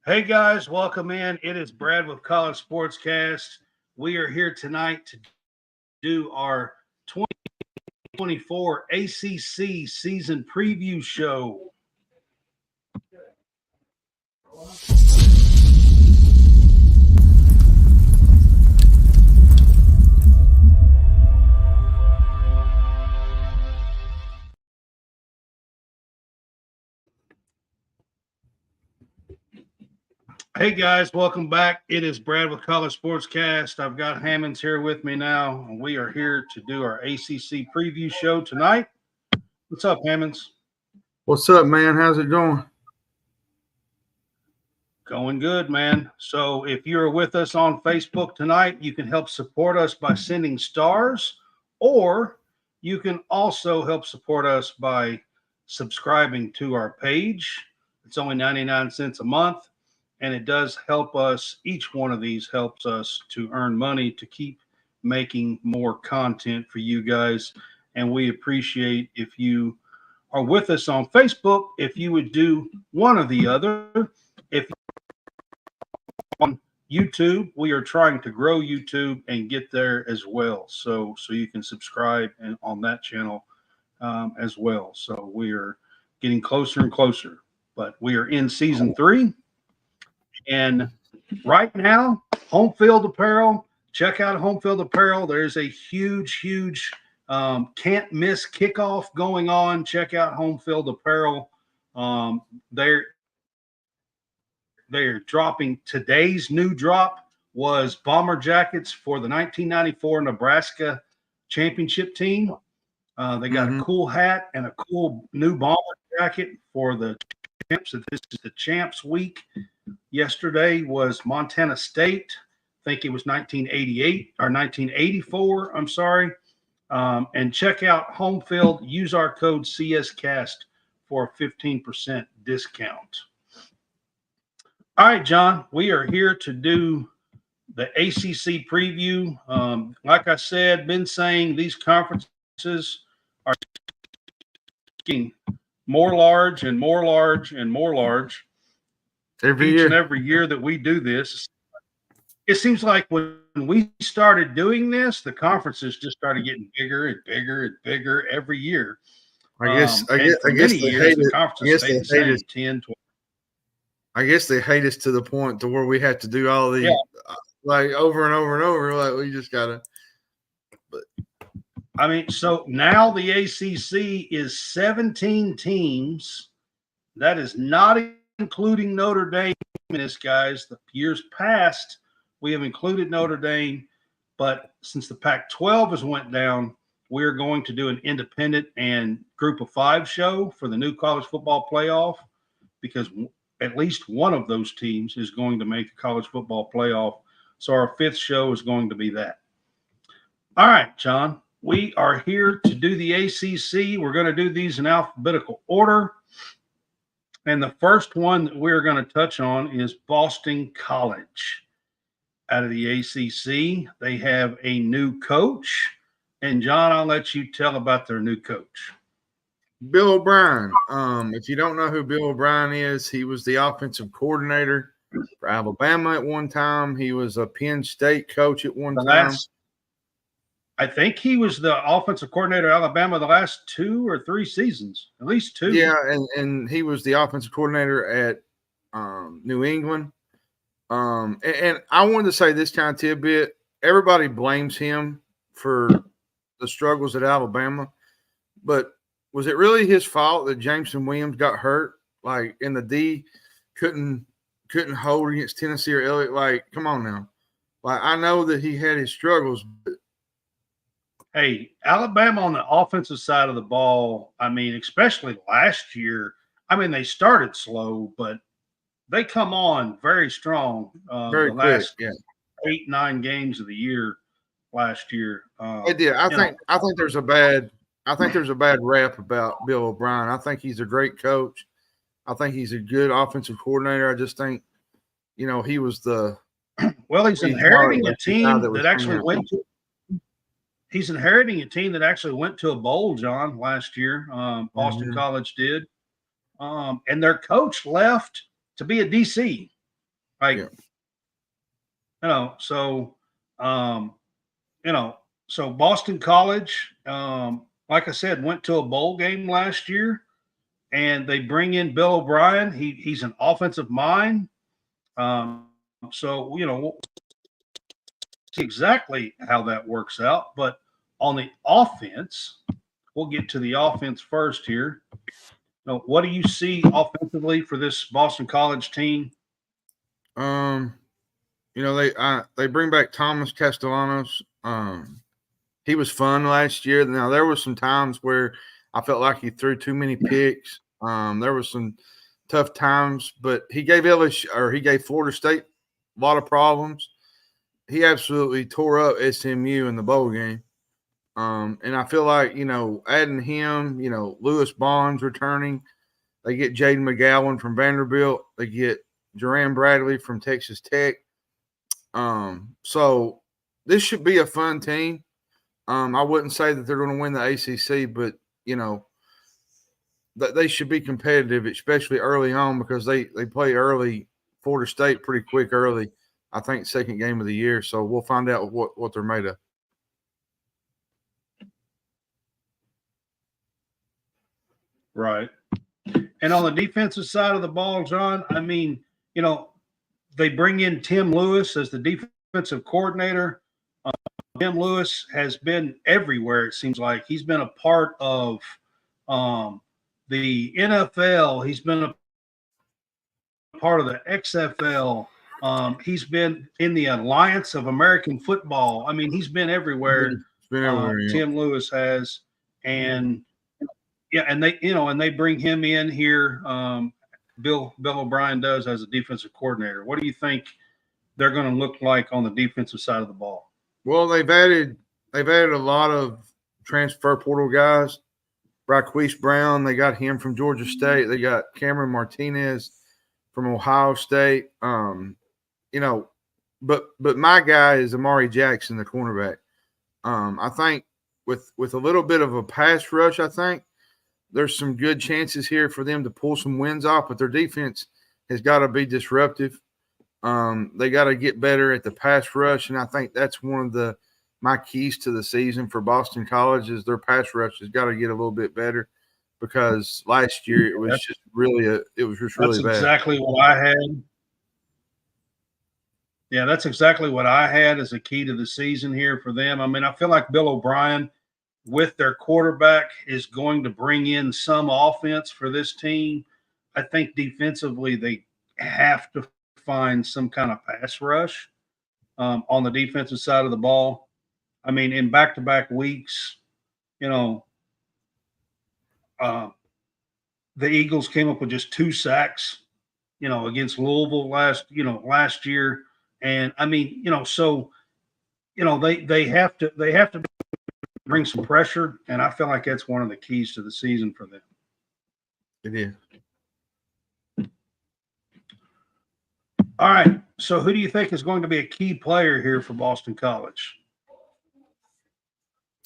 Hey guys, welcome in. It is Brad with College SportsCast. We are here tonight to do our 2024 ACC season preview show. Hey guys, welcome back. It is Brad with College SportsCast. I've got Hammonds here with me now, and we are here to do our ACC preview show tonight. What's up, Hammonds? What's up, man? How's it going? Going good, man. So if you're with us on Facebook tonight, you can help support us by sending stars, or you can also help support us by subscribing to our page. It's only 99 cents a month, and it does help us. Each one of these helps us to earn money to keep making more content for you guys. And we appreciate if you are with us on Facebook, if you would do one or the other. If on YouTube, we are trying to grow YouTube and get there as well. So you can subscribe on that channel as well. So we are getting closer and closer, but we are in season 3. And right now, Home Field Apparel, check out Home Field Apparel. There's a huge can't miss kickoff going on. Check out Home Field Apparel. They're dropping. Today's new drop was bomber jackets for the 1994 Nebraska championship team. They got a cool hat and a cool new bomber jacket for the champs. So this is the champs week. Yesterday was Montana State. I think it was 1988 or 1984. I'm sorry. And check out Home Field. Use our code CSCast for a 15% discount. All right, John, we are here to do the ACC preview. Like I said, been saying these conferences are getting more large and more large and more large Every and every year that we do this. It seems like when we started doing this, the conferences just started getting bigger and bigger and bigger every year. I guess the conferences stayed the same, 10, 12. I guess they hate us to the point to where we have to do all the like over and over and over. Like we just gotta. But I mean, so now the ACC is 17 teams. That is not including Notre Dame in this, guys. The years past, we have included Notre Dame, but since the Pac-12 has went down, we're going to do an independent and group of 5 show for the new college football playoff, because at least one of those teams is going to make the college football playoff. So our 5th show is going to be that. All right, John, we are here to do the ACC. We're going to do these in alphabetical order. And the first one that we're going to touch on is Boston College. Out of the ACC, they have a new coach. And, John, I'll let you tell about their new coach. Bill O'Brien. If you don't know who Bill O'Brien is, he was the offensive coordinator for Alabama at one time. He was a Penn State coach at one time. I think he was the offensive coordinator at Alabama the last 2 or 3 seasons, at least 2. Yeah, and he was the offensive coordinator at New England. And I wanted to say this kind of tidbit. Everybody blames him for the struggles at Alabama, but was it really his fault that Jameson Williams got hurt? Like, in the D, couldn't hold against Tennessee or Elliott? Like, come on now. Like, I know that he had his struggles, but hey, Alabama on the offensive side of the ball, I mean, especially last year, I mean, they started slow, but they come on very strong. Very the quick, last 8-9 games of the year last year. They did. I think there's a bad rap about Bill O'Brien. I think he's a great coach. I think he's a good offensive coordinator. I just think, he was the he's inheriting a team that actually went to. He's inheriting a team that actually went to a bowl, John, last year. Boston College did. And their coach left to be a DC. Like, Yeah. so, um, so Boston College, like I said, went to a bowl game last year, and they bring in Bill O'Brien. He's an offensive mind. So we'll see exactly how that works out. But on the offense, we'll get to the offense first here. Now, what do you see offensively for this Boston College team? They bring back Thomas Castellanos. He was fun last year. Now there was some times where I felt like he threw too many picks. There was some tough times, but he gave Florida State a lot of problems. He absolutely tore up SMU in the bowl game. And I feel like, adding him, Lewis Bonds returning, they get Jaden McGowan from Vanderbilt, they get Jerran Bradley from Texas Tech. So this should be a fun team. I wouldn't say that they're going to win the ACC, but they should be competitive, especially early on, because they play early. Florida State pretty quick early. I think second game of the year. So we'll find out what they're made of. Right. And on the defensive side of the ball, John, I mean, they bring in Tim Lewis as the defensive coordinator. Tim Lewis has been everywhere, it seems like. He's been a part of the NFL. He's been a part of the XFL. He's been in the Alliance of American Football. I mean, he's been everywhere. Tim Lewis has. And and they bring him in here. Bill O'Brien does as a defensive coordinator. What do you think they're going to look like on the defensive side of the ball? Well, they've added a lot of transfer portal guys. Raquise Brown, they got him from Georgia State. They got Cameron Martinez from Ohio State. But my guy is Amari Jackson, the cornerback. I think with a little bit of a pass rush, I think there's some good chances here for them to pull some wins off, but their defense has got to be disruptive. They got to get better at the pass rush, and I think that's one of my keys to the season for Boston College is their pass rush has got to get a little bit better, because last year it was just really bad. That's exactly what I had. Yeah, that's exactly what I had as a key to the season here for them. I mean, I feel like Bill O'Brien with their quarterback is going to bring in some offense for this team. I think defensively they have to find some kind of pass rush on the defensive side of the ball. I mean, in back-to-back weeks, the Eagles came up with just 2 sacks, against Louisville last year. And I mean, so they have to bring some pressure, and I feel like that's one of the keys to the season for them. It is. All right. So who do you think is going to be a key player here for Boston College?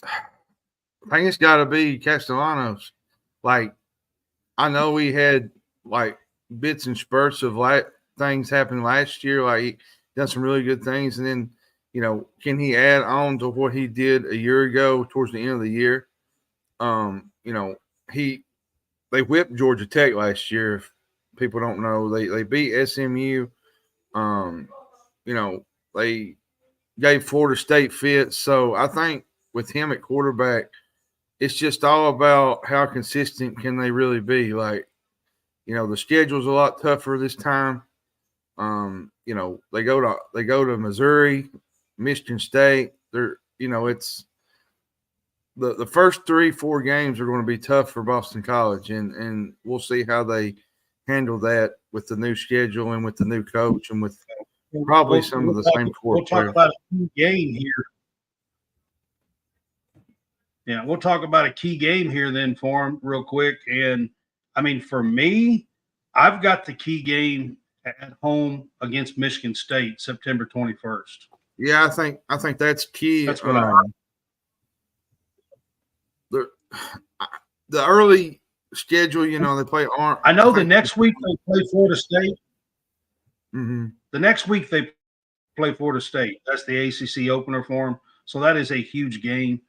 I think it's got to be Castellanos. Like, I know we had like bits and spurts of things happen last year. Like, he done some really good things, and then can he add on to what he did a year ago towards the end of the year? They whipped Georgia Tech last year. If people don't know, they beat SMU. They gave Florida State fits. So I think with him at quarterback, it's just all about how consistent can they really be. Like, the schedule's a lot tougher this time. They go to Missouri, Michigan State. It's the first 3-4 games are going to be tough for Boston College, and we'll see how they handle that with the new schedule and with the new coach and with probably some of the same core players. We'll talk about a key game here. Yeah, we'll talk about a key game here then for them real quick. And I mean, for me, I've got the key game at home against Michigan State, September 21st. Yeah, I think that's key. That's what I heard. The early schedule, they play. I know the next week they play Florida State. Mm-hmm. The next week they play Florida State. That's the ACC opener for them. So that is a huge game.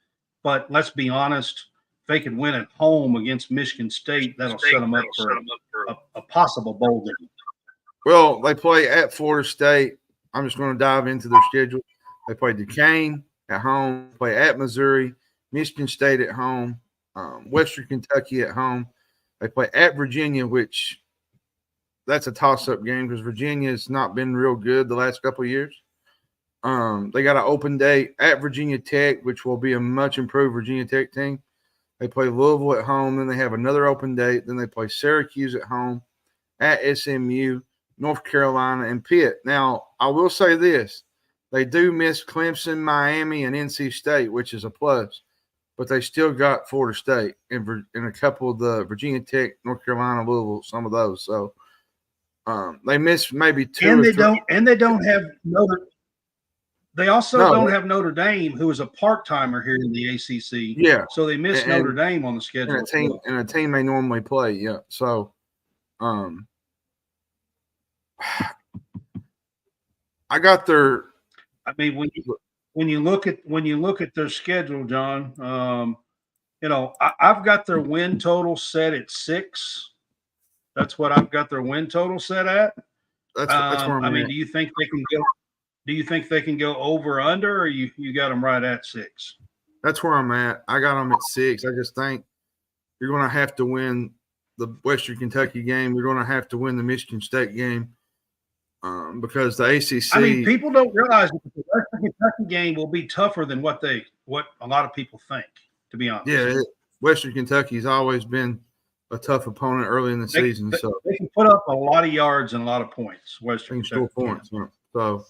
But let's be honest, if they can win at home against Michigan State, that'll set them up for a possible bowl game. Well, they play at Florida State. I'm just going to dive into their schedule. They play Duquesne at home, play at Missouri, Michigan State at home, Western Kentucky at home. They play at Virginia, which that's a toss-up game because Virginia has not been real good the last couple of years. They got an open day at Virginia Tech, which will be a much improved Virginia Tech team. They play Louisville at home. Then they have another open date. Then they play Syracuse at home, at SMU, North Carolina, and Pitt. Now, I will say this. They do miss Clemson, Miami, and NC State, which is a plus. But they still got Florida State and a couple of the Virginia Tech, North Carolina, Louisville, some of those. So they miss maybe two and or they three. They don't have Notre. They also don't have Notre Dame, who is a part-timer here in the ACC. Yeah. So they miss Notre Dame on the schedule. And a team they normally play. Yeah. So I got their. I mean, when you look at their schedule, John, I've got their win total set at 6. That's what I've got their win total set at. That's where I'm at. do you think they can go? Do you think they can go over or under, or you got them right at 6? That's where I'm at. I got them at 6. I just think you're going to have to win the Western Kentucky game. You're going to have to win the Michigan State game because the ACC. I mean, people don't realize that the Western Kentucky game will be tougher than what a lot of people think. To be honest, yeah, Western Kentucky's always been a tough opponent early in the season. So they can put up a lot of yards and a lot of points. Western Kentucky points. So.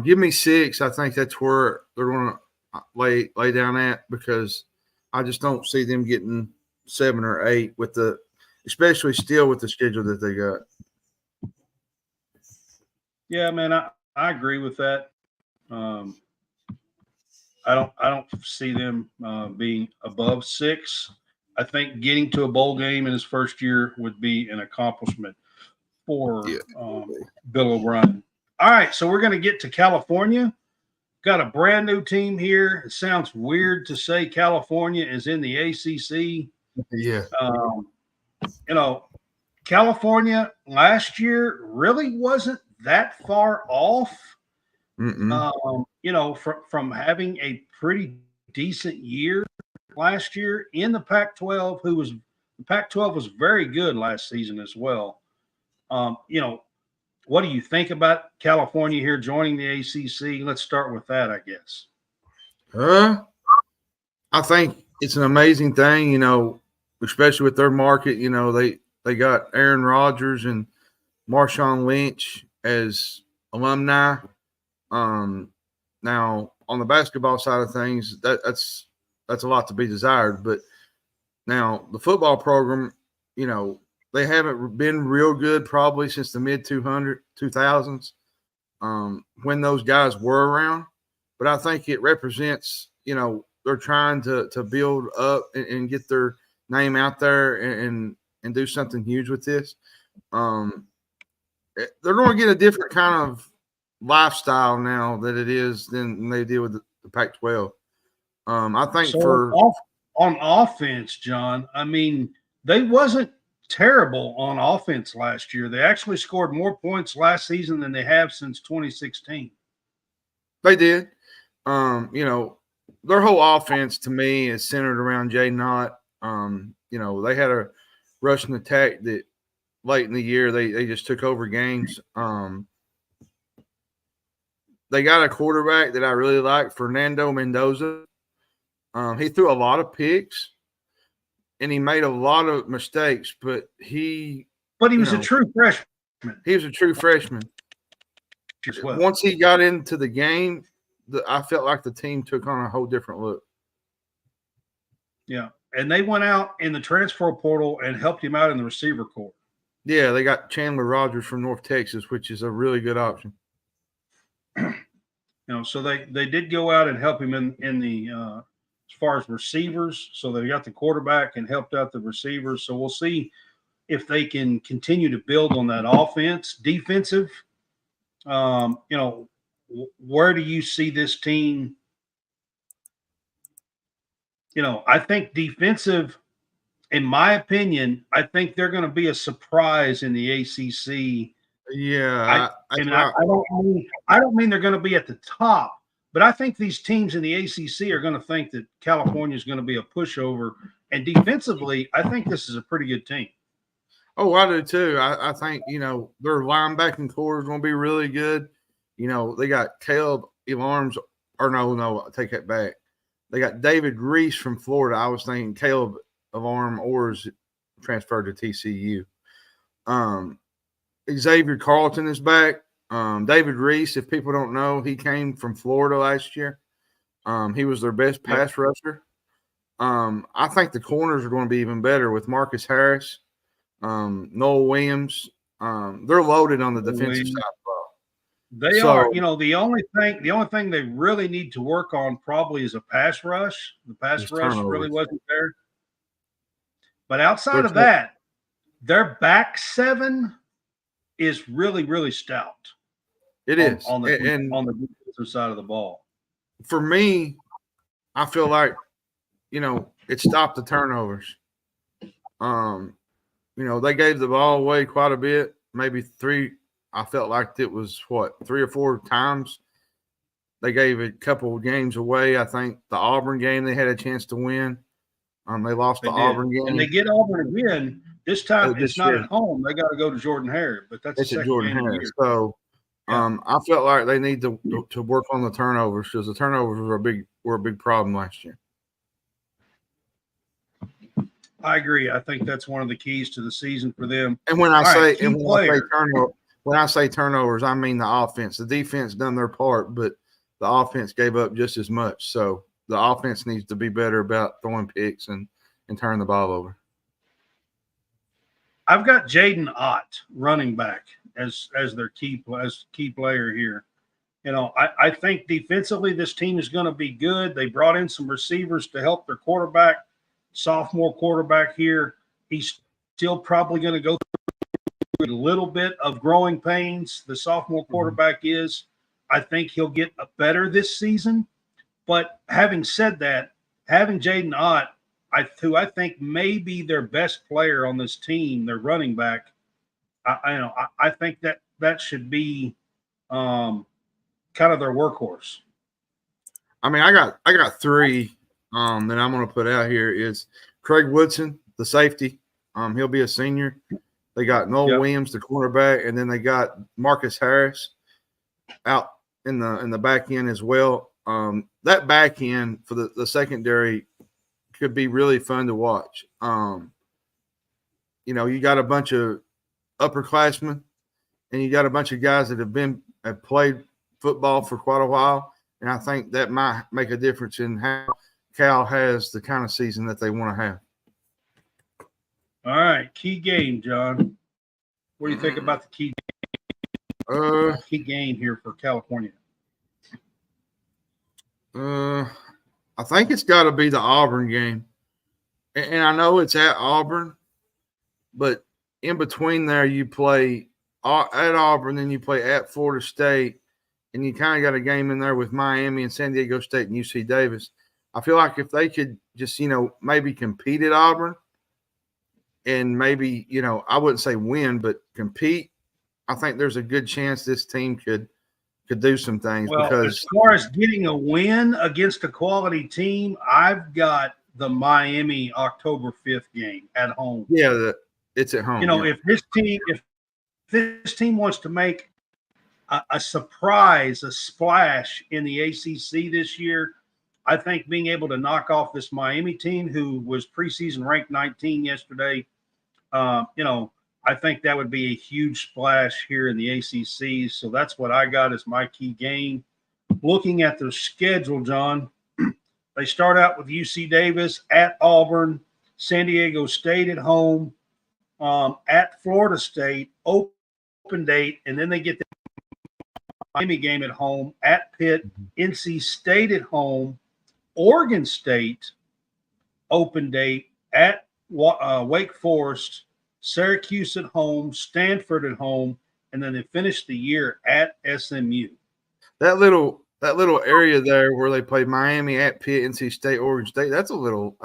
Give me 6. I think that's where they're going to lay down at because I just don't see them getting 7 or 8 especially still with the schedule that they got. Yeah, man, I agree with that. I don't see them being above 6. I think getting to a bowl game in his first year would be an accomplishment for Bill O'Brien. All right, so we're going to get to California. Got a brand new team here. It sounds weird to say California is in the ACC. Yeah. California last year really wasn't that far off. From having a pretty decent year last year in the Pac-12, the Pac-12 was very good last season as well. What do you think about California here joining the ACC? Let's start with that, I guess. I think it's an amazing thing, especially with their market. They got Aaron Rodgers and Marshawn Lynch as alumni. Now, on the basketball side of things, that's a lot to be desired. But now the football program, they haven't been real good probably since the mid-2000s when those guys were around. But I think it represents, they're trying to build up and get their name out there and do something huge with this. They're going to get a different kind of lifestyle now that it is than they did with the Pac-12. I think on offense, John, I mean, they wasn't terrible on offense last year. They actually scored more points last season than they have since 2016. They did. Their whole offense to me is centered around Jay Knott. They had a rushing attack that late in the year they just took over games. They got a quarterback that I really like, Fernando Mendoza. He threw a lot of picks. And he made a lot of mistakes, but he was a true freshman. He was a true freshman. Well. Once he got into the game, I felt like the team took on a whole different look. Yeah, and they went out in the transfer portal and helped him out in the receiver corps. Yeah, they got Chandler Rogers from North Texas, which is a really good option. So they did go out and help him in the as far as receivers. So they got the quarterback and helped out the receivers. So we'll see if they can continue to build on that offense. Defensive, Where do you see this team? I think defensive, in my opinion, I think they're going to be a surprise in the ACC. Yeah, I don't mean they're going to be at the top, but I think these teams in the ACC are going to think that California is going to be a pushover. And defensively, I think this is a pretty good team. Oh, I do too. I think, their linebacking core is going to be really good. They got Caleb Elarms, or no, I take that back. They got David Reese from Florida. I was thinking Caleb Elarm Orrs transferred to TCU. Xavier Carlton is back. David Reese, if people don't know, he came from Florida last year. He was their best pass rusher. I think the corners are going to be even better with Marcus Harris, Noel Williams. They're loaded on the defensive side of the ball. They are. The only thing they really need to work on probably is a pass rush. The pass rush really wasn't there. But outside of that, their back seven is really, really stout. It is on the defensive side of the ball. For me, I feel like it stopped the turnovers. They gave the ball away quite a bit, maybe three. I felt like it was 3 or 4 times. They gave a couple of games away. I think the Auburn game they had a chance to win. They lost the Auburn game, and they get Auburn again. This time it's not at home. They got to go to Jordan-Hare, but that's the second game of the year. So I felt like they need to work on the turnovers because the turnovers were a big problem last year. I agree. I think that's one of the keys to the season for them. And when I say turnovers, I mean the offense. The defense done their part, but the offense gave up just as much. So the offense needs to be better about throwing picks and turning the ball over. I've got Jaden Ott, running back, as their key player here. I think defensively this team is going to be good. They brought in some receivers to help their quarterback, sophomore quarterback here. He's still probably going to go through a little bit of growing pains. The sophomore quarterback is. I think he'll get better this season. But having said that, having Jaden Ott, who I think may be their best player on this team, their running back, I think that should be kind of their workhorse. I mean, I got 3 that I'm going to put out here is Craig Woodson, the safety. He'll be a senior. They got Noel Williams, the cornerback, and then they got Marcus Harris out in the back end as well. That back end for the secondary could be really fun to watch. You got a bunch of upperclassmen, and you got a bunch of guys that have played football for quite a while, and I think that might make a difference in how Cal has the kind of season that they want to have. All right, key game, John. What do you think about the key game here for California? I think it's got to be the Auburn game. And I know it's at Auburn, but in between there you play at Auburn, then you play at Florida State, and you kind of got a game in there with Miami and San Diego State and UC Davis. I feel like if they could just, maybe compete at Auburn and maybe, I wouldn't say win, but compete, I think there's a good chance this team could do some things. Well, because as far as getting a win against a quality team, I've got the Miami October 5th game at home. Yeah, it's at home. If this team wants to make a surprise, a splash in the ACC this year, I think being able to knock off this Miami team, who was preseason ranked 19 yesterday, I think that would be a huge splash here in the ACC. So that's what I got as my key game. Looking at their schedule, John, they start out with UC Davis, at Auburn, San Diego State at home, at Florida State, open date, and then they get the Miami game at home, at Pitt, NC State at home, Oregon State, open date, at Wake Forest, Syracuse at home, Stanford at home, and then they finish the year at SMU. That little area there where they play Miami, at Pitt, NC State, Oregon State. That's a little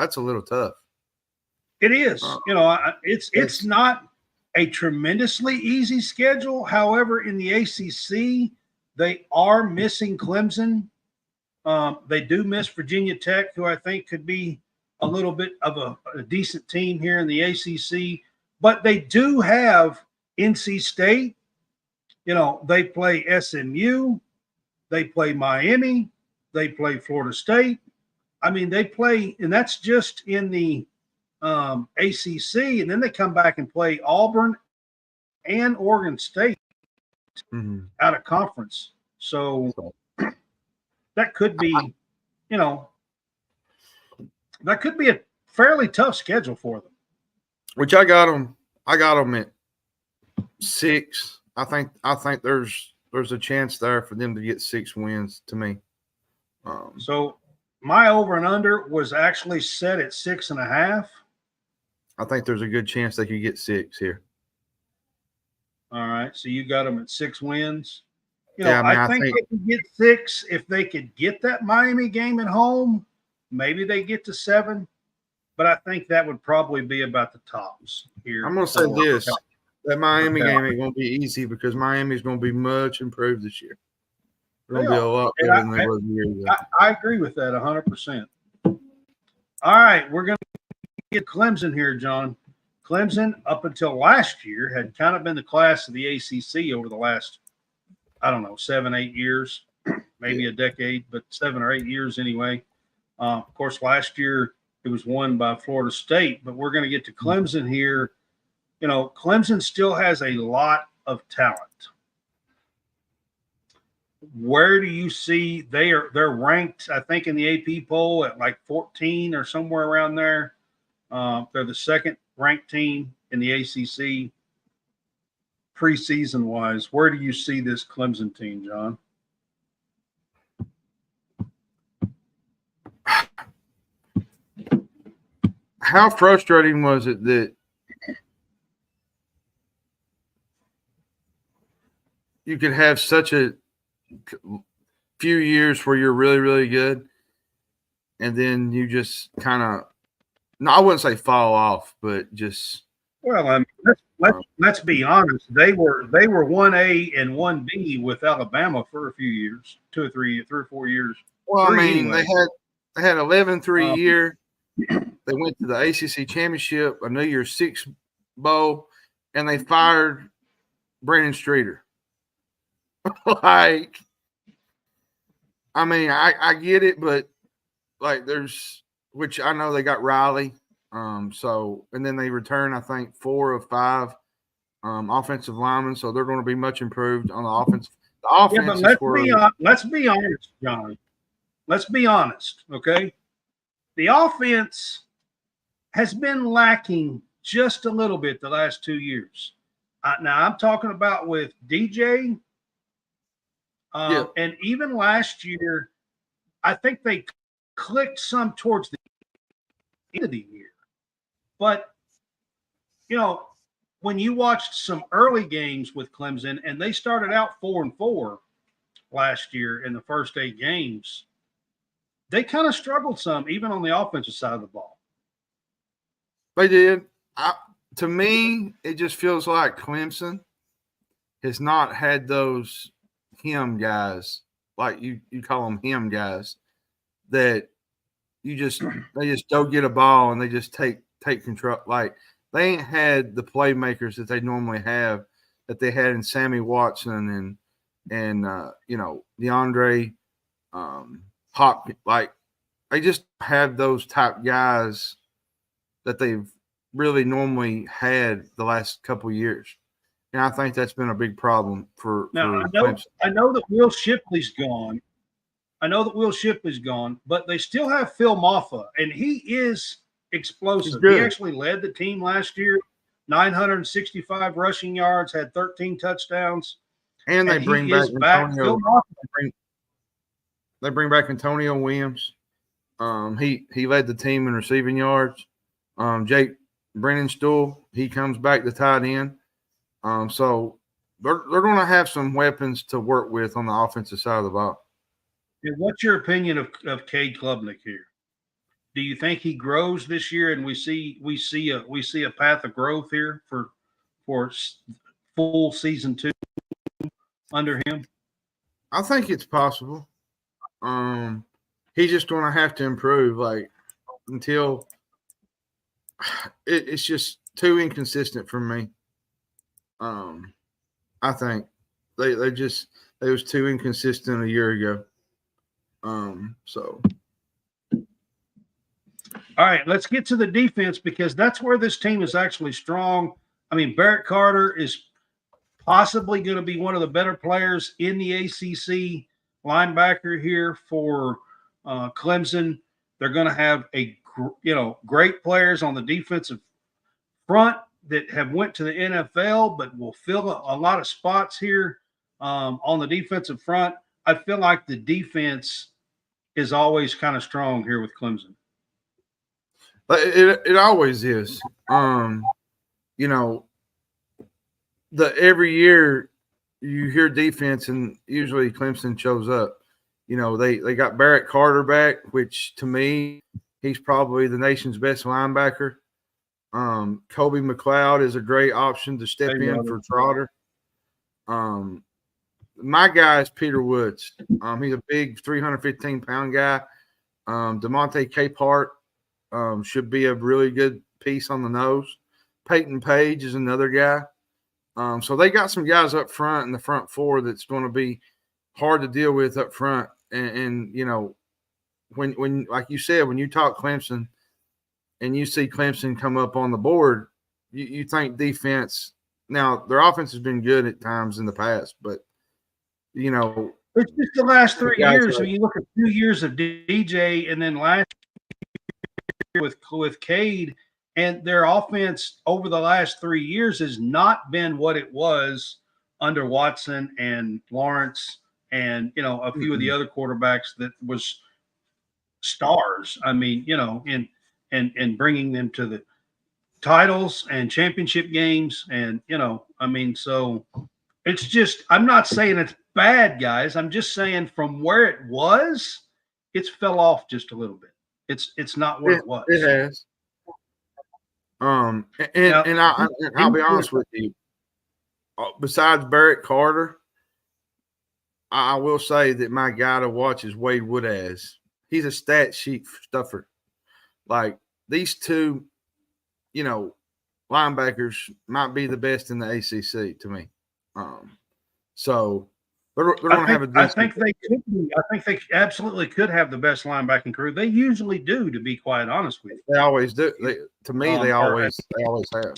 tough. It is. It's not a tremendously easy schedule. However, in the ACC, they are missing Clemson. They do miss Virginia Tech, who I think could be a little bit of a decent team here in the ACC. But they do have NC State. They play SMU. They play Miami. They play Florida State. I mean, they play, and that's just in the ACC. And then they come back and play Auburn and Oregon State out of conference. So that could be, that could be a fairly tough schedule for them. Which I got them at 6. I think there's a chance there for them to get 6 wins to me. So my over and under was actually set at 6.5. I think there's a good chance they could get 6 here. All right. So you got them at 6 wins. I think they could get 6 if they could get that Miami game at home. Maybe they get to 7, but I think that would probably be about the tops here. I'm going to say this. That Miami game ain't going to be easy because Miami's going to be much improved this year. They're going to be a lot better than they were the year ago. I agree with that 100%. All right, we're going to get Clemson here, John. Clemson, up until last year, had kind of been the class of the ACC over the last, 7, 8 years, maybe a decade, but 7 or 8 years anyway. Of course, last year it was won by Florida State, but we're going to get to Clemson here. Clemson still has a lot of talent. Where do you see they're ranked, I think, in the AP poll at like 14 or somewhere around there. They're the second ranked team in the ACC preseason wise. Where do you see this Clemson team, John? How frustrating was it that you could have such a few years where you're really, really good, and then you just kind of, I wouldn't say fall off, but just. Well, let's be honest. They were 1A and 1B with Alabama for a few years, 2 or 3 or 4 years. Well, anyway. they had 11-3 year. They went to the ACC championship, a New Year's Six bowl, and they fired Brandon Streeter. I get it, but which I know they got Riley. And then they return, I think, 4 of 5 offensive linemen, so they're going to be much improved on the offense. The offense, yeah, but let's be honest, John. Let's be honest, okay? The offense has been lacking just a little bit the last 2 years. Now I'm talking about with DJ. And even last year, I think they clicked some towards the end of the year. But, when you watched some early games with Clemson, and they started out 4-4 last year in the first 8 games, they kind of struggled some, even on the offensive side of the ball. They did. To me, it just feels like Clemson has not had those him guys, like you call them him guys, that they just don't get a ball and they just take control. Like they ain't had the playmakers that they normally have, that they had in Sammy Watson and DeAndre Hopkins. Like they just have those type guys that they've really normally had the last couple of years. And I think that's been a big problem for Clemson. I know that Will Shipley's gone. But they still have Phil Maffa, and he is explosive. He actually led the team last year, 965 rushing yards, had 13 touchdowns. And they bring back Antonio. They bring back Antonio Williams. He led the team in receiving yards. Jake Brennan Stool, he comes back to tight end. So they're going to have some weapons to work with on the offensive side of the ball. And what's your opinion of Cade Klubnik here? Do you think he grows this year, and we see a path of growth here for full season 2 under him? I think it's possible. He's just going to have to improve, like until it's just too inconsistent for me. I think they was too inconsistent a year ago. So. All right, let's get to the defense because that's where this team is actually strong. I mean, Barrett Carter is possibly going to be one of the better players in the ACC linebacker here for Clemson. They're going to have great players on the defensive front that have went to the NFL, but will fill a lot of spots here on the defensive front. I feel like the defense is always kind of strong here with Clemson. It always is. Every year you hear defense, and usually Clemson shows up. They got Barrett Carter back, which to me, he's probably the nation's best linebacker. Kobe McLeod is a great option to step in for Trotter. My guy is Peter Woods. He's a big 315-pound guy. DeMonte Capehart should be a really good piece on the nose. Peyton Page is another guy. So they got some guys up front in the front four that's going to be hard to deal with up front. And when like you said, when you talk Clemson and you see Clemson come up on the board, you think defense. Now, their offense has been good at times in the past, but, it's just the last 3 years. When you look at 2 years of DJ and then last year with Cade, and their offense over the last 3 years has not been what it was under Watson and Lawrence and, a few of the other quarterbacks that was stars. I mean, and bringing them to the titles and championship games. And, so it's just, I'm not saying it's bad, guys. I'm just saying from where it was, it's fell off just a little bit. It's not what it was. It has. I'll be honest with you. Besides Barrett Carter, I will say that my guy to watch is Wade Woodaz. He's a stat sheet stuffer. Like these two, linebackers might be the best in the ACC to me. So they're going to have a. I think they could be. I think they absolutely could have the best linebacking crew. They usually do, to be quite honest with you. They always do. They always have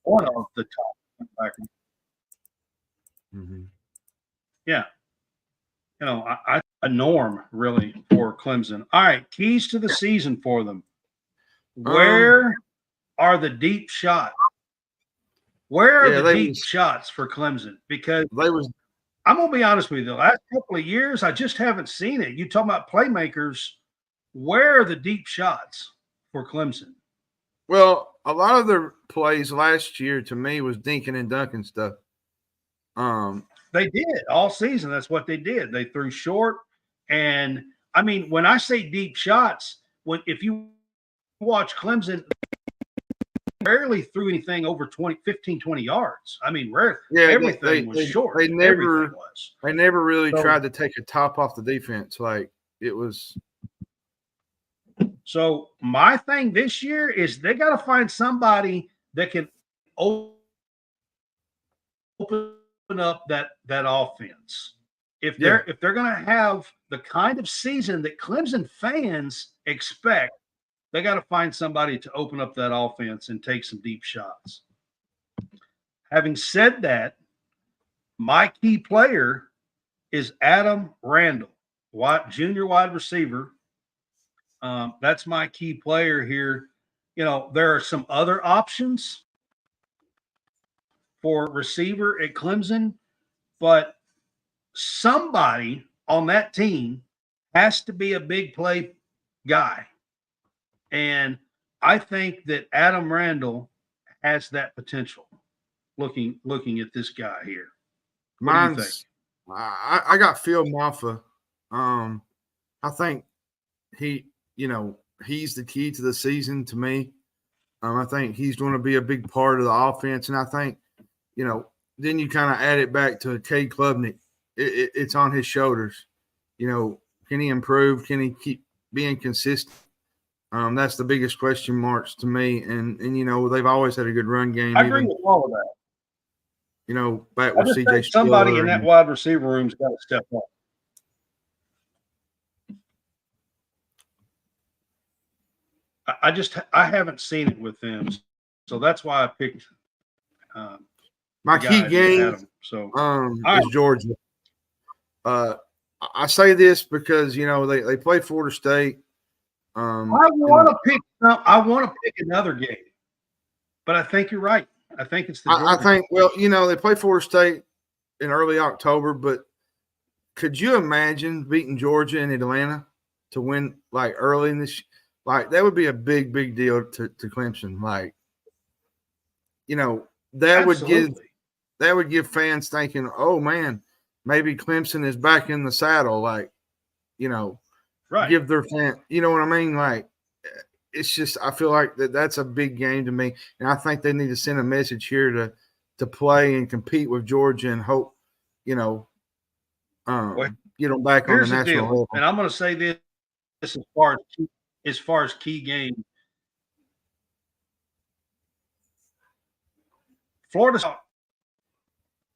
one of the top linebackers. Mm-hmm. Yeah, I a norm really for Clemson. All right, keys to the season for them. Where are the deep shots? Where are the deep shots for Clemson? Because I'm going to be honest with you. The last couple of years, I just haven't seen it. You talk about playmakers. Where are the deep shots for Clemson? Well, a lot of their plays last year to me was dinking and dunking stuff. They did all season. That's what they did. They threw short. And, I mean, when I say deep shots, if you watch Clemson, rarely threw anything over 15, 20 yards. I mean, rarely. Yeah, everything was short. They never really tried to take a top off the defense. Like it was. So my thing this year is they got to find somebody that can open up that offense. If they're going to have the kind of season that Clemson fans expect, they got to find somebody to open up that offense and take some deep shots. Having said that, my key player is Adam Randall, junior wide receiver. That's my key player here. There are some other options for receiver at Clemson, but somebody on that team has to be a big play guy. And I think that Adam Randall has that potential. looking at this guy here? What do you think? Mine's I got Phil Maffa. I think he, he's the key to the season to me. I think he's going to be a big part of the offense, and I think, then you kind of add it back to Cade Klubnik. It's on his shoulders. Can he improve? Can he keep being consistent? That's the biggest question marks to me. And they've always had a good run game. I agree with all of that. Back I with just CJ think somebody Spiller in that wide receiver room's got to step up. I haven't seen it with them, so that's why I picked my key game. So is Georgia. I say this because they play Florida State. I want to pick another game, but I think you're right. I think it's the Georgia. I think they play Florida State in early October, but could you imagine beating Georgia in Atlanta to win early in this? That would be a big deal to Clemson. That would give fans thinking, oh man, maybe Clemson is back in the saddle. Right. Give their fan, you know what I mean? It's just, I feel like that's a big game to me. And I think they need to send a message here to play and compete with Georgia and hope, get them back on the national level. And I'm going to say this as far as key game. Florida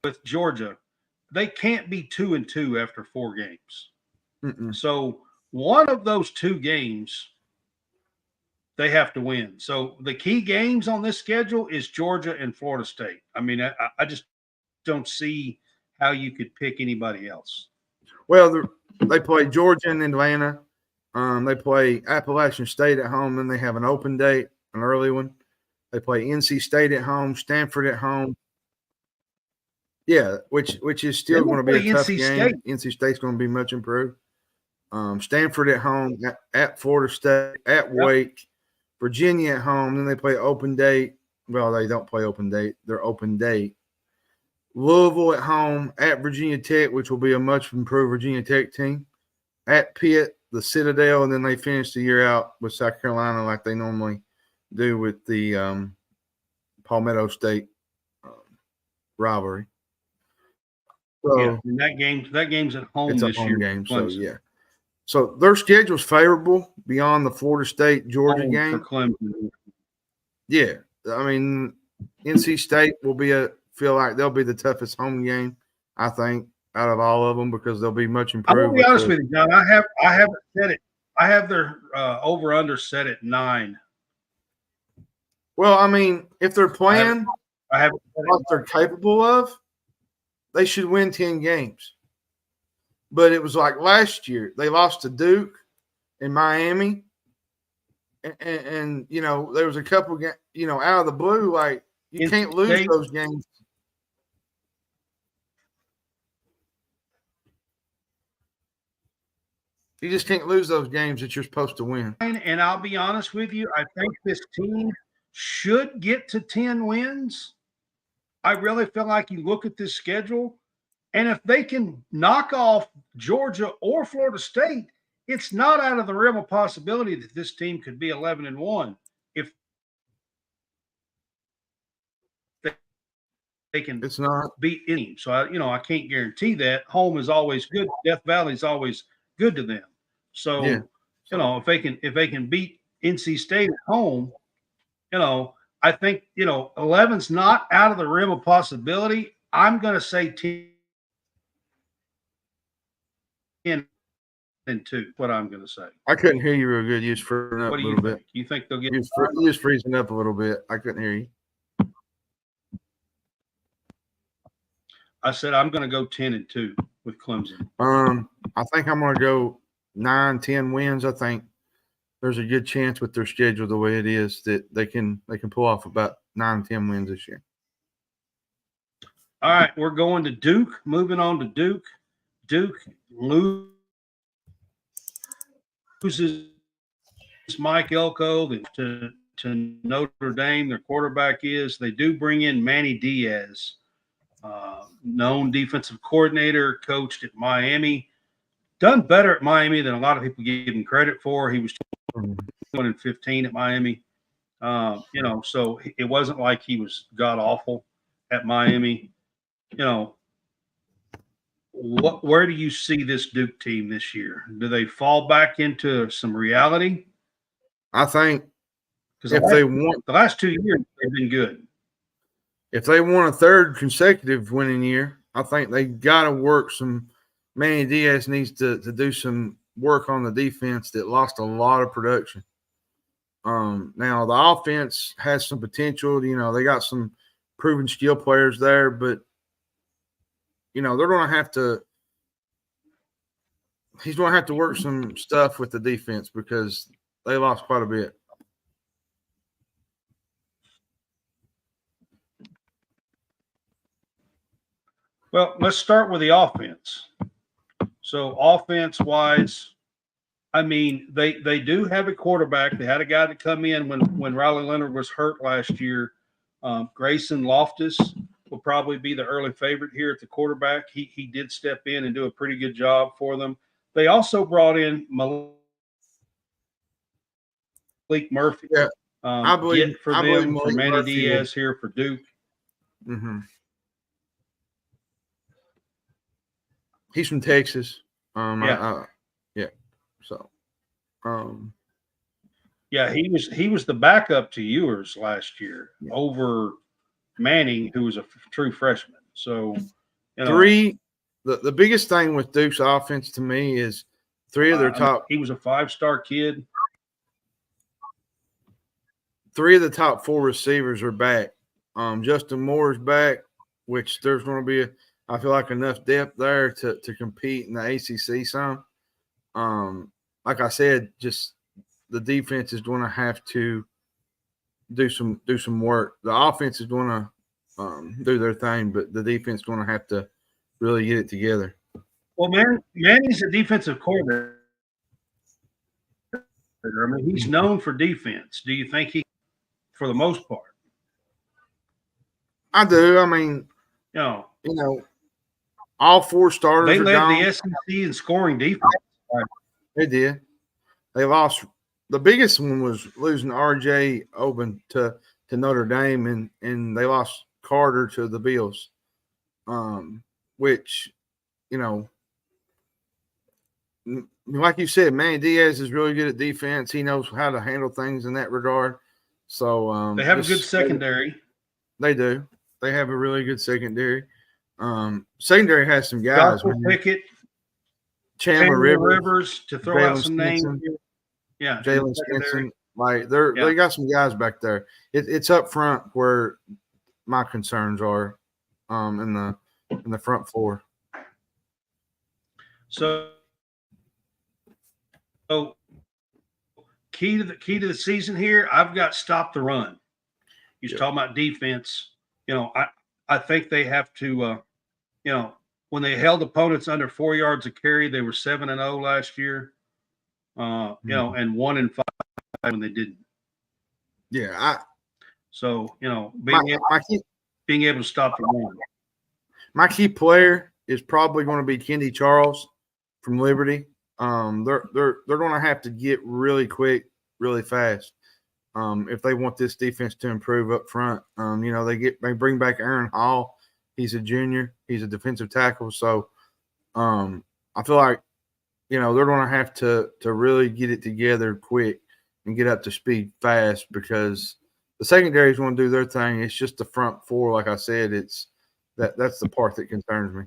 with Georgia, they can't be 2-2 after 4 games. Mm-mm. So one of those 2 games they have to win. So the key games on this schedule is Georgia and Florida State. I mean, I just don't see how you could pick anybody else. Well, they play Georgia and Atlanta. They play Appalachian State at home, then they have an open date, an early one. They play NC State at home, Stanford at home. Yeah, which is still going to be a tough game. NC State's going to be much improved. Stanford at home, at Florida State, at Wake, Virginia at home. Then they play open date. Well, they don't play open date. They're open date. Louisville at home, at Virginia Tech, which will be a much improved Virginia Tech team. At Pitt, the Citadel, and then they finish the year out with South Carolina like they normally do with the Palmetto State rivalry. So and that game's at home it's this a home year. game, so yeah. So their schedule's favorable beyond the Florida State Georgia game. For Clemson. Yeah, I mean, NC State feel like they'll be the toughest home game, I think, out of all of them because they'll be much improved. I'm gonna be honest with you, John. I haven't said it. I have their over under set at 9. Well, I mean, if they're playing what they're capable of, they should win 10 games. But it was like last year. They lost to Duke in Miami. And there was a couple, out of the blue, you can't lose those games. You just can't lose those games that you're supposed to win. And I'll be honest with you, I think this team should get to 10 wins. I really feel like you look at this schedule, and if they can knock off Georgia or Florida State, it's not out of the realm of possibility that this team could be 11-1 if they can beat any. So I can't guarantee that. Home is always good. Death Valley is always good to them. So if they can beat NC State at home, I think 11's not out of the realm of possibility. I'm going to say 10-2. What I'm going to say. I couldn't hear you real good. You was freezing up a little bit. You think they'll get? You was freezing up a little bit. I couldn't hear you. I said I'm going to go 10-2 with Clemson. I think I'm going to go 9-10 wins. I think there's a good chance with their schedule the way it is that they can pull off about 9-10 wins this year. All right, we're going to Duke. Moving on to Duke. Duke loses Mike Elko to to Notre Dame. Their quarterback is. They do bring in Manny Diaz, known defensive coordinator, coached at Miami. Done better at Miami than a lot of people give him credit for. He was 21-15 at Miami. So it wasn't like he was god awful at Miami. Where do you see this Duke team this year? Do they fall back into some reality? I think because the last 2 years they've been good. If they want a third consecutive winning year, I think they got to work some. Manny Diaz needs to do some work on the defense that lost a lot of production. Now the offense has some potential. They got some proven skill players there, but they're going to have to. He's going to have to work some stuff with the defense because they lost quite a bit. Well, let's start with the offense. So offense-wise, I mean, they do have a quarterback. They had a guy to come in when Riley Leonard was hurt last year. Grayson Loftus will probably be the early favorite here at the quarterback. He did step in and do a pretty good job for them. They also brought in Malik Murphy. Yeah, I believe for Manny Diaz here for Duke. Mm-hmm. He's from Texas. Yeah. So, yeah, he was the backup to Ewers last year over Manning, who was a true freshman. So, the biggest thing with Duke's offense to me is three of their top. He was a 5-star kid. Three of the top 4 receivers are back. Justin Moore's back, which there's going to be I feel like enough depth there to compete in the ACC some. Like I said, just the defense is going to have to do some work. The offense is going to do their thing, but the defense is going to have to really get it together. Well, Manny's a defensive coordinator. I mean, he's known for defense. Do you think for the most part? I do. I mean, all 4 starters. They led the SEC in scoring defense. They did. They lost. The biggest one was losing R.J. Oben to Notre Dame, and they lost Carter to the Bills, which, like you said, Manny Diaz is really good at defense. He knows how to handle things in that regard. So they have a good secondary. They do. They have a really good secondary. Secondary has some guys. Pickett, Chandler Rivers to throw out some names. Yeah, Jalen Stinson. Like they got some guys back there. It's up front where my concerns are, in the front 4. So key to the season here, I've got stop the run. You're talking about defense. I think they have to. When they held opponents under 4 yards a carry, they were 7-0 last year. And 1-5 when they didn't. Yeah. Being able to stop the run. My key player is probably going to be Kendi Charles from Liberty. They're going to have to get really quick, really fast, if they want this defense to improve up front. They bring back Aaron Hall. He's a junior. He's a defensive tackle. So I feel like they're going to have to really get it together quick and get up to speed fast because the secondary is going to do their thing. It's just the front 4, like I said. That's the part that concerns me.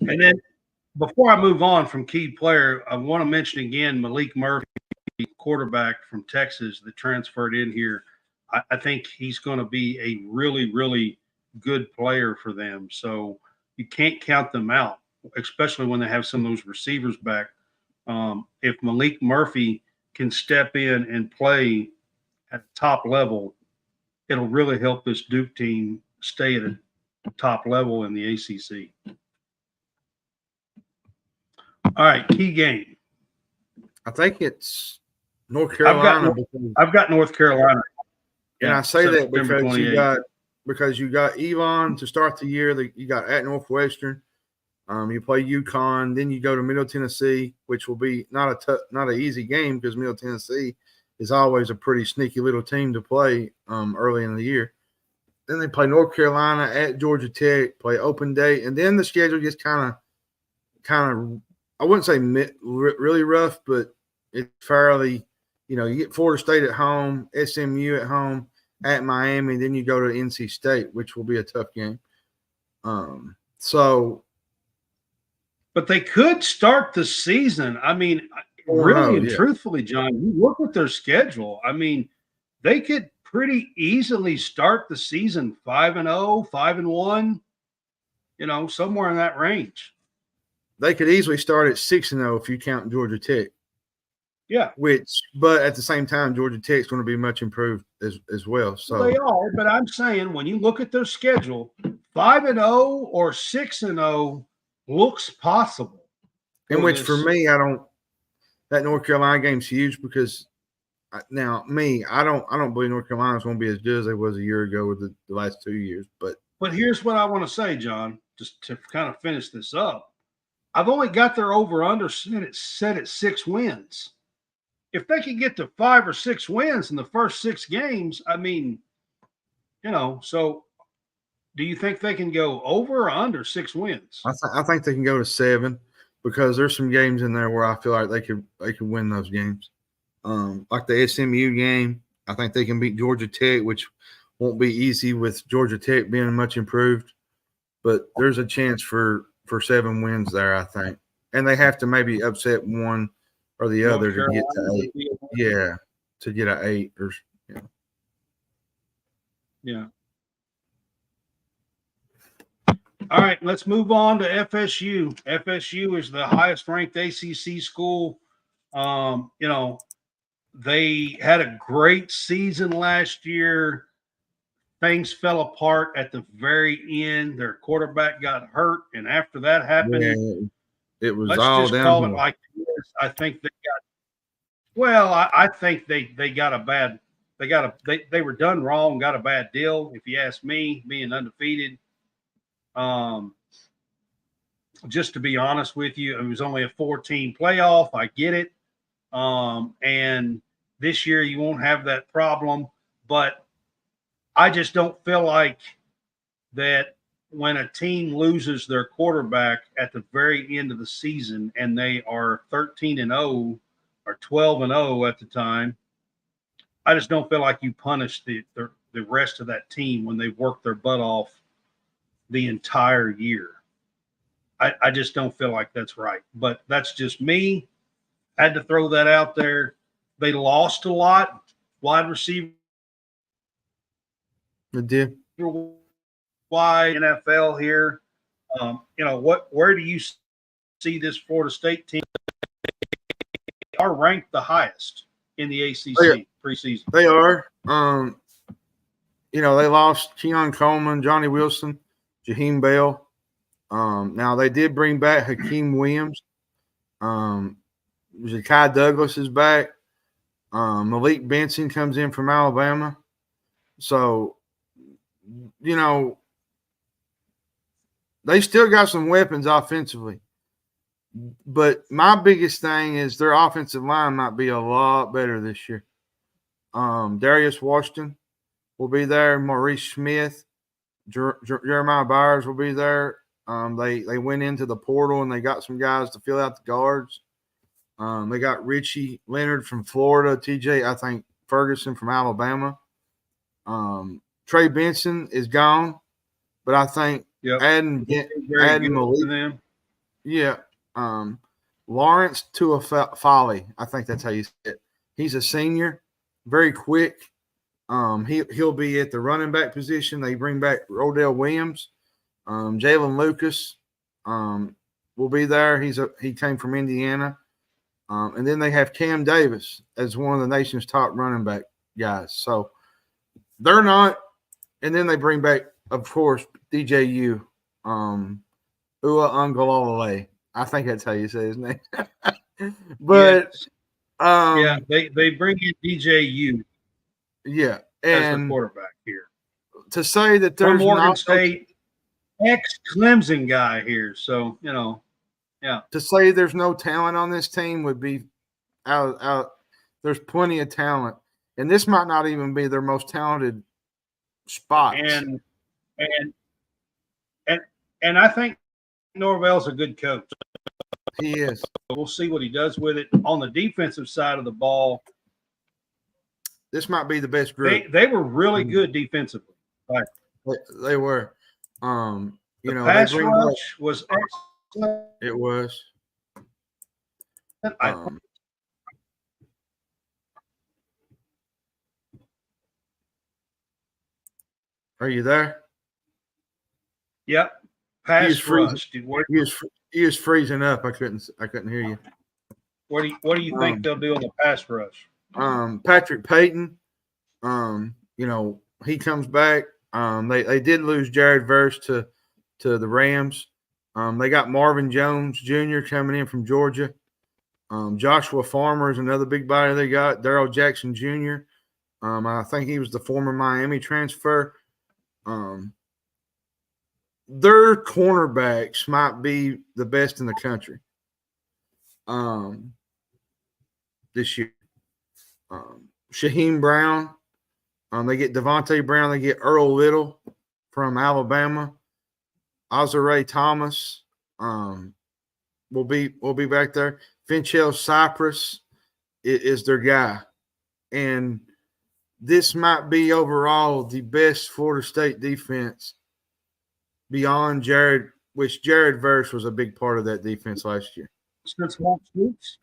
And then before I move on from key player, I want to mention again Malik Murphy, quarterback from Texas that transferred in here. I think he's going to be a really, really good player for them. So you can't count them out, especially when they have some of those receivers back. If Malik Murphy can step in and play at the top level, it'll really help this Duke team stay at a top level in the ACC. All right, key game. I think it's North I've Carolina. got North Carolina. And Yeah, I say that September because 28th. you got Elon to start the year. You got at Northwestern. You play UConn, then you go to Middle Tennessee, which will be not an easy game because Middle Tennessee is always a pretty sneaky little team to play early in the year. Then they play North Carolina at Georgia Tech, play open day, and then the schedule gets kind of I wouldn't say really rough, but it's fairly, you get Florida State at home, SMU at home, at Miami, then you go to NC State, which will be a tough game. But they could start the season. I mean, really and truthfully, John, you look at their schedule. I mean, they could pretty easily start the season 5-0, 5-1, somewhere in that range. They could easily start at 6-0 if you count Georgia Tech. Yeah. But at the same time, Georgia Tech is going to be much improved as well. So they are, but I'm saying when you look at their schedule, 5-0 or 6-0 looks possible. In which for me, that North Carolina game's huge because I don't believe North Carolina is going to be as good as they was a year ago with the last 2 years. But here's what I want to say, John, just to kind of finish this up. I've only got their over-under set at 6 wins. If they could get to 5 or 6 wins in the first 6 games, I mean, so do you think they can go over or under 6 wins? I think they can go to 7 because there's some games in there where I feel like they could win those games. Like the SMU game, I think they can beat Georgia Tech, which won't be easy with Georgia Tech being much improved. But there's a chance for 7 wins there, I think. And they have to maybe upset one or the other to get to 8. Yeah, to get an 8 or yeah. All right, let's move on to FSU. FSU is the highest ranked ACC school. They had a great season last year. Things fell apart at the very end. Their quarterback got hurt, and after that happened, it was let's all just downhill. call it like this. I think they got. Well, I think they got a bad. They were done wrong. Got a bad deal, if you ask me. Being undefeated. Just to be honest with you, it was only a 14 playoff. I get it. And this year you won't have that problem, but I just don't feel like that when a team loses their quarterback at the very end of the season and they are 13-0 or 12-0 at the time, I just don't feel like you punish the rest of that team when they've worked their butt off the entire year. I just don't feel like that's right. But that's just me. Had to throw that out there. They lost a lot. Wide receiver. They did. Why NFL here? Where do you see this Florida State team? They are ranked the highest in the ACC preseason. They are. They lost Keon Coleman, Johnny Wilson, Jaheim Bell. Now they did bring back Hakeem Williams. Zakai Douglas is back. Malik Benson comes in from Alabama. So, they still got some weapons offensively. But my biggest thing is their offensive line might be a lot better this year. Darius Washington will be there. Maurice Smith, Jeremiah Byers will be there. They went into the portal and they got some guys to fill out the guards. They got Richie Leonard from Florida, TJ Ferguson from Alabama. Trey Benson is gone, but I think adding Malik. Yeah. Lawrence Tuafali, I think that's how you say it. He's a senior, very quick. He'll be at the running back position. They bring back Rodell Williams. Jalen Lucas will be there. He came from Indiana. And then they have Cam Davis as one of the nation's top running back guys. So they're not. And then they bring back, of course, DJU, Ua Ungalale. I think that's how you say his name. But Yeah, they bring in DJU Yeah, as their and quarterback here to say that from there's Oregon not no, State, ex Clemson guy here. So yeah. to say there's no talent on this team would be out. There's plenty of talent, and this might not even be their most talented spots. And and and and I think Norvell's a good coach. He is. We'll see what he does with it on the defensive side of the ball. This might be the best group. They were really good defensively. Like, They were. the They pass bring rush was excellent. it was. Are you there? Yep. Pass rush. Dude, He was freezing up. I couldn't hear you. what do you think they'll do in the pass rush? Patrick Payton. He comes back. They did lose Jared Verse to the Rams. They got Marvin Jones Jr. coming in from Georgia. Joshua Farmer is another big body they got. Darrell Jackson Jr. I think he was the former Miami transfer. Their cornerbacks might be the best in the country this year. Shaheem Brown. They get Devontae Brown. They get Earl Little from Alabama. Azare Thomas will be back there. Finchell Cypress is their guy. And this might be overall the best Florida State defense beyond Jared, which Jared Verse was a big part of that defense last year. Since Walt Stoops?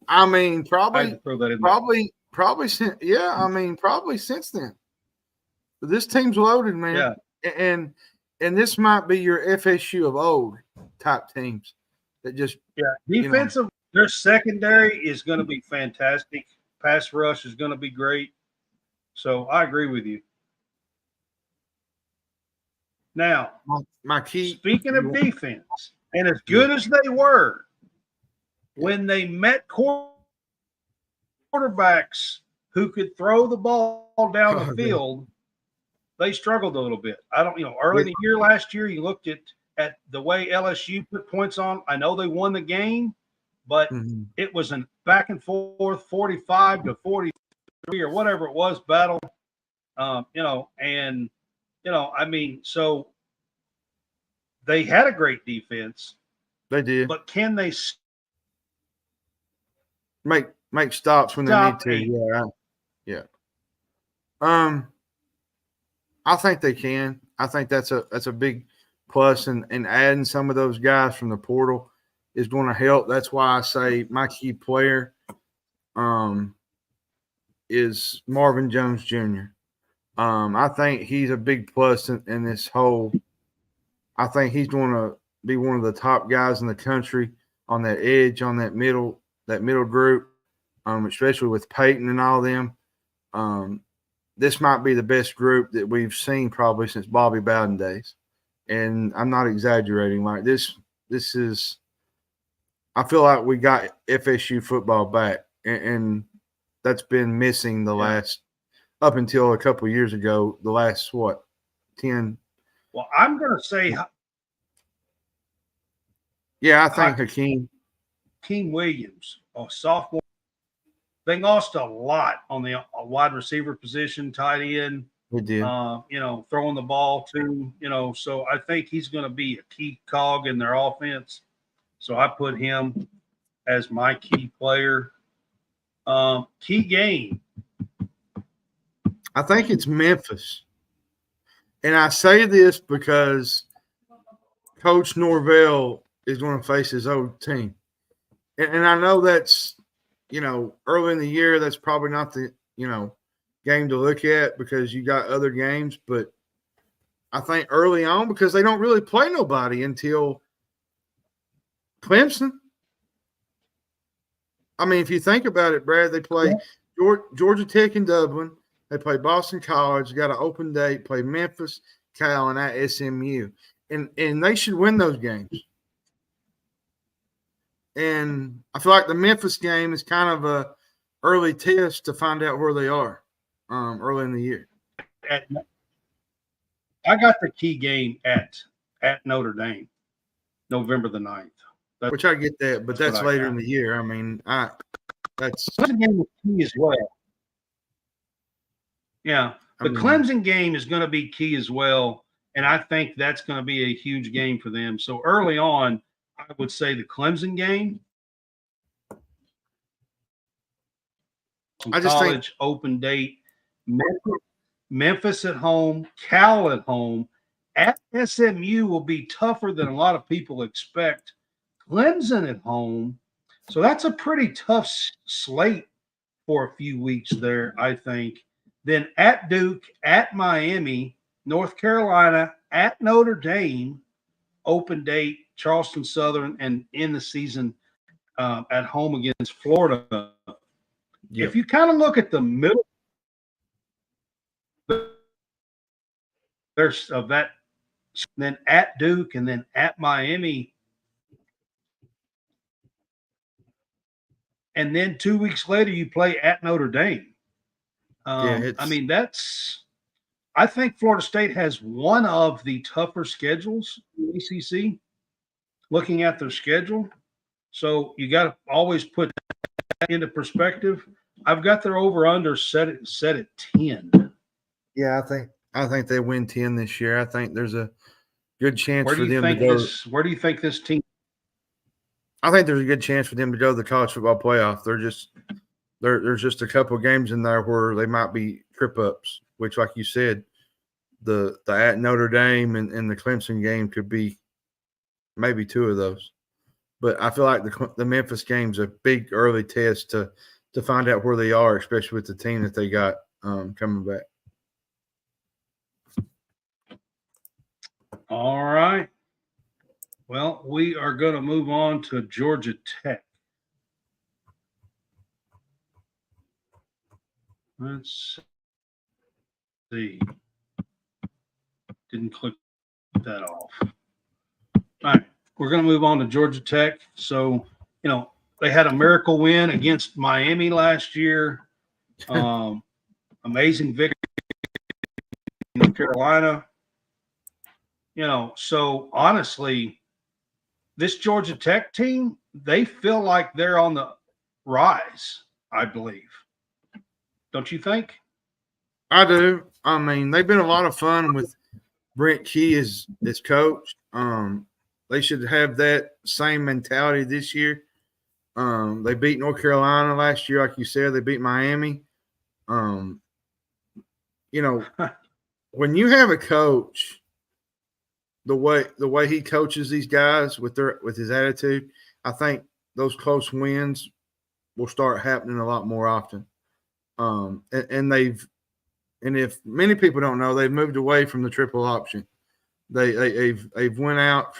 I mean, probably since probably since then. But this team's loaded, man. Yeah. And this might be your FSU of old type teams that just defensive. Their secondary is going to be fantastic. Pass rush is going to be great. So I agree with you. Now, my key. Speaking of defense, and as good as they were, when they met quarterbacks who could throw the ball down the field, they struggled a little bit. Early in the year last year, you looked at the way LSU put points on. I know they won the game, but it was a back and forth 45 to 43 or whatever it was battle. So they had a great defense. They did. But can they make stops when they need to? Yeah. I think they can. I think that's a big plus, and adding some of those guys from the portal is going to help. That's why I say my key player is Marvin Jones Jr. I think he's a big plus in this whole. I think he's going to be one of the top guys in the country on that edge, on that middle group, especially with Peyton and all them. This might be the best group that we've seen probably since Bobby Bowden days. And I'm not exaggerating. Like this is – I feel like we got FSU football back, and that's been missing the last – up until a couple of years ago, the last, 10 – Well, I'm going to say – yeah, I think Hakeem Williams, a sophomore. They lost a lot on the wide receiver position, tight end. We did. Throwing the ball too, so I think he's going to be a key cog in their offense. So I put him as my key player. Key game. I think it's Memphis. And I say this because Coach Norvell is going to face his old team. And I know that's, early in the year, that's probably not the, game to look at because you got other games. But I think early on, because they don't really play nobody until Clemson. I mean, if you think about it, Brad, they play Georgia Tech in Dublin. They play Boston College, got an open date, play Memphis, Cal, and at SMU. And they should win those games. And I feel like the Memphis game is kind of a early test to find out where they are early in the year. I got the key game at Notre Dame, November the 9th. Which I get that, but that's later in got. the year. I mean, that's Clemson game is key as well. Yeah, the Clemson game is going to be key as well, and I think that's going to be a huge game for them. So early on, I would say the Clemson game. College open date, Memphis at home, Cal at home. At SMU will be tougher than a lot of people expect. Clemson at home. So that's a pretty tough slate for a few weeks there, I think. Then at Duke, at Miami, North Carolina, at Notre Dame, open date, Charleston Southern, and in the season at home against Florida. Yep. If you kind of look at the middle there's of that, then at Duke and then at Miami, and then 2 weeks later you play at Notre Dame. I mean, I think Florida State has one of the tougher schedules in the ACC. Looking at their schedule, so you got to always put that into perspective. I've got their over/under set at 10. Yeah, I think they win 10 this year. I think there's a good chance for them to go. Where do you think this team? I think there's a good chance for them to go to the college football playoff. There's just a couple of games in there where they might be trip ups, which, like you said, the at Notre Dame and the Clemson game could be maybe two of those. But I feel like the Memphis game's a big early test to find out where they are, especially with the team that they got coming back. All right. Well, we are going to move on to Georgia Tech. Let's see. Didn't click that off. All right. We're going to move on to Georgia Tech. So, they had a miracle win against Miami last year. Amazing victory in North Carolina. So honestly, this Georgia Tech team, they feel like they're on the rise, I believe. Don't you think? I do. I mean, they've been a lot of fun with Brent Key as coach. They should have that same mentality this year. They beat North Carolina last year, like you said. They beat Miami. When you have a coach, the way he coaches these guys with his attitude, I think those close wins will start happening a lot more often. And if many people don't know, they've moved away from the triple option. They've went out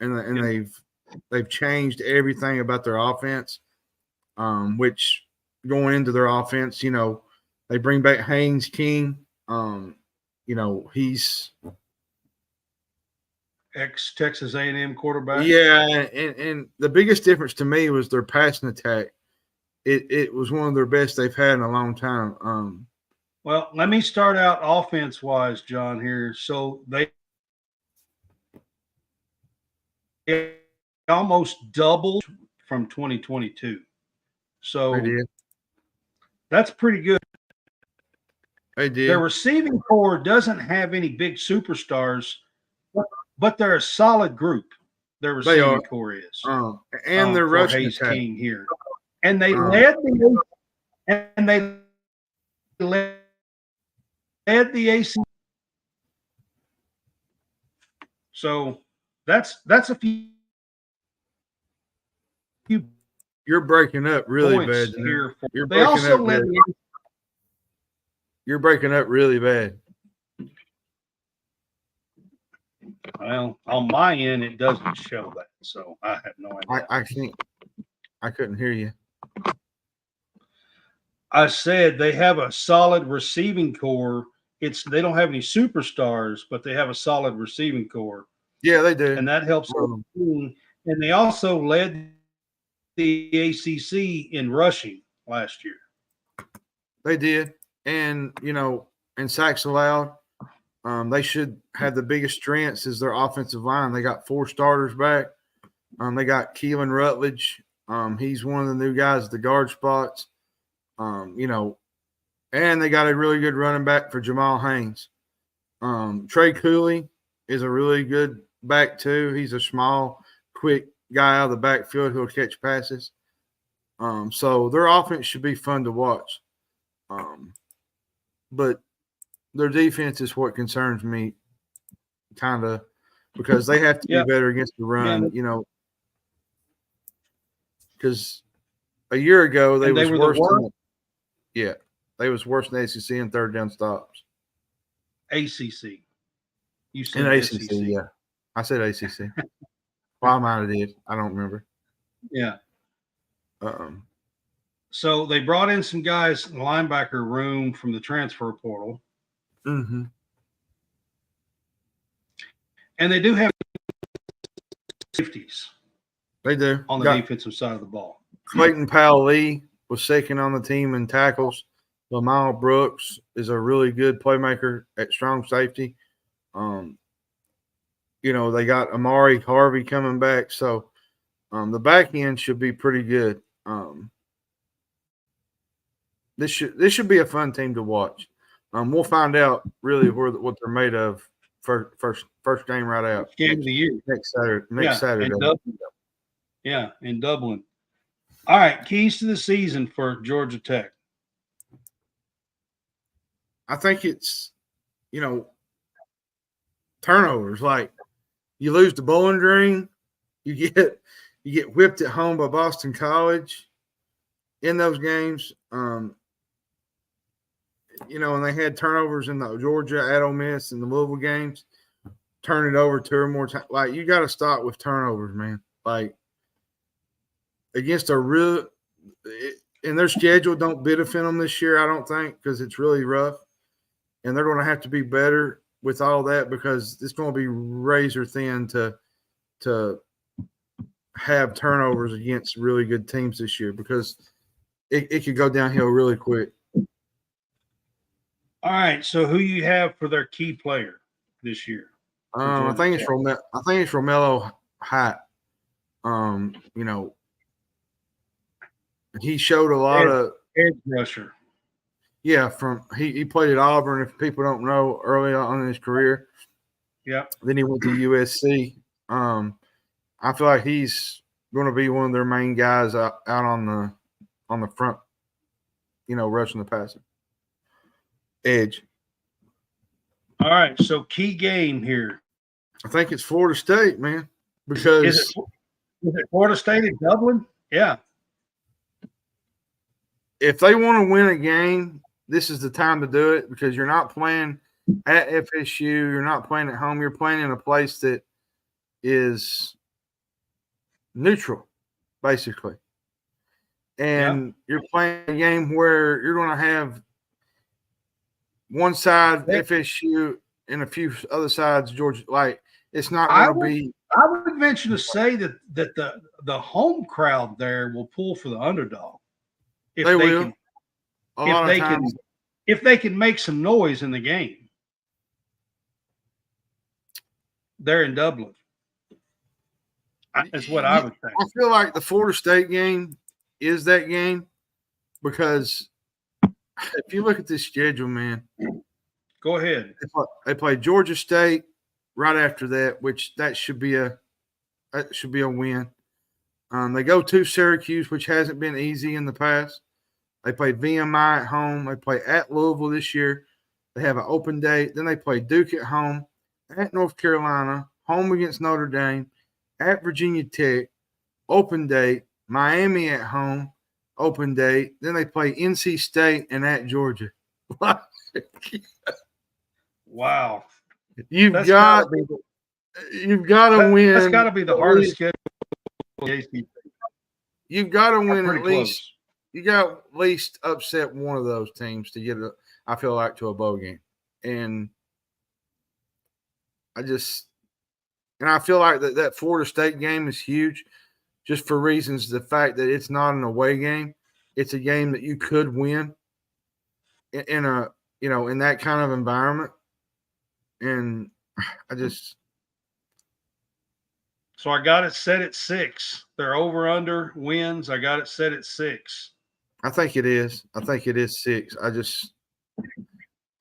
and they've changed everything about their offense. Which going into their offense, they bring back Haynes King. He's ex-Texas A&M quarterback. Yeah, and the biggest difference to me was their passing attack. It was one of their best they've had in a long time. Well, let me start out offense-wise, John, here. So they almost doubled from 2022. So that's pretty good. They did. Their receiving core doesn't have any big superstars, but they're a solid group. Their receiving core is. And their rushing Hayes attack. King here. And they led the AC. So that's a few. You're breaking up really bad here. You're breaking up bad. You're breaking up really bad. Well, on my end, it doesn't show that, so I have no idea. I couldn't hear you. I said they have a solid receiving core. They don't have any superstars, but they have a solid receiving core. Yeah, they do, and that helps. And they also led the ACC in rushing last year. They did. And, in sacks allowed, they should have the biggest strengths is their offensive line. They got 4 starters back. They got Keelan Rutledge. He's one of the new guys at the guard spots. And they got a really good running back for Jamal Haynes. Trey Cooley is a really good back too. He's a small, quick guy out of the backfield who'll catch passes. So their offense should be fun to watch. But their defense is what concerns me, kind of, because they have to be better against the run. Because a year ago they was worse than they was worse than the ACC in third down stops. ACC. You said ACC, SEC. yeah. I said ACC. Well, I might have did. I don't remember. Yeah. So they brought in some guys in the linebacker room from the transfer portal. Mm-hmm. And they do have safeties. They do. On the defensive side of the ball. Clayton Powell-Lee was second on the team in tackles. Lamar Brooks is a really good playmaker at strong safety. They got Amari Harvey coming back. So the back end should be pretty good. This should be a fun team to watch. We'll find out really what they're made of first game right out. Game of the year. Next Saturday. In Dublin. All right, keys to the season for Georgia Tech. I think it's, turnovers. Like you lose to Bowling Green, you get whipped at home by Boston College in those games. And they had turnovers in the Georgia, at Ole Miss, and the Louisville games. Turn it over 2 or more times. Like you got to stop with turnovers, man. Like against a real – and their schedule don't benefit them this year, I don't think, because it's really rough. And they're going to have to be better with all that because it's going to be razor thin to have turnovers against really good teams this year because it could go downhill really quick. All right, so who you have for their key player this year? I think it's Romello Height. He showed a lot of edge rusher. Yeah, he played at Auburn. If people don't know, early on in his career. Yeah. Then he went to USC. I feel like he's going to be one of their main guys out on the front. Rushing the passer. Edge. All right, so key game here. I think it's Florida State, man. Because is it Florida State in Dublin? Yeah. If they want to win a game, this is the time to do it because you're not playing at FSU. You're not playing at home. You're playing in a place that is neutral, basically. And you're playing a game where you're going to have one side FSU and a few other sides Georgia. Like it's not going to be. I would venture to say that the home crowd there will pull for the underdog. If they will. If they can make some noise in the game. They're in Dublin. That's what I would think. I feel like the Florida State game is that game because if you look at this schedule, man. Go ahead. They play Georgia State right after that, which that should be a win. They go to Syracuse, which hasn't been easy in the past. They play VMI at home. They play at Louisville this year. They have an open date. Then they play Duke at home, at North Carolina, home against Notre Dame, at Virginia Tech, open date, Miami at home, open date. Then they play NC State and at Georgia. Wow. You've got to win. That's got to be the hardest schedule. You've got to win at least. Close. You got at least upset one of those teams to get I feel like to a bowl game. And I feel like that Florida State game is huge just for reasons the fact that it's not an away game. It's a game that you could win in a in that kind of environment. And I just So I got it set at 6. They're over under wins. I got it set at 6. I think it is. I think it is 6. I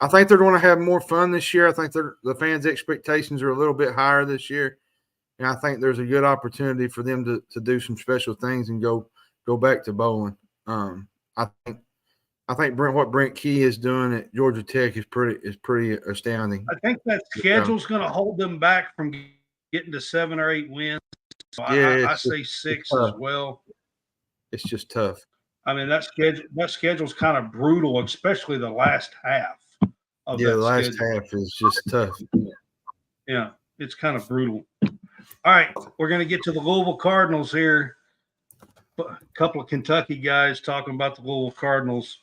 think they're going to have more fun this year. I think the fans' expectations are a little bit higher this year. And I think there's a good opportunity for them to do some special things and go back to bowling. I think what Brent Key is doing at Georgia Tech is pretty astounding. I think that schedule's going to hold them back from getting to 7 or 8 wins. So Yeah, I say 6 as well. It's just tough. I mean, that schedule's kind of brutal, especially the last half of that the last schedule. half is just tough. Yeah, it's kind of brutal. All right, we're going to get to the Louisville Cardinals here. A couple of Kentucky guys talking about the Louisville Cardinals,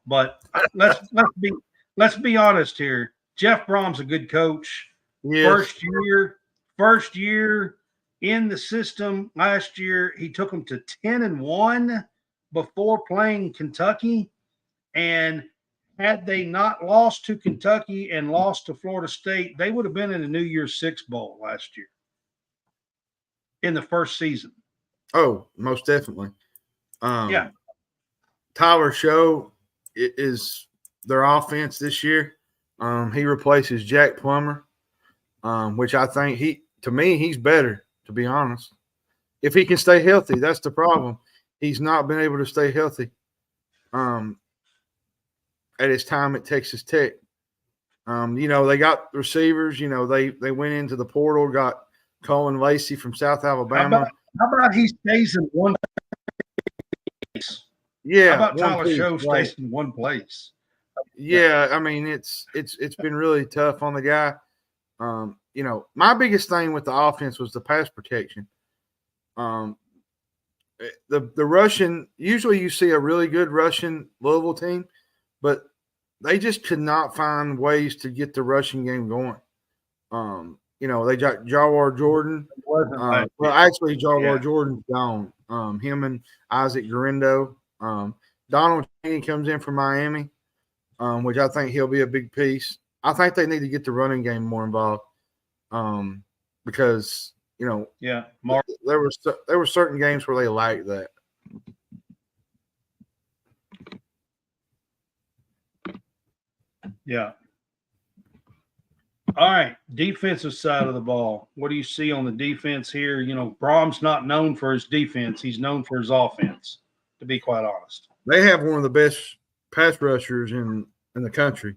but let's be honest here. Jeff Brom's a good coach. Yes. First year in the system. Last year he took them to 10-1 before playing Kentucky, and had they not lost to Kentucky and lost to Florida State, they would have been in the New Year's Six Bowl last year in the first season. Oh, most definitely. Yeah. Tyler Show is their offense this year. He replaces Jack Plummer, which I think he's better, to be honest. If he can stay healthy, that's the problem. He's not been able to stay healthy at his time at Texas Tech. They got receivers. They went into the portal, got Colin Lacey from South Alabama. How about he stays in one place? Yeah. How about Tyler Show stays in one place? Yeah, I mean it's been really tough on the guy. My biggest thing with the offense was the pass protection. The Russian, usually you see a really good Russian Louisville team, but they just could not find ways to get the rushing game going. They got Jawar Jordan. Jordan's gone. Him and Isaac Garendo. Donald Chaney comes in from Miami, which I think he'll be a big piece. I think they need to get the running game more involved because there were certain games where they lacked that. Yeah. All right, defensive side of the ball. What do you see on the defense here? Brom's not known for his defense. He's known for his offense, to be quite honest. They have one of the best pass rushers in the country.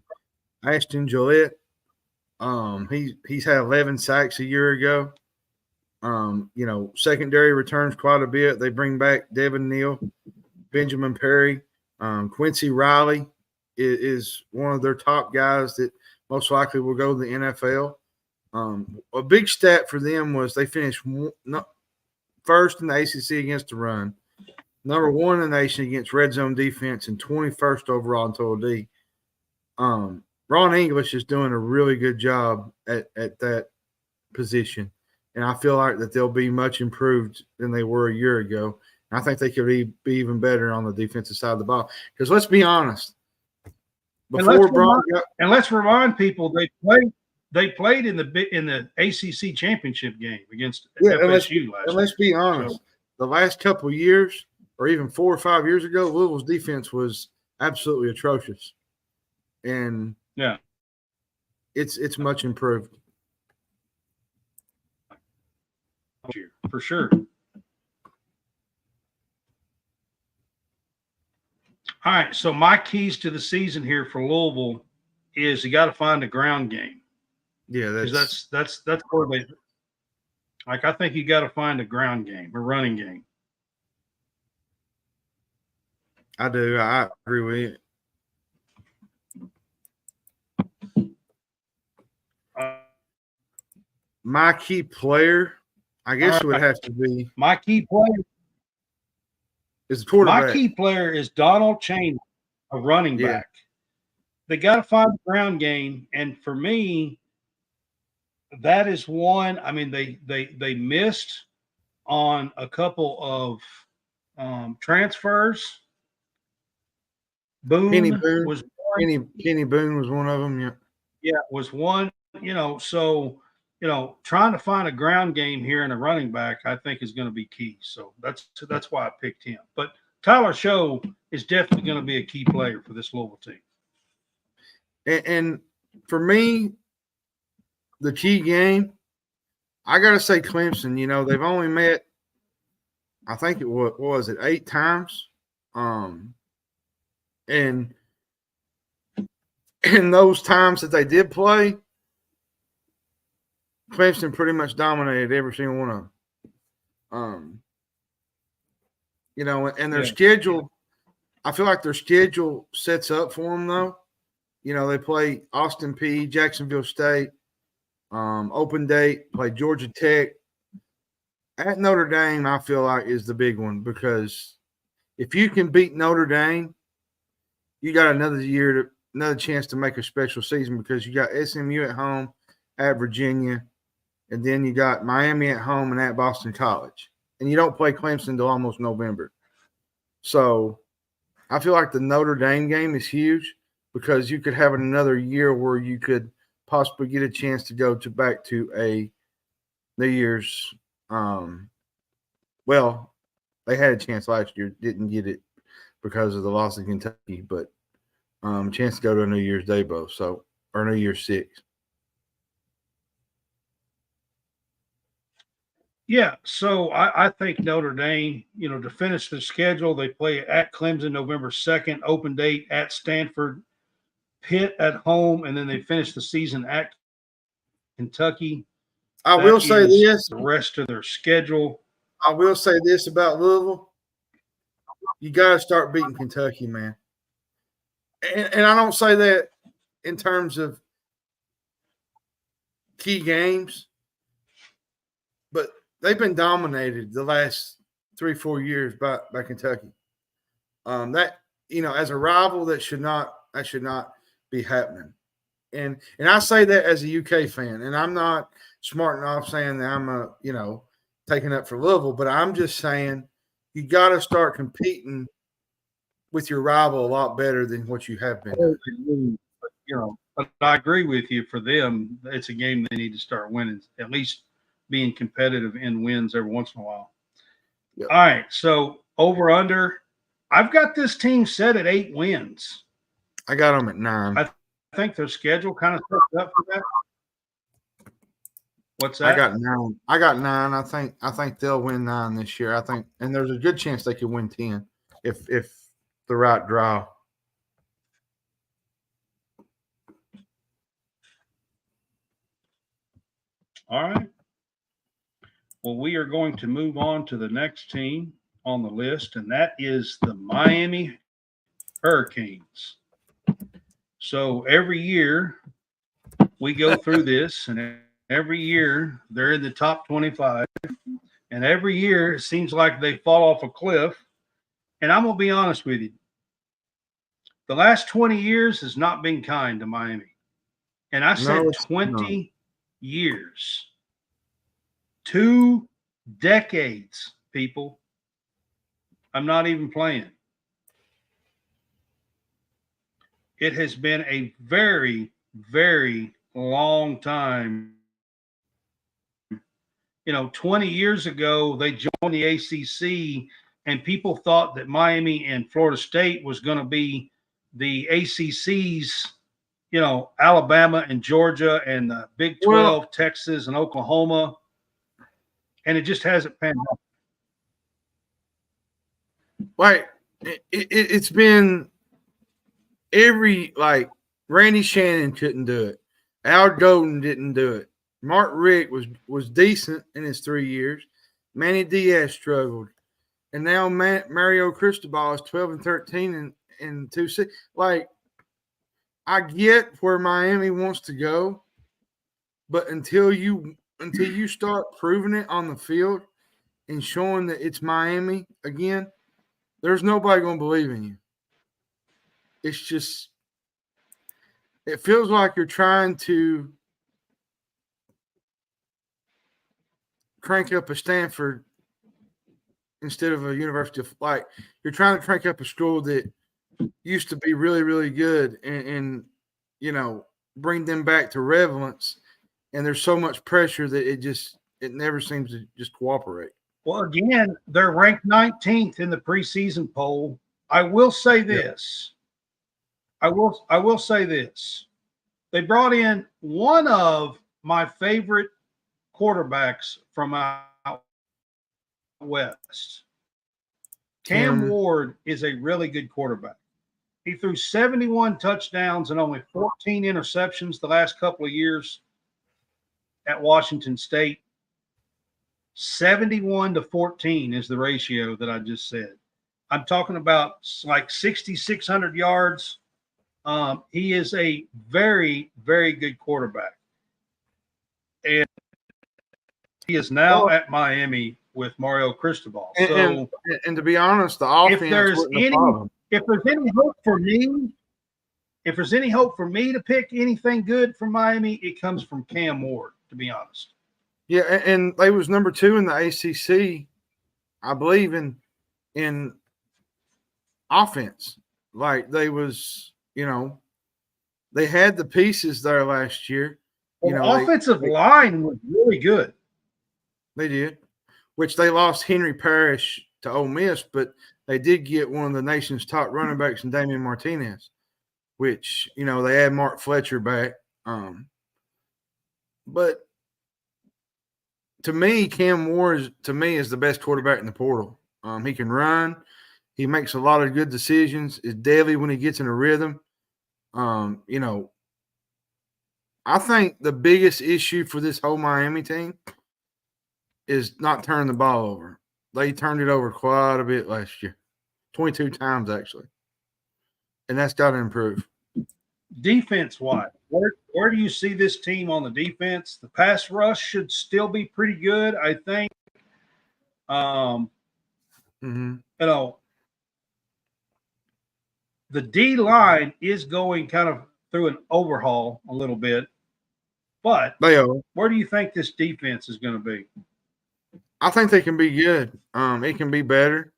Ashton Gillette. He's had 11 sacks a year ago. Secondary returns quite a bit. They bring back Devin Neal, Benjamin Perry. Quincy Riley is one of their top guys that most likely will go to the NFL. A big stat for them was they finished first in the ACC against the run, number 1 in the nation against red zone defense, and 21st overall in total D. Ron English is doing a really good job at that position, and I feel like that they'll be much improved than they were a year ago. And I think they could be even better on the defensive side of the ball. Because let's be honest, let's remind people they played in the ACC championship game against FSU last year. And let's be honest, the last couple of years, or even 4 or 5 years ago, Louisville's defense was absolutely atrocious, and it's much improved for sure. All right, so my keys to the season here for Louisville is you got to find a ground game. Yeah, that's where they like. I think you got to find a ground game, a running game. I do. I agree with you. My key player, I guess, would have to be my key player. Is the quarterback. My key player is Donald Chaney, a running back. They got to find the ground game, and for me, that is one. I mean, they missed on a couple of transfers. Penny Boone Boone. was one. Penny Boone was one of them. Yeah. Yeah, was one. So trying to find a ground game here and a running back, I think is going to be key. So that's why I picked him. But Tyler Show is definitely going to be a key player for this Louisville team. And for me, the key game, I got to say Clemson. They've only met, I think it was it 8 times, and in those times that they did play, Clemson pretty much dominated every single one of them. And their schedule, I feel like their schedule sets up for them though. They play Austin Peay, Jacksonville State, open date, play Georgia Tech. At Notre Dame, I feel like is the big one because if you can beat Notre Dame, you got another chance to make a special season because you got SMU at home, at Virginia, and then you got Miami at home and at Boston College. And you don't play Clemson until almost November. So I feel like the Notre Dame game is huge because you could have another year where you could possibly get a chance to go back to a New Year's. Well, they had a chance last year, didn't get it because of the loss in Kentucky, but a chance to go to a New Year's Day bowl, or New Year's Six. Yeah, so I think Notre Dame, to finish the schedule, they play at Clemson November 2nd, open date at Stanford, Pitt at home, and then they finish the season at Kentucky. I will say this. The rest of their schedule. I will say this about Louisville. You got to start beating Kentucky, man. And I don't say that in terms of key games, but they've been dominated the last 3-4 years by Kentucky. As a rival, that should not be happening. And I say that as a UK fan, and I'm not smarting off saying that I'm taking up for Louisville, but I'm just saying you got to start competing with your rival a lot better than what you have been doing. But I agree with you. For them, it's a game they need to start winning, at least being competitive in wins every once in a while. Yep. All right, so over under, I've got this team set at 8 wins. I got them at 9. I think their schedule kind of sets up for that. What's that? I got 9. I think they'll win 9 this year. I think, and there's a good chance they could win 10 if the right draw. All right. Well, we are going to move on to the next team on the list, and that is the Miami Hurricanes. So every year we go through this, and every year they're in the top 25, and every year it seems like they fall off a cliff. And I'm going to be honest with you. The last 20 years has not been kind to Miami. And I said 20 years. 2 decades, people. I'm not even playing. It has been a very, very long time. 20 years ago, they joined the ACC, and people thought that Miami and Florida State was going to be the ACC's, Alabama and Georgia and the Big 12, Texas and Oklahoma. And it just hasn't panned out. Like, it's been Randy Shannon couldn't do it. Al Golden didn't do it. Mark Richt was decent in his 3 years. Manny Diaz struggled. And now Mario Cristobal is 12-13 and 2-6. Like, I get where Miami wants to go, but until you start proving it on the field and showing that it's Miami again, there's nobody going to believe in you. It's just, it feels like you're trying to crank up a Stanford instead of a university of like you're trying to crank up a school that used to be really, really good and bring them back to relevance. And there's so much pressure that it never seems to just cooperate. Well, again, they're ranked 19th in the preseason poll. I will say this. I will say this. They brought in one of my favorite quarterbacks from out west. Cam Ward is a really good quarterback. He threw 71 touchdowns and only 14 interceptions the last couple of years at Washington State. 71-14 is the ratio that I just said. I'm talking about like 6,600 yards. He is a very, very good quarterback. And he is now at Miami with Mario Cristobal. So, and to be honest, the offense if there's any hope for me, if there's any hope for me to pick anything good from Miami, it comes from Cam Ward, to be honest. Yeah, and they was number 2 in the ACC, I believe, in offense. Like they was, they had the pieces there last year. Offensive line was really good. They did, which they lost Henry Parrish to Ole Miss, but they did get one of the nation's top running backs in Damian Martinez, which, they had Mark Fletcher back. But to me, Cam Ward is the best quarterback in the portal. He can run. He makes a lot of good decisions. Is deadly when he gets in a rhythm. I think the biggest issue for this whole Miami team is not turning the ball over. They turned it over quite a bit last year, 22 times actually, and that's got to improve. Defense-wise, where do you see this team on the defense? The pass rush should still be pretty good, I think. The D line is going kind of through an overhaul a little bit, but where do you think this defense is going to be? I think they can be good. It can be better.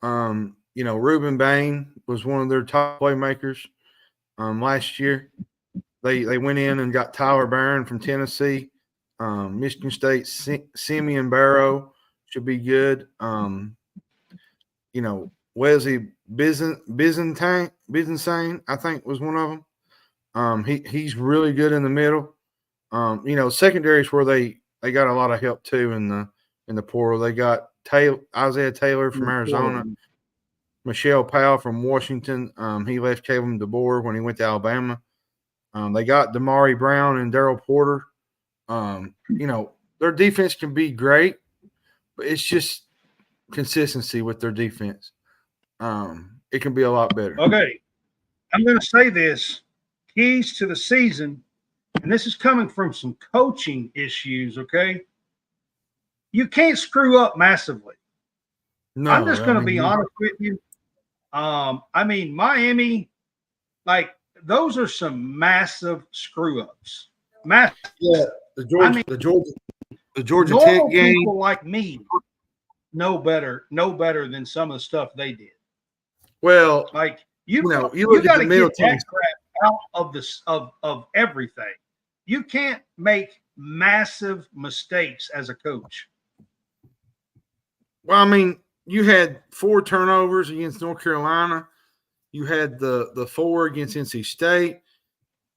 Reuben Bain was one of their top playmakers last year. They went in and got Tyler Barron from Tennessee. Michigan State, Simeon Barrow should be good. Wesley Byzantine, I think, was one of them. He's really good in the middle. Secondary is where they got a lot of help too in the portal. They got Isaiah Taylor from Arizona, Michelle Powell from Washington. He left Caleb DeBoer when he went to Alabama. They got Damari Brown and Darryl Porter. Their defense can be great, but it's just consistency with their defense. It can be a lot better. Okay. I'm going to say this. Keys to the season, and this is coming from some coaching issues, okay? You can't screw up massively. No, I'm just going to be honest with you. Miami, those are some massive screw-ups. Massive. Yeah, the Georgia Tech game. People like me know better than some of the stuff they did. Well, you got to get that crap out of everything. You can't make massive mistakes as a coach. Well, you had 4 turnovers against North Carolina. You had the 4 against NC State.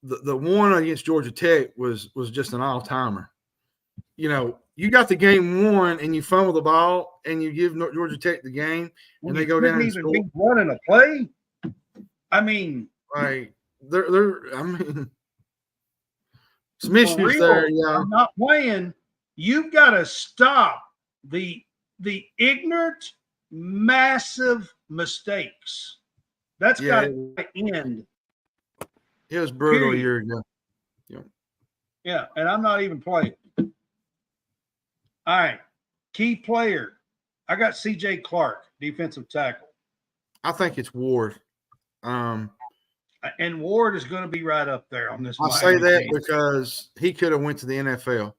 The one against Georgia Tech was just an all-timer. You got the game won and you fumble the ball and you give Georgia Tech the game and they go down and score. Even be running a play. Some issues there. Yeah, I'm not playing. You've got to stop the ignorant, massive mistakes. That's got to end. It was brutal a year ago. Yeah, and I'm not even playing. All right, key player. I got C.J. Clark, defensive tackle. I think it's Ward. And Ward is going to be right up there on this. I say that because he could have went to the NFL.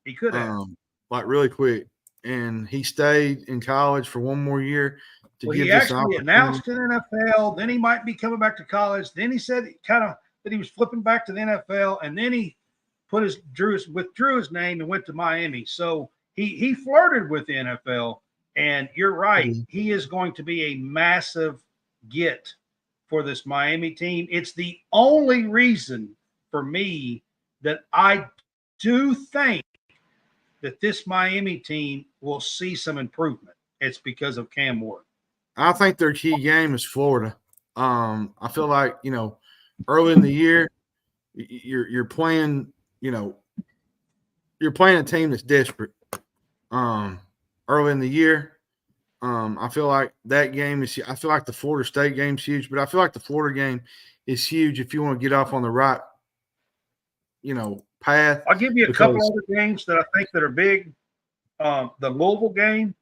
He could have. Really quick. and he stayed in college for one more year to Well, give he this an actually opportunity. announced in NFL. Then he might be coming back to college. Then he said kind of that he was flipping back to the NFL, and then he withdrew his name and went to Miami. So he flirted with the NFL. And you're right, he is going to be a massive get for this Miami team. It's the only reason for me that I do think that this Miami team will see some improvement. It's because of Cam Ward. I think their key game is Florida. I feel like, early in the year, you're playing, you're playing a team that's desperate. Early in the year, I feel like that game is. I feel like the Florida State game's huge, but I feel like the Florida game is huge if you want to get off on the right, path. I'll give you a couple Because, other games that I think that are big. The Louisville game,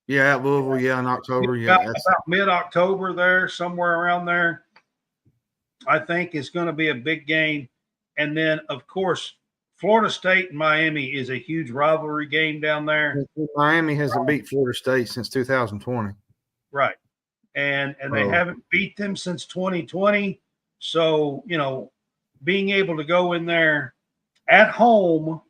yeah, at Louisville, yeah, in October, yeah, about mid-October there, somewhere around there, I think is going to be a big game. And then, of course, Florida State and Miami is a huge rivalry game down there. Miami hasn't beat Florida State since 2020. Right. And they haven't beat them since 2020. So, being able to go in there at home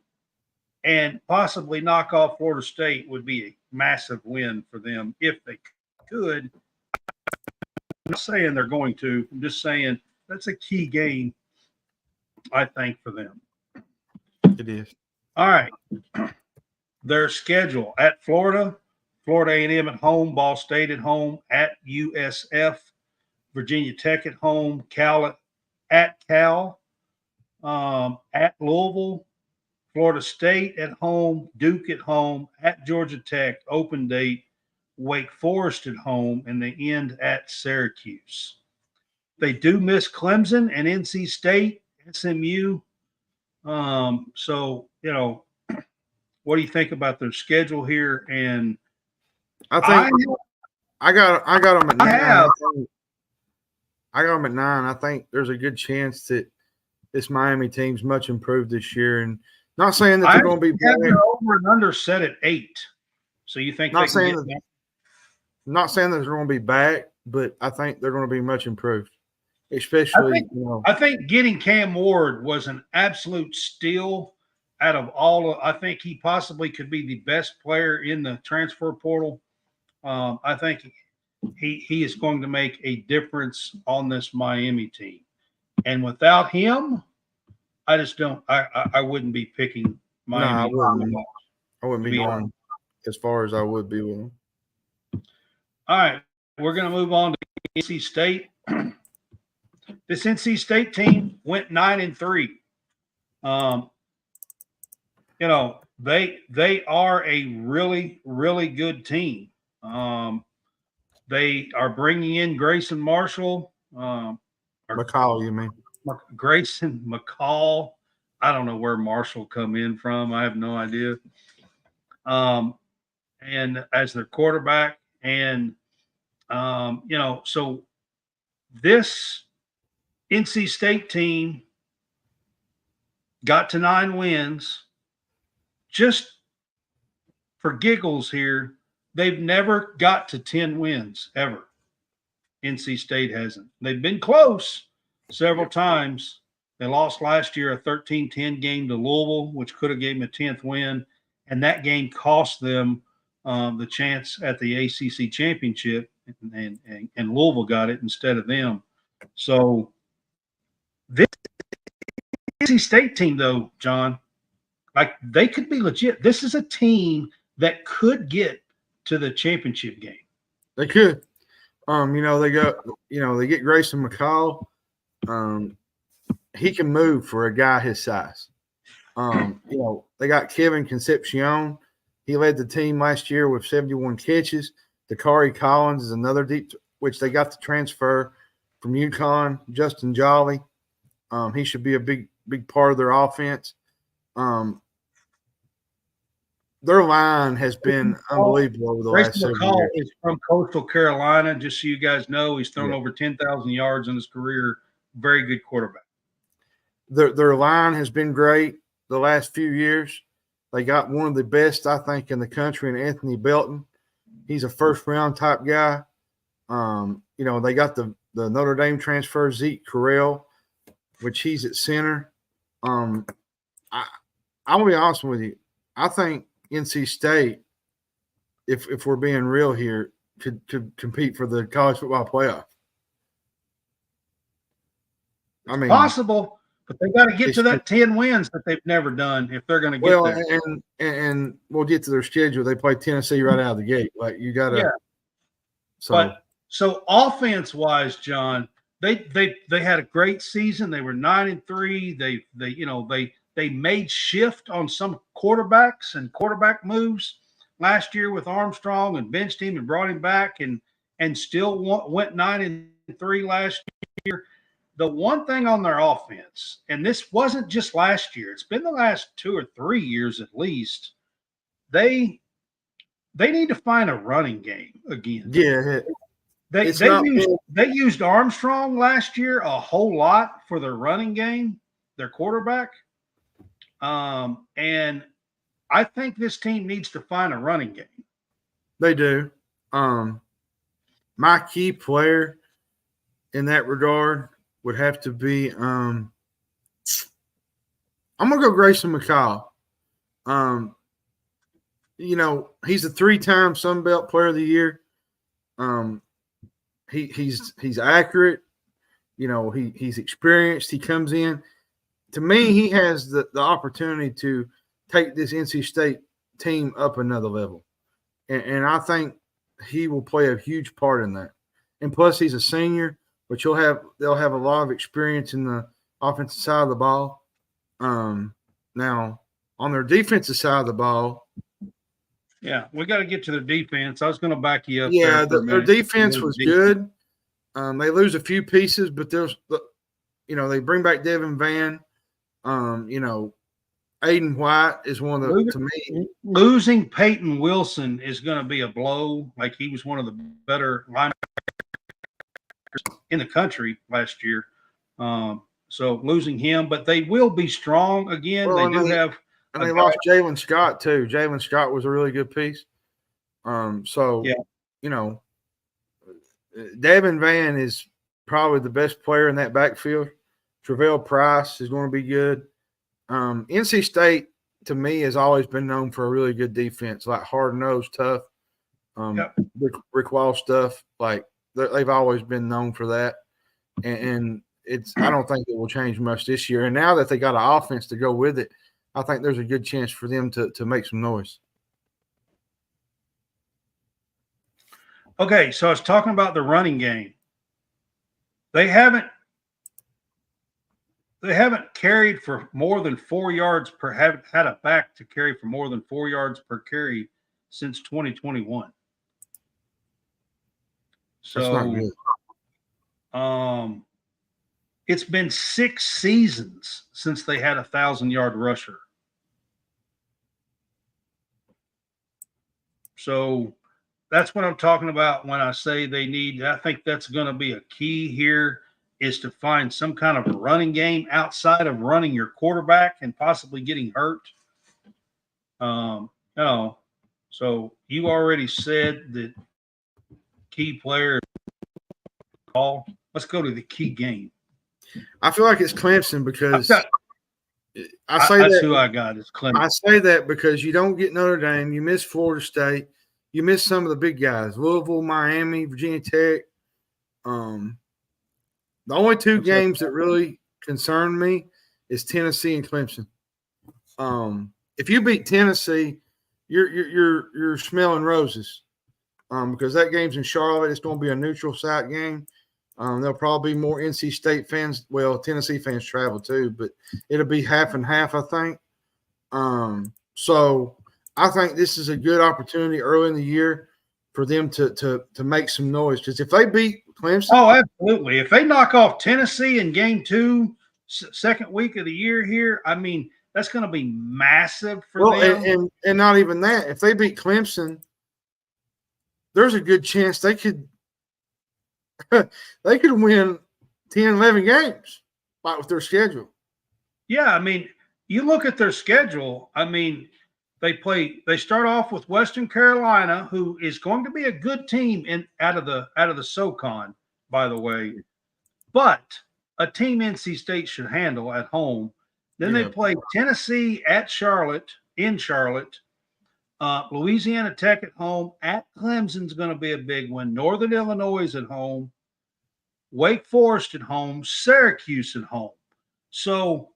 and possibly knock off Florida State would be a massive win for them if they could. I'm not saying they're going to. I'm just saying that's a key game, I think, for them. It is. All right. Their schedule at Florida A&M at home, Ball State at home, at USF, Virginia Tech at home, Cal, at Louisville, Florida State at home, Duke at home, at Georgia Tech, open date, Wake Forest at home, and they end at Syracuse. They do miss Clemson and NC State, SMU. So, what do you think about their schedule here? And I think I got them at 9. I got them at 9. I think there's a good chance that this Miami team's much improved this year, and not saying that they're going to be bad. Over and under set at 8. So you think not saying that they're going to be back, but I think they're going to be much improved. Especially, I think getting Cam Ward was an absolute steal out of all. I think he possibly could be the best player in the transfer portal. I think he is going to make a difference on this Miami team. And without him, I just don't. I wouldn't be picking Miami. No, I wouldn't be going as far as I would be with him. All right, we're going to move on to NC State. This NC State team went 9-3. They are a really, really good team. They are bringing in Grayson Marshall. McCall, you mean? Grayson McCall. I don't know where Marshall come in from. I have no idea. And as their quarterback, and so this NC State team got to 9 wins. Just for giggles here, they've never got to 10 wins ever. NC State hasn't. They've been close several times. They lost last year a 13-10 game to Louisville, which could have gave them a 10th win, and that game cost them the chance at the ACC championship, and Louisville got it instead of them. So this NC State team, though, John, like they could be legit. This is a team that could get to the championship game. They could. They get Grayson McCall. He can move for a guy his size. They got Kevin Concepcion. He led the team last year with 71 catches. Dakari Collins is another deep, which they got to transfer from UConn. Justin Jolly. He should be a big part of their offense. Their line has been unbelievable over the last several years. Is from Coastal Carolina, just so you guys know. He's thrown over 10,000 yards in his career. Very good quarterback. Their line has been great the last few years. They got one of the best, I think, in the country in Anthony Belton. He's a first-round type guy. They got the Notre Dame transfer, Zeke Correll, which he's at center. I'm going to be honest with you. I think NC State, if we're being real here, could compete for the college football playoff. Possible, but they got to get to that 10 wins that they've never done if they're going to get there. And we'll get to their schedule. They play Tennessee right out of the gate. Like you got to. Yeah. So offense wise, John, they had a great season. They were 9-3. They made shift on some quarterbacks and quarterback moves last year with Armstrong and benched him and brought him back and still went 9-3 last year. The one thing on their offense, and this wasn't just last year, it's been the last 2 or 3 years at least, they need to find a running game again. Yeah. They used Armstrong last year a whole lot for their running game, their quarterback. And I think this team needs to find a running game. They do. My key player in that regard would have to be I'm gonna go Grayson McCall. He's a 3-time Sun Belt Player of the Year. He's accurate. He's experienced. He comes in. To me, he has the opportunity to take this NC State team up another level, and I think he will play a huge part in that. And plus, he's a senior, which they'll have a lot of experience in the offensive side of the ball. Now, on their defensive side of the ball, yeah, we got to get to their defense. I was going to back you up. Yeah, their defense was good. They lose a few pieces, but they bring back Devin Van. Aiden White is one of the, to me. Losing Peyton Wilson is going to be a blow. Like he was one of the better linebackers in the country last year. So losing him, but they will be strong again. Well, they have. And they lost Jalen Scott too. Jalen Scott was a really good piece. Devin Van is probably the best player in that backfield. Travell Price is going to be good. NC State, to me, has always been known for a really good defense, like hard-nosed, tough. Rick Wall stuff. Like they've always been known for that. And I don't think it will change much this year. And now that they got an offense to go with it, I think there's a good chance for them to make some noise. Okay, so I was talking about the running game. They haven't carried for more than 4 yards per – haven't had a back to carry for more than 4 yards per carry since 2021. So that's not good. It's been 6 seasons since they had a 1,000-yard rusher. So that's what I'm talking about when I say they need – I think that's going to be a key here is to find some kind of a running game outside of running your quarterback and possibly getting hurt. So you already said that key player call. Let's go to the key game. I feel like it's Clemson because that's who I got is Clemson. I say that because you don't get Notre Dame, you miss Florida State, you miss some of the big guys, Louisville, Miami, Virginia Tech. The only 2 games that really concern me is Tennessee and Clemson. If you beat Tennessee, you're smelling roses. Because that game's in Charlotte, it's going to be a neutral site game. There'll probably be more NC State fans. Well, Tennessee fans travel too, but it'll be half and half, I think. So I think this is a good opportunity early in the year for them to make some noise. Because if they beat Clemson, oh, absolutely. If they knock off Tennessee in game 2, second week of the year here, I mean, that's going to be massive for them. And not even that. If they beat Clemson, there's a good chance they could win 10, 11 games like with their schedule. Yeah, I mean, you look at their schedule. I mean, They start off with Western Carolina, who is going to be a good team out of the SoCon, by the way, but a team NC State should handle at home. Then they play Tennessee at Charlotte, in Charlotte. Louisiana Tech at home. At Clemson's going to be a big one. Northern Illinois is at home. Wake Forest at home. Syracuse at home. So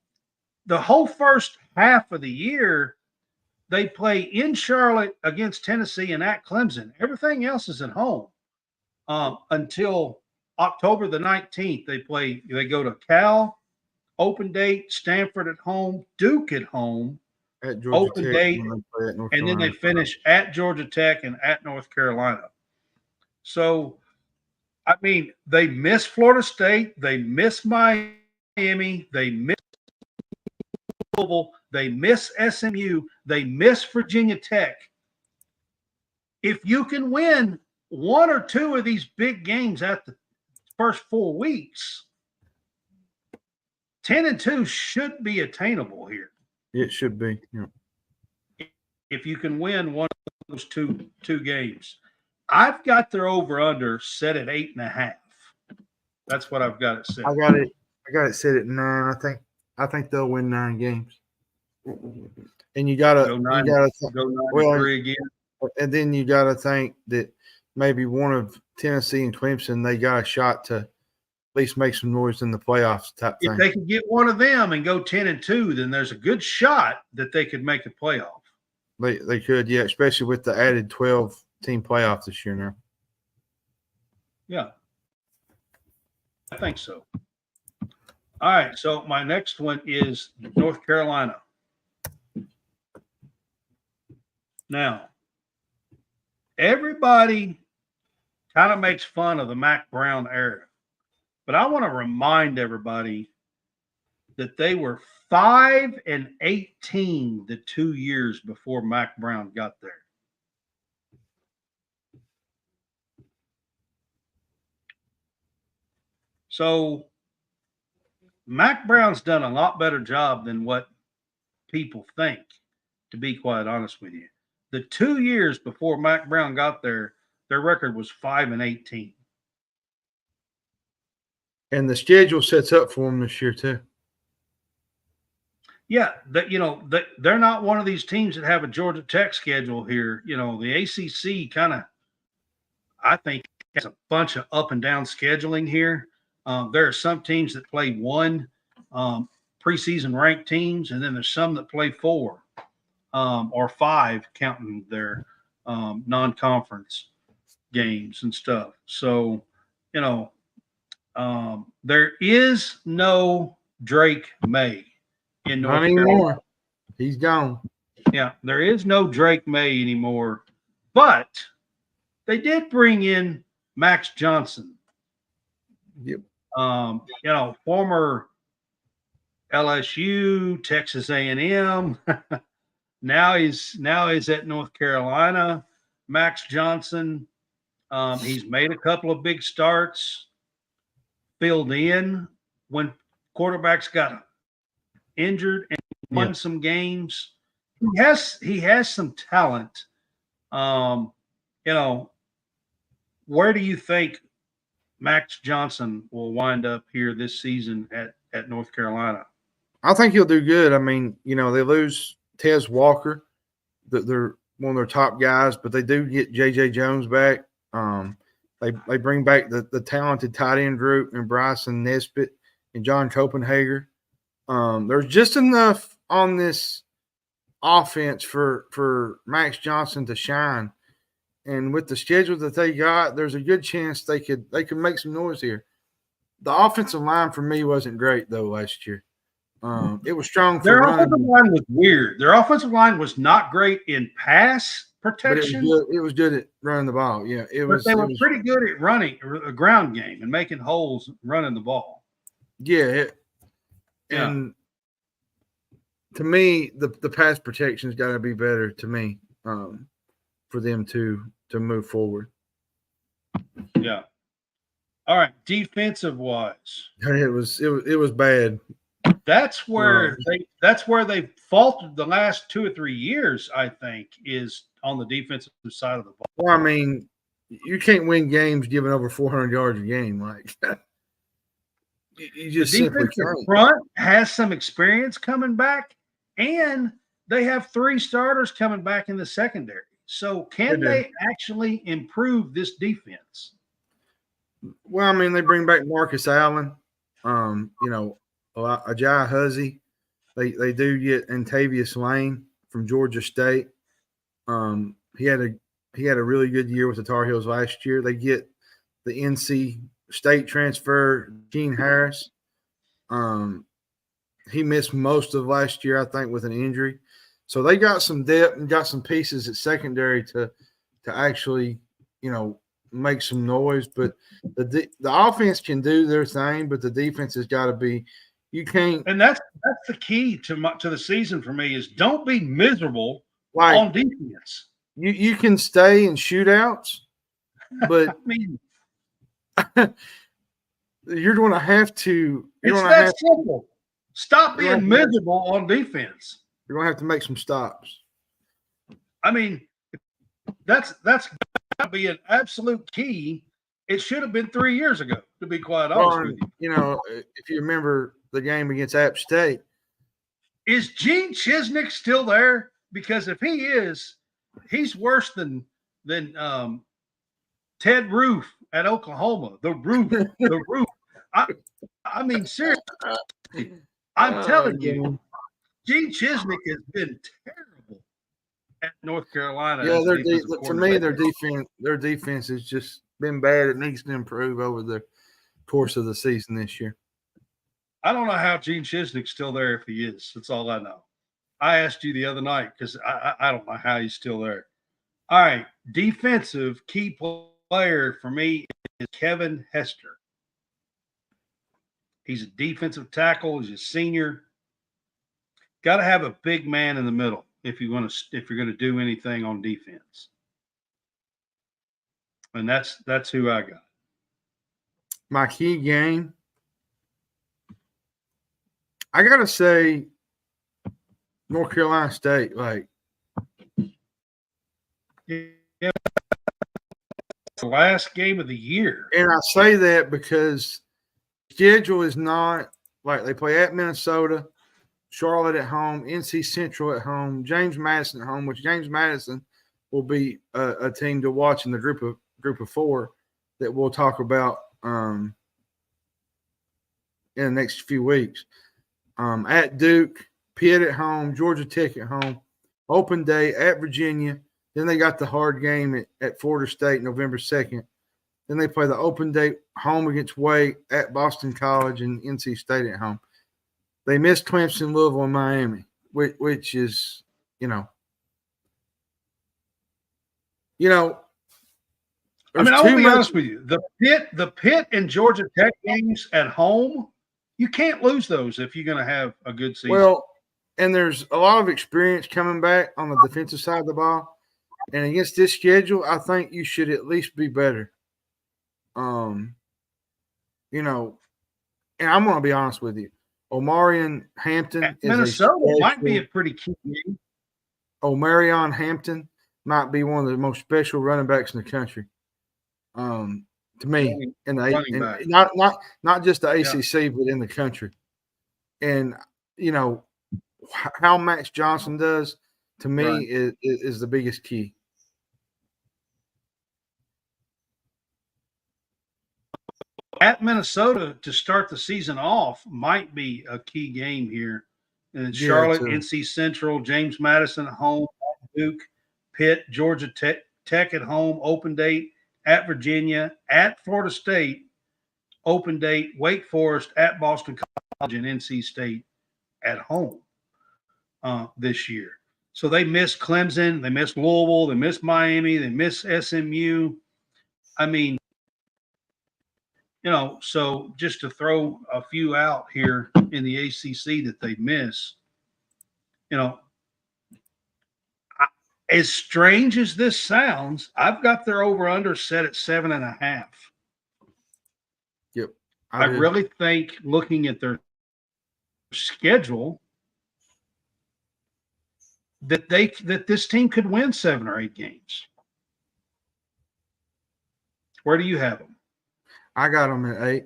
the whole first half of the year, they play in Charlotte against Tennessee and at Clemson. Everything else is at home until October the 19th. They go to Cal, open date, Stanford at home, Duke at home, at Georgia open Tech, date, and then they finish at Georgia Tech and at North Carolina. So, I mean, they miss Florida State, they miss Miami, they miss Louisville, they miss SMU, they miss Virginia Tech. If you can win one or two of these big games at the first 4 weeks, 10-2 should be attainable here. It should be. Yeah. If you can win one of those two games. I've got their over-under set at 8.5. That's what I've got it set. I got it set at 9. I think they'll win 9 games. And you gotta go 9 3 again. And then you gotta think that maybe one of Tennessee and Clemson, they got a shot to at least make some noise in the playoffs type thing. If they can get one of them and go 10-2, then there's a good shot that they could make a playoff. They could, yeah, especially with the added 12-team playoff this year now. Yeah. I think so. All right, so my next one is North Carolina. Now, everybody kind of makes fun of the Mac Brown era, but I want to remind everybody that they were 5-18 the 2 years before Mac Brown got there. So Mac Brown's done a lot better job than what people think, to be quite honest with you. The 2 years before Mac Brown got there, their record was 5-18. And the schedule sets up for them this year too. Yeah, they're not one of these teams that have a Georgia Tech schedule here. The ACC kind of, I think, has a bunch of up and down scheduling here. There are some teams that play one preseason ranked teams, and then there's some that play 4 or 5, counting their non-conference games and stuff. So, there is no Drake May in North Carolina. He's gone. Yeah, there is no Drake May anymore, but they did bring in Max Johnson. Yep. Former LSU, Texas A&M. Now he's at North Carolina. Max Johnson. He's made a couple of big starts. Filled in when quarterbacks got injured and won some games. He has some talent. Where do you think Max Johnson will wind up here this season at North Carolina? I think he'll do good. I mean, they lose Tez Walker, they're one of their top guys, but they do get J.J. Jones back. They bring back the talented tight end group and Bryson Nesbitt and John Copenhager. There's just enough on this offense for Max Johnson to shine. And with the schedule that they got, there's a good chance they could make some noise here. The offensive line for me wasn't great though last year. It was strong for their running. offensive line was weird. Their offensive line was not great in pass protection. But it was good at running the ball. Yeah, they were pretty good at running a ground game and making holes running the ball. Yeah, and to me, the pass protection's got to be better to me for them to move forward. Yeah. All right, defensive wise, it was bad. That's where they faltered the last 2 or 3 years, I think, is on the defensive side of the ball. Well, I mean, you can't win games giving over 400 yards a game. Like you just the simply defensive can't. front has some experience coming back, and they have 3 starters coming back in the secondary. So can they actually improve this defense? Well, I mean, they bring back Marcus Allen, Ajay Huzzy. They do get Antavius Lane from Georgia State. He had a really good year with the Tar Heels last year. They get the NC State transfer Gene Harris. He missed most of last year, I think, with an injury. So they got some depth and got some pieces at secondary to actually, make some noise. But the offense can do their thing, but the defense has got to be. You can't. And that's the key to the season for me is don't be miserable on defense. You can stay in shootouts, but I mean, you're going to have to. It's that simple. Stop being miserable on defense. You're going to have to make some stops. I mean, that's got to be an absolute key. It should have been 3 years ago, to be quite honest with you. If you remember the game against App State. Is Gene Chisnick still there? Because if he is, he's worse than Ted Roof at Oklahoma. The roof. I mean, seriously, I'm telling you, Gene Chisnick has been terrible at North Carolina. Yeah, to me, their defense has just been bad. It needs to improve over the course of the season this year. I don't know how Gene Chisnick's still there if he is. That's all I know. I asked you the other night because I don't know how he's still there. All right, defensive key player for me is Kevin Hester. He's a defensive tackle. He's a senior. Got to have a big man in the middle if you're going to do anything on defense. And that's who I got. My key game, I gotta say, North Carolina State. Like, yeah, the last game of the year, and I say that because schedule is not like they play at Minnesota, Charlotte at home, NC Central at home, James Madison at home, which James Madison will be a team to watch in the group of 4 that we'll talk about in the next few weeks. At Duke, Pitt at home, Georgia Tech at home, open day at Virginia. Then they got the hard game at Florida State November 2nd. Then they play the open day home against Wake at Boston College and NC State at home. They missed Clemson, Louisville, and Miami, which is, I mean, I'll be honest with you. The Pitt and Georgia Tech games at home, you can't lose those if you're going to have a good season. Well, and there's a lot of experience coming back on the defensive side of the ball. And against this schedule, I think you should at least be better. And I'm going to be honest with you. Omarion Hampton Minnesota might be a pretty key game. Omarion Hampton might be one of the most special running backs in the country. To me, not just the ACC, but in the country. And how Max Johnson does to me is the biggest key. At Minnesota to start the season off might be a key game here. And Charlotte, NC Central, James Madison at home, Duke, Pitt, Georgia Tech at home, open date at Virginia, at Florida State, open date, Wake Forest, at Boston College, and NC State at home this year. So they missed Clemson, they missed Louisville, they missed Miami, they missed SMU. I mean, so just to throw a few out here in the ACC that they miss, as strange as this sounds, I've got their over-under set at 7.5. Yep. I really think looking at their schedule that this team could win 7 or 8 games. Where do you have them? I got them at 8.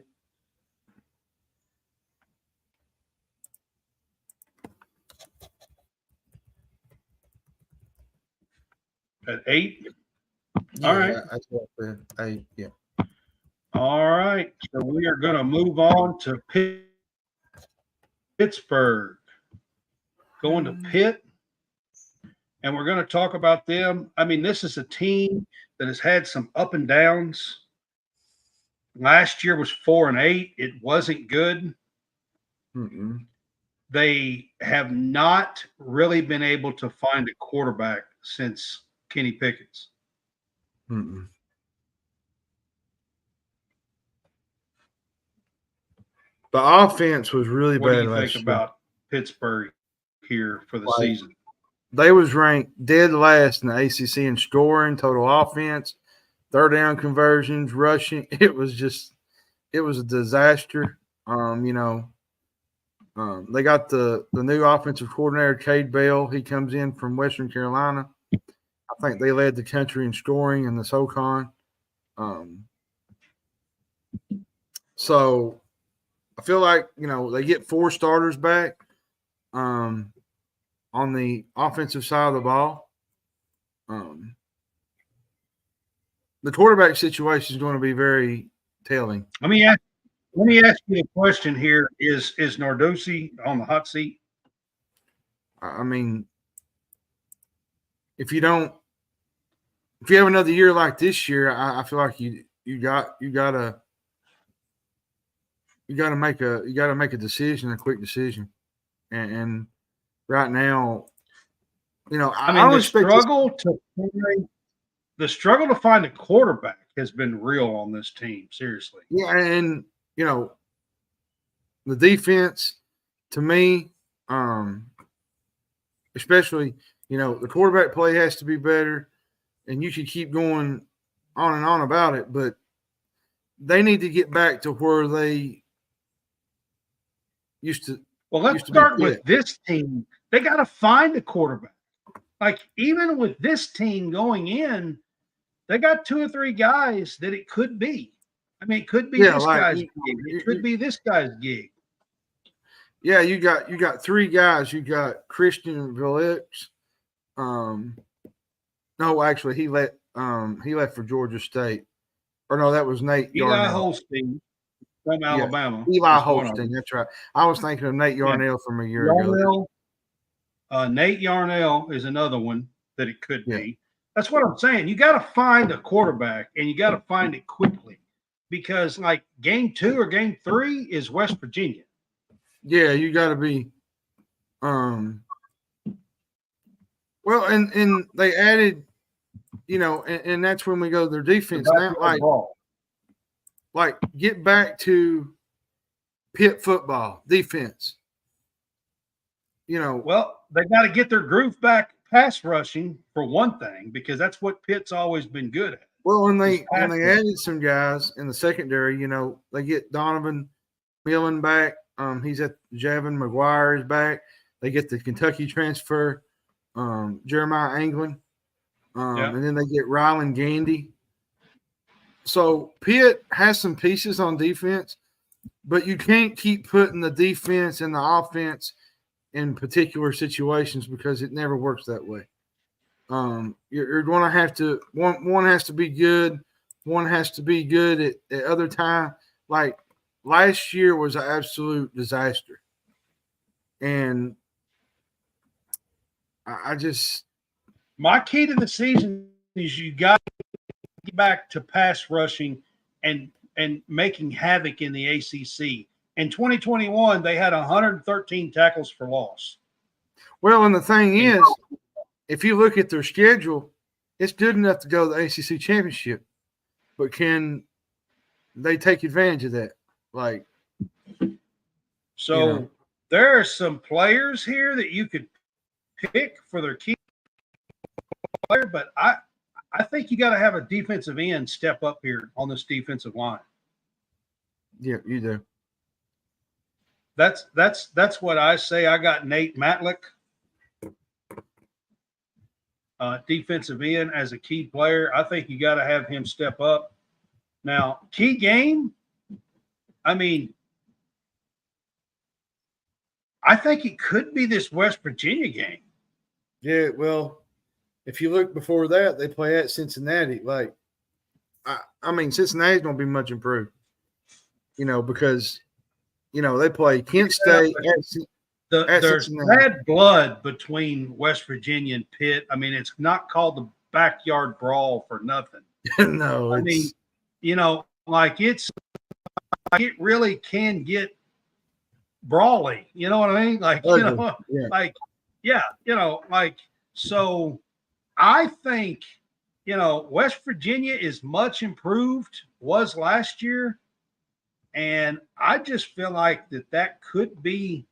At 8? Yeah, All right. that's what I said. 8, yeah. All right. So we are going to move on to Pittsburgh. Going to Pitt. And we're going to talk about them. I mean, this is a team that has had some up and downs. Last year was 4-8. It wasn't good. Mm-mm. They have not really been able to find a quarterback since Kenny Pickett's. Mm-mm. The offense was really What do bad you last think year. about Pittsburgh here for the Like, season? They was ranked dead last in the ACC in scoring, total offense, third down conversions, rushing. It was a disaster. They got the new offensive coordinator, Cade Bell. He comes in from Western Carolina. I think they led the country in scoring in the SoCon. So I feel like, they get 4 starters back on the offensive side of the ball. The quarterback situation is going to be very telling. Let me ask you a question here. Is Narduzzi on the hot seat? I mean, if you have another year like this year, I feel like you gotta make a decision, a quick decision, and right now, I mean, don't expect the struggle to find a quarterback has been real on this team. Seriously. Yeah, and the defense, to me, especially the quarterback play has to be better, and you should keep going on and on about it, but they need to get back to where they used to. Well, let's start with this team. They got to find a quarterback. Like, even with this team going in, they got 2 or 3 guys that it could be. I mean, it could be this guy's gig. It could be this guy's gig. Yeah, you got 3 guys. You got Christian Villix. No, actually, he left for Georgia State. Or no, that was Nate Eli Yarnell. Holstein from Alabama. Eli Holstein, that's right. I was thinking of Nate Yarnell from a year ago. Nate Yarnell is another one that it could be. That's what I'm saying. You got to find a quarterback, and you got to find it quickly, because like game 2 or game 3 is West Virginia. Yeah, you got to be. Well, and they added, and that's when we go to their defense now. Like get back to Pitt football defense. Well, they got to get their groove back pass rushing for one thing, because that's what Pitt's always been good at. Well, when they added some guys in the secondary, they get Donovan Millen back. He's at Javin McGuire is back. They get the Kentucky transfer, Jeremiah Anglin, and then they get Rylan Gandy. So Pitt has some pieces on defense, but you can't keep putting the defense and the offense in particular situations, because it never works that way. You're going to have to one has to be good, one has to be good at other time. Like last year was an absolute disaster, and my key to the season is you got to get back to pass rushing and making havoc in the ACC. In 2021, they had 113 tackles for loss. Well, and the thing is, if you look at their schedule, it's good enough to go to the ACC championship, but can they take advantage of that? There are some players here that you could pick for their key player, but I think you got to have a defensive end step up here on this defensive line. Yeah, you do. That's what I say. I got Nate Matlick, defensive end, as a key player. I think you got to have him step up. Now, key game, I mean, I think it could be this West Virginia game. Yeah, well, if you look before that, they play at Cincinnati. Like, I mean, Cincinnati's going to be much improved, because, they play Kent State at There's Cincinnati. bad blood between West Virginia and Pitt. I mean, it's not called the backyard brawl for nothing. No, I mean, like it really can get brawly. You know what I mean? Like, yeah. like, yeah, so I think, West Virginia is much improved, was last year. And I just feel like that could be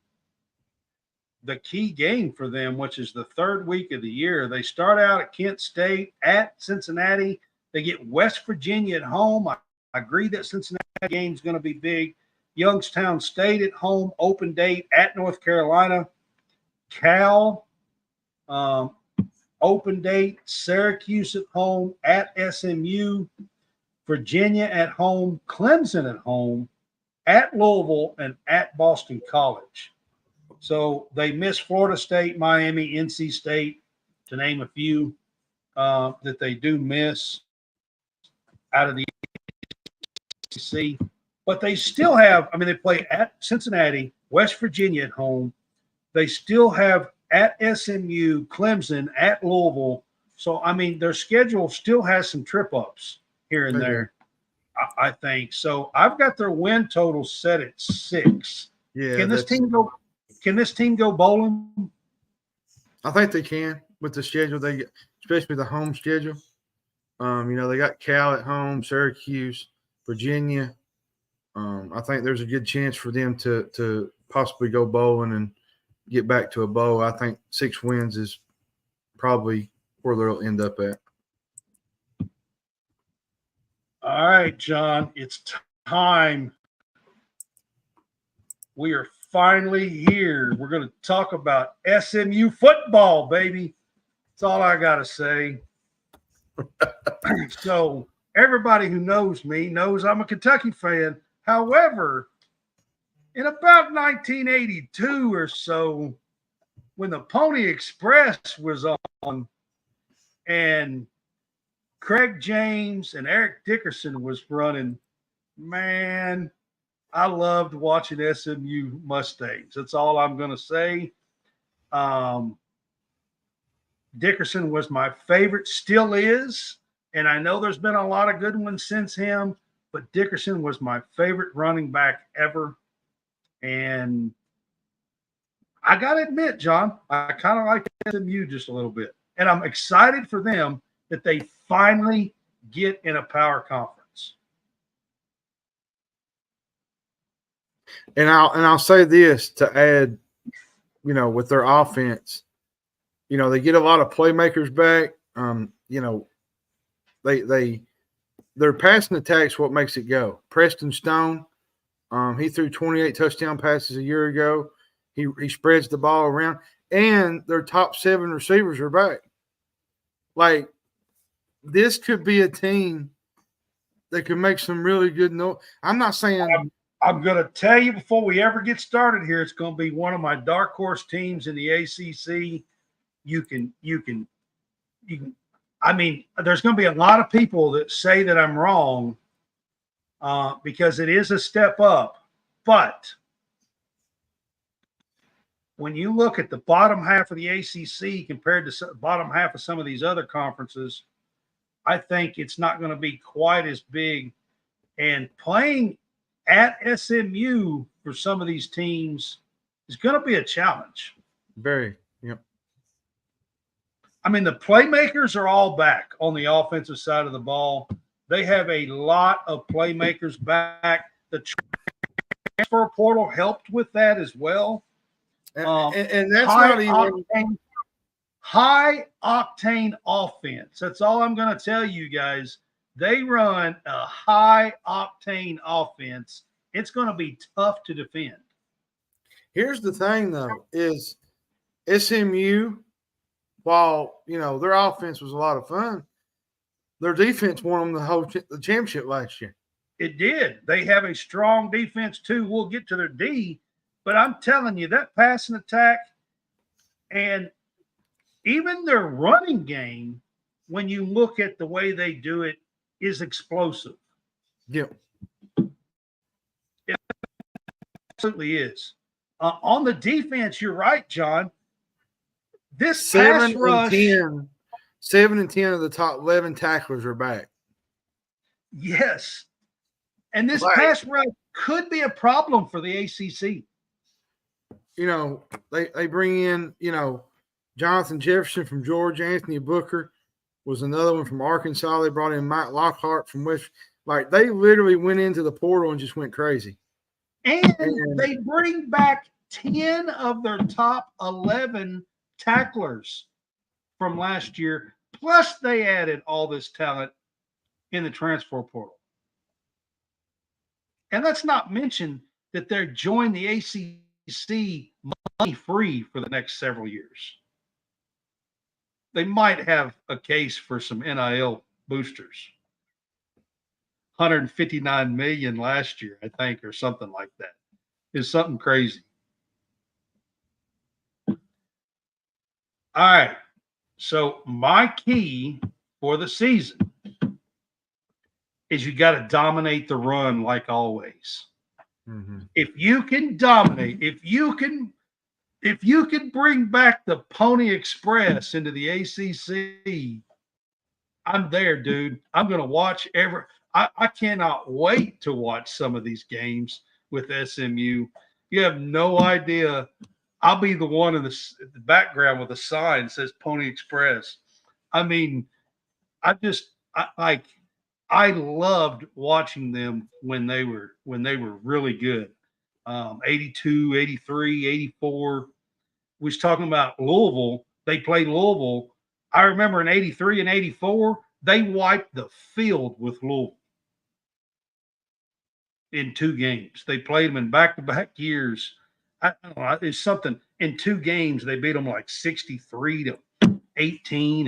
the key game for them, which is the third week of the year. They start out at Kent State, at Cincinnati. They get West Virginia at home. I agree that Cincinnati game is going to be big. Youngstown State at home, open date at North Carolina. Cal, open date. Syracuse at home, at SMU. Virginia at home. Clemson at home, at Louisville, and at Boston College. So they miss Florida State, Miami, NC State, to name a few that they do miss out of the SEC. But they still have, they play at Cincinnati, West Virginia at home. They still have at SMU, Clemson, at Louisville. So, their schedule still has some trip-ups here and there, I think. So I've got their win total set at 6. Yeah. Can this team go bowling? I think they can with the schedule they get, especially the home schedule. They got Cal at home, Syracuse, Virginia. I think there's a good chance for them to possibly go bowling and get back to a bowl. I think 6 wins is probably where they'll end up at. All right, John, it's time. We are finally here. We're going to talk about SMU football, baby. That's all I got to say. So everybody who knows me knows I'm a Kentucky fan. However, in about 1982 or so, when the Pony Express was on and Craig James and Eric Dickerson was running, man, I loved watching SMU Mustangs. That's all I'm going to say. Dickerson was my favorite, still is. And I know there's been a lot of good ones since him, but Dickerson was my favorite running back ever. And I got to admit, John, I kind of like SMU just a little bit. And I'm excited for them that they finally get in a power conference. And I'll say this to add, with their offense, they get a lot of playmakers back. Their passing attack's what makes it go. Preston Stone, he threw 28 touchdown passes a year ago. He spreads the ball around, and their top 7 receivers are back. Like, this could be a team that could make some really good noise. I'm not saying I'm going to tell you before we ever get started here, it's going to be one of my dark horse teams in the ACC. There's going to be a lot of people that say that I'm wrong because it is a step up. But when you look at the bottom half of the ACC compared to the bottom half of some of these other conferences, I think it's not going to be quite as big. And playing at SMU for some of these teams is going to be a challenge. Very, yep. The playmakers are all back on the offensive side of the ball. They have a lot of playmakers back. The transfer portal helped with that as well. And that's not even high octane offense. That's all I'm going to tell you guys. They run a high octane offense. It's going to be tough to defend. Here's the thing, though, is SMU, while, their offense was a lot of fun, their defense won them the championship last year. It did. They have a strong defense, too. We'll get to their D, but I'm telling you, that passing attack and even their running game, when you look at the way they do it, is explosive. Yeah. It absolutely is. On the defense, you're right, John. This pass rush. 7 and 10 of the top 11 tacklers are back. Yes. And this pass rush could be a problem for the ACC. They bring in, Jonathan Jefferson from Georgia, Anthony Booker was another one from Arkansas. They brought in Mike Lockhart from West. Like, they literally went into the portal and just went crazy. And they bring back 10 of their top 11 tacklers from last year. Plus, they added all this talent in the transfer portal. And let's not mention that they're joining the ACC money-free for the next several years. They might have a case for some NIL boosters. 159 million last year, I think, or something like that. It's something crazy. All right. So my key for the season is you got to dominate the run like always. Mm-hmm. If you can dominate, if you can bring back the Pony Express into the ACC, I'm there, dude. I'm going to watch I cannot wait to watch some of these games with SMU. You have no idea. I'll be the one in the background with a sign that says Pony Express. I mean, I loved watching them when they were really good. 82, 83, 84. We was talking about Louisville. They played Louisville. I remember in 83 and 84, they wiped the field with Louisville in 2 games. They played them in back-to-back years. I don't know. It's something. In 2 games, they beat them like 63-18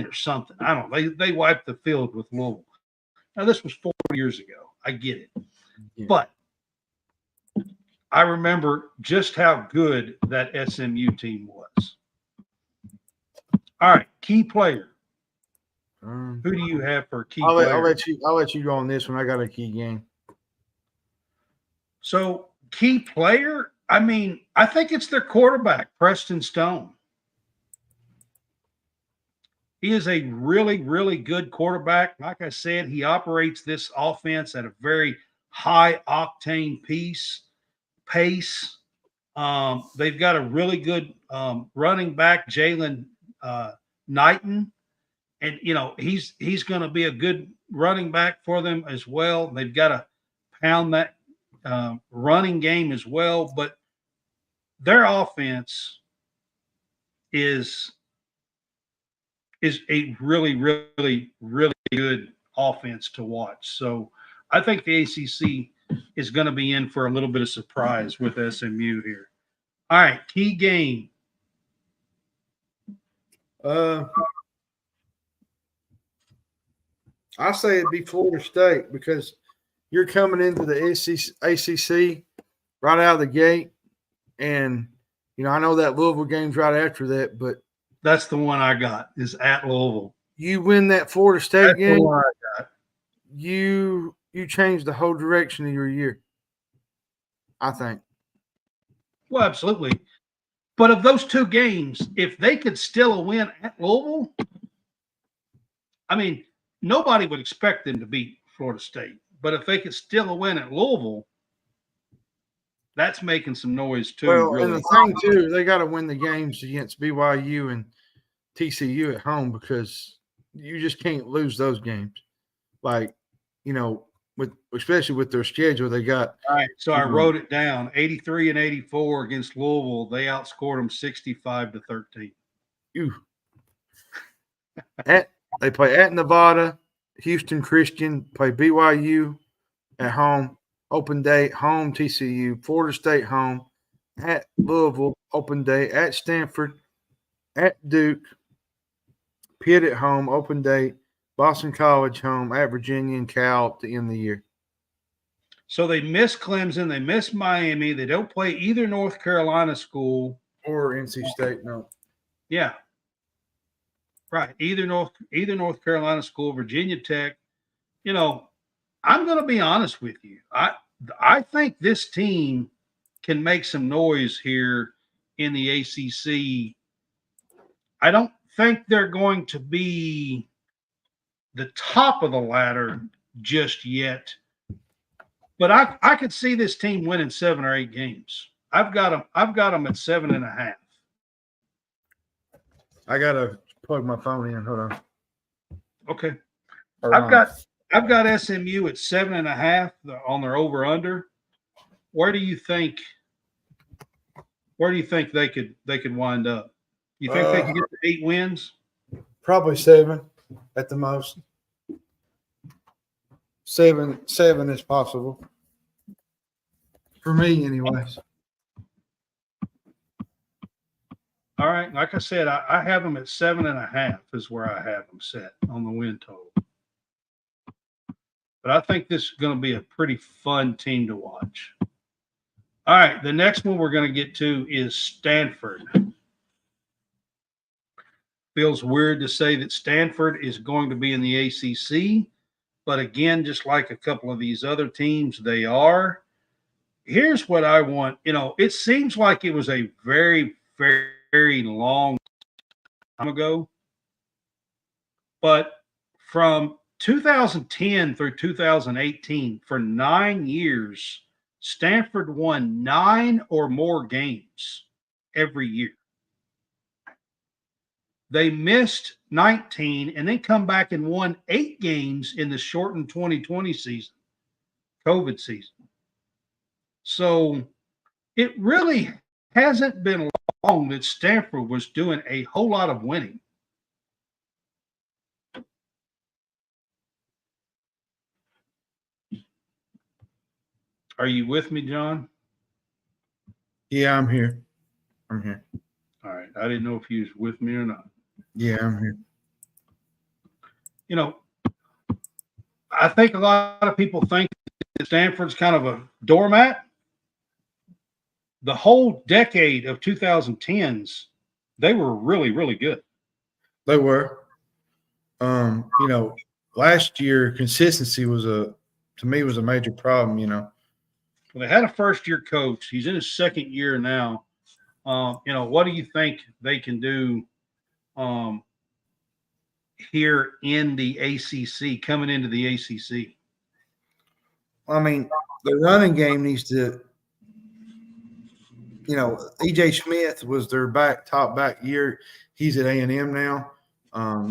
or something. I don't know. They wiped the field with Louisville. Now, this was 4 years ago. I get it. Yeah. But I remember just how good that SMU team was. All right, key player. Who do you have for key player? I'll let you go on this one. I got a key game. So, key player, I mean, I think it's their quarterback, Preston Stone. He is a really, really good quarterback. Like I said, he operates this offense at a very high octane pace. They've got a really good running back, Jalen Knighton. And, he's going to be a good running back for them as well. They've got to pound that running game as well. But their offense is a really, really, really good offense to watch. So I think the ACC is going to be in for a little bit of surprise with SMU here. All right, key game. I say it'd be Florida State because you're coming into the ACC right out of the gate. And, I know that Louisville game's right after that, but that's the one I got is at Louisville. You win that Florida State game, the one I got. You change the whole direction of your year, I think. Well, absolutely. But of those 2 games, if they could still win at Louisville, I mean, nobody would expect them to beat Florida State. But if they could still win at Louisville, that's making some noise too. Well, really. And the thing too, they got to win the games against BYU and TCU at home because you just can't lose those games. Like, especially with their schedule, they got. All right, so I wrote it down: 83 and 84 against Louisville. They outscored them 65-13. They play at Nevada, Houston Christian, play BYU at home, Open Date home, TCU, Florida State home, at Louisville, open day, at Stanford, at Duke, Pitt at home, open day, Boston College home, at Virginia and Cal to end the year. So they miss Clemson, they miss Miami, they don't play either North Carolina school or NC State. No, yeah, right. Either North Carolina school, Virginia Tech. You know, I'm going to be honest with you. I think this team can make some noise here in the ACC. I don't think they're going to be the top of the ladder just yet, but I could see this team winning 7 or 8 games. I've got them at 7.5. I gotta plug my phone in. Hold on. Okay. I've got SMU at 7.5 on their over under. Where do you think they could wind up? You think they could get to 8 wins? Probably 7 at the most. 7 is possible. For me, anyways. All right. Like I said, I have them at 7.5 is where I have them set on the win total. But I think this is going to be a pretty fun team to watch. All right. The next one we're going to get to is Stanford. Feels weird to say that Stanford is going to be in the ACC. But again, just like a couple of these other teams, they are. Here's what I want. You know, it seems like it was a very, very, very long time ago. But from 2010 through 2018, for 9 years, Stanford won 9 or more games every year. They missed 19 and then come back and won 8 games in the shortened 2020 season, COVID season. So it really hasn't been long that Stanford was doing a whole lot of winning. Are you with me, John? Yeah, I'm here. I'm here. All right. I didn't know if you was with me or not. Yeah, I'm here. You know, I think a lot of people think that Stanford's kind of a doormat. The whole decade of 2010s, they were really, really good. They were. You know, last year consistency was a major problem, you know. Well, they had a first-year coach. He's in his second year now. You know, what do you think they can do here in the ACC, coming into the ACC? I mean, the running game needs to, you know, E.J. Smith was their top back year. He's at A&M now.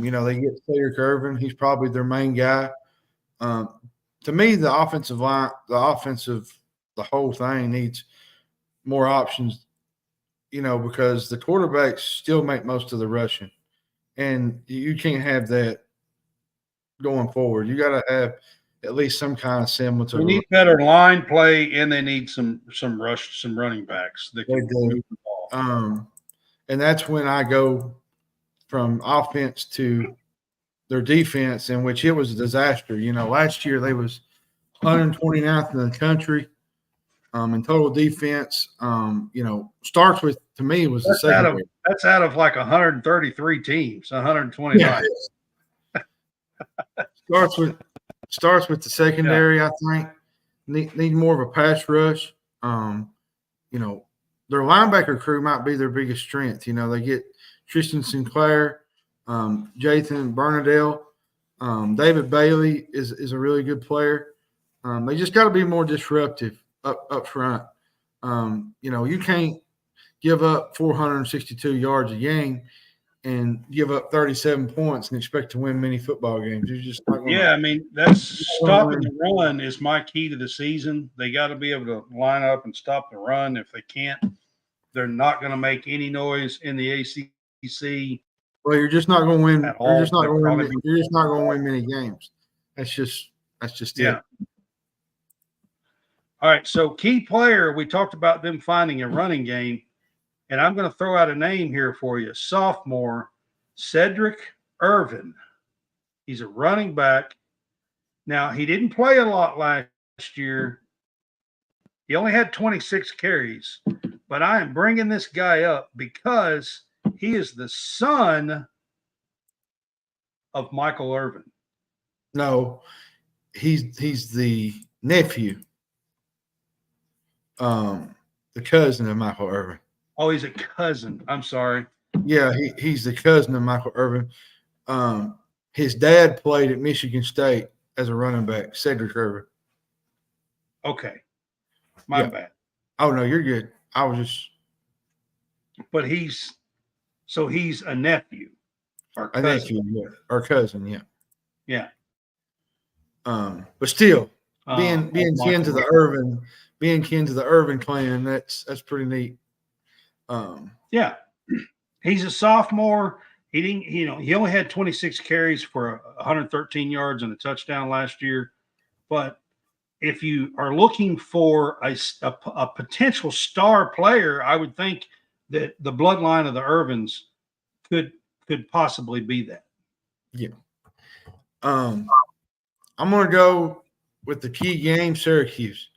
You know, they get Cedric Irvin. He's probably their main guy. To me, the offensive line, the whole thing needs more options, you know, because the quarterbacks still make most of the rushing. And you can't have that going forward. You got to have at least some kind of semblance of. They need better line play, and they need some running backs that can move the ball. And that's when I go from offense to their defense, in which it was a disaster. You know, last year they was 129th in the country in total defense. You know, starts with, to me, was the second. That's out of like 133 teams, 129. Yeah. starts with the secondary. Yeah. I think need more of a pass rush. You know, their linebacker crew might be their biggest strength. You know, they get Tristan Sinclair, Jathan Bernadelle, David Bailey is a really good player. They just got to be more disruptive up front. You know, you can't give up 462 yards a game and give up 37 points and expect to win many football games. You're just not gonna, I mean, that's stopping the run is my key to the season. They got to be able to line up and stop the run. If they can't, they're not going to make any noise in the ACC. Well, you're just not going to win. You're just not going to win many games. That's just it. All right. So key player, we talked about them finding a running game, and I'm going to throw out a name here for you. Sophomore, Cedric Irvin. He's a running back. Now, he didn't play a lot last year. He only had 26 carries, but I am bringing this guy up because he is the son of Michael Irvin. No, he's the nephew, the cousin of Michael Irvin. Oh, he's a cousin. I'm sorry. Yeah, he's the cousin of Michael Irvin. His dad played at Michigan State as a running back, Cedric Irvin. Okay. My bad. Oh, no, you're good. I was just. But he's a nephew or cousin. A nephew, yeah. Or cousin, yeah. Yeah. But still, being kin to the Irvin clan, that's pretty neat. Yeah. He's a sophomore. He didn't, he only had 26 carries for 113 yards and a touchdown last year. But if you are looking for a potential star player, I would think that the bloodline of the Irvins could possibly be that. Yeah. I'm going to go with the key game, Syracuse.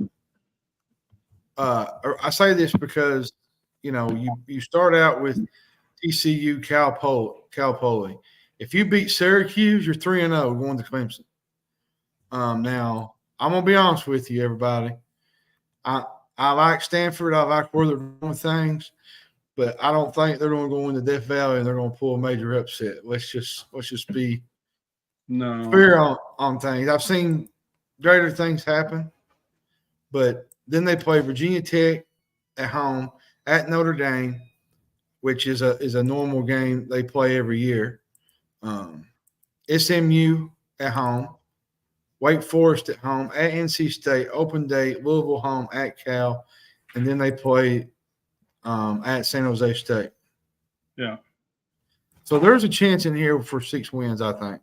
I say this because, you start out with TCU, Cal Poly. If you beat Syracuse, you're 3-0 going to Clemson. Now, I'm going to be honest with you, everybody. I like Stanford. I like where they're doing things, but I don't think they're going to go into Death Valley and they're going to pull a major upset. Let's just be fair on things. I've seen greater things happen, but then they play Virginia Tech at home, at Notre Dame, which is a normal game they play every year. SMU at home, Wake Forest at home, at NC State, open day, Louisville home, at Cal, and then they play at San Jose State. Yeah. So there's a chance in here for 6 wins, I think.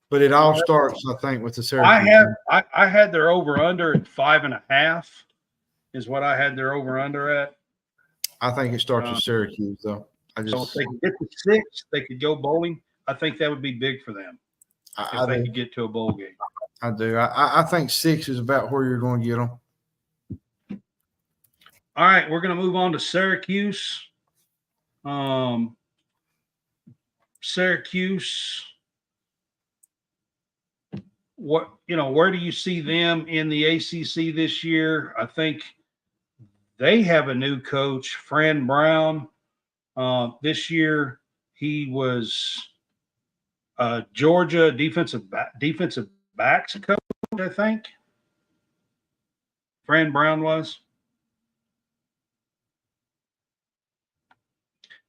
But it all starts, I think, with the Syracuse. I had their over under at 5.5 is what I had their over under at. I think it starts with Syracuse, though. So if they could get to 6, they could go bowling. I think that would be big for them if they could get to a bowl game. I do. I think 6 is about where you're going to get them. All right, we're going to move on to Syracuse. Syracuse. Where do you see them in the ACC this year? I think they have a new coach, Fran Brown. This year, he was Georgia defensive backs coach, I think. Fran Brown was.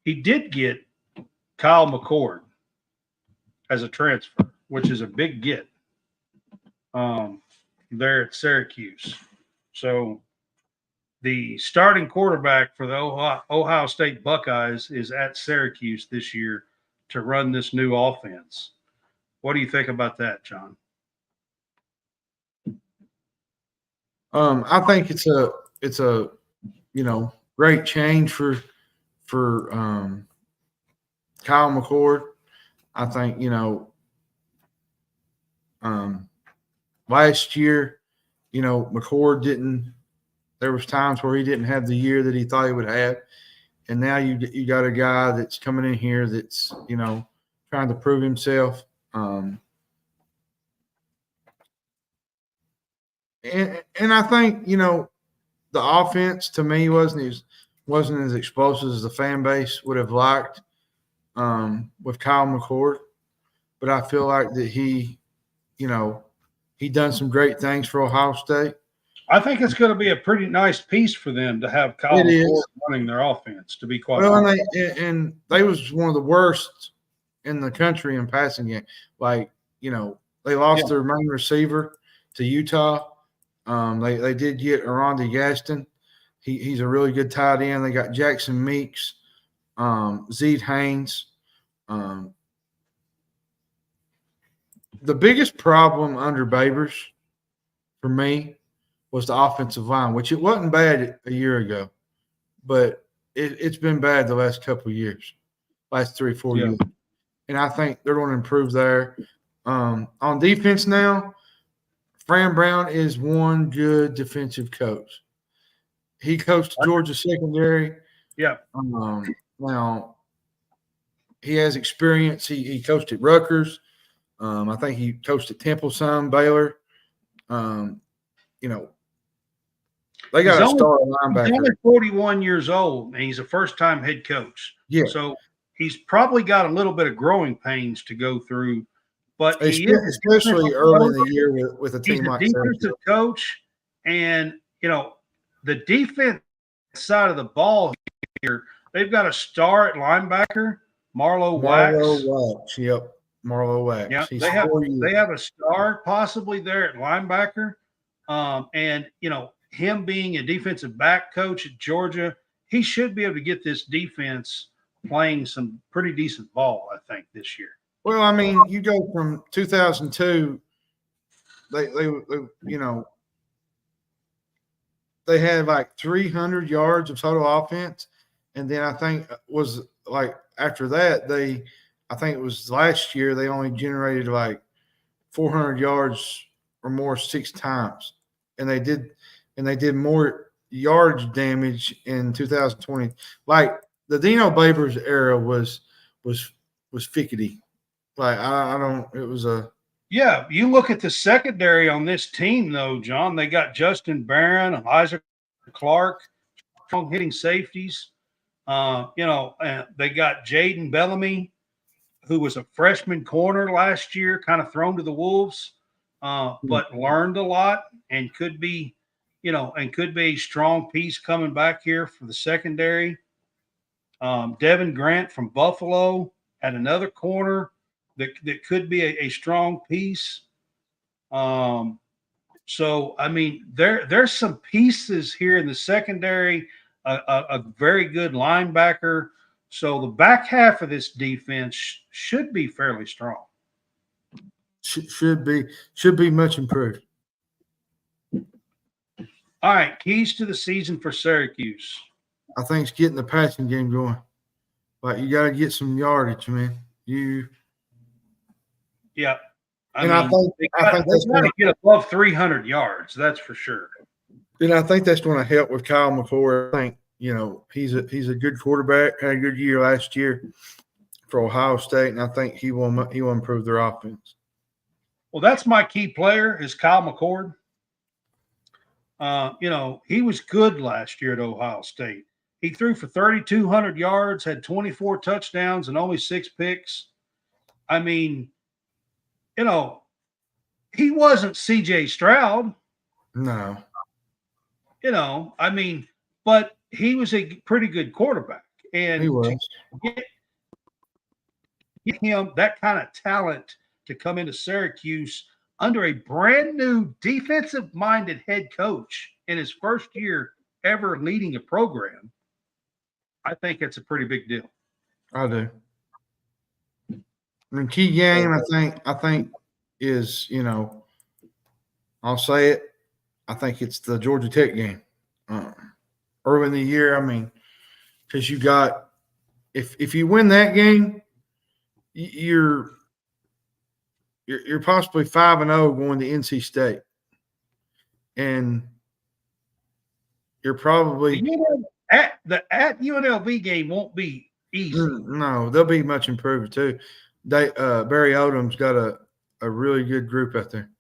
He did get Kyle McCord as a transfer, which is a big get there at Syracuse. So the starting quarterback for the Ohio State Buckeyes is at Syracuse this year to run this new offense. What do you think about that, John? I think it's a great change for Kyle McCord. I think last year, McCord didn't. There was times where he didn't have the year that he thought he would have, and now you got a guy that's coming in here that's trying to prove himself. And I think the offense to me wasn't as explosive as the fan base would have liked with Kyle McCord, but I feel like that he done some great things for Ohio State. I think it's going to be a pretty nice piece for them to have Kyle McCord running their offense, to be quite honest. And they was one of the worst in the country in passing game. Like, they lost their main receiver to Utah. They did get Arondi Gaston. He's a really good tight end. They got Jackson Meeks, Zeke Haynes. The biggest problem under Babers for me was the offensive line, which it wasn't bad a year ago, but it's been bad the last couple of years, last 3-4 Yeah. years. And I think they're going to improve there. On defense now, Fran Brown is one good defensive coach. He coached Georgia secondary. Yeah. Now, he has experience. He coached at Rutgers. I think he coached at Temple some, Baylor. You know, they got a star linebacker. He's only 41 years old, and he's a first-time head coach. Yeah. So he's probably got a little bit of growing pains to go through. But he is, especially early in the year with a team like he's a defensive coach, and the defense side of the ball here, they've got a star at linebacker, Marlo Wax. Yep, Marlo Wax. Yeah, they have a star possibly there at linebacker, and him being a defensive back coach at Georgia, he should be able to get this defense playing some pretty decent ball, I think, this year. Well, I mean, you go from 2002, they had like 300 yards of total offense, and then I think was like after that I think it was last year they only generated like 400 yards or more 6 times, and they did more yardage damage in 2020. Like the Dino Babers era was fickety. Like I don't. It was a. Yeah, you look at the secondary on this team, though, John. They got Justin Barron, Elijah Clark, strong hitting safeties. And they got Jaden Bellamy, who was a freshman corner last year, kind of thrown to the wolves, but learned a lot and could be a strong piece coming back here for the secondary. Devin Grant from Buffalo at another corner that could be a strong piece. So I mean, there's some pieces here in the secondary, a very good linebacker. So the back half of this defense should be fairly strong. Should be much improved. All right, keys to the season for Syracuse. I think it's getting the passing game going. Like you got to get some yardage, man. Yeah. I think that's got to get above 300 yards. That's for sure. And I think that's going to help with Kyle McCord. I think he's a good quarterback. Had a good year last year for Ohio State, and I think he will improve their offense. Well, that's my key player is Kyle McCord. He was good last year at Ohio State. He threw for 3,200 yards, had 24 touchdowns, and only 6 picks. I mean, he wasn't C.J. Stroud. No. But he was a pretty good quarterback. And he was. To get him that kind of talent to come into Syracuse under a brand new defensive-minded head coach in his first year ever leading a program, I think it's a pretty big deal. I do. And key game, I think is, I'll say it. I think it's the Georgia Tech game. Early in the year, I mean, because you got if you win that game, you're possibly 5-0 going to NC State, and you're probably at UNLV game won't be easy. No, they'll be much improved too. Barry Odom's got a really good group out there.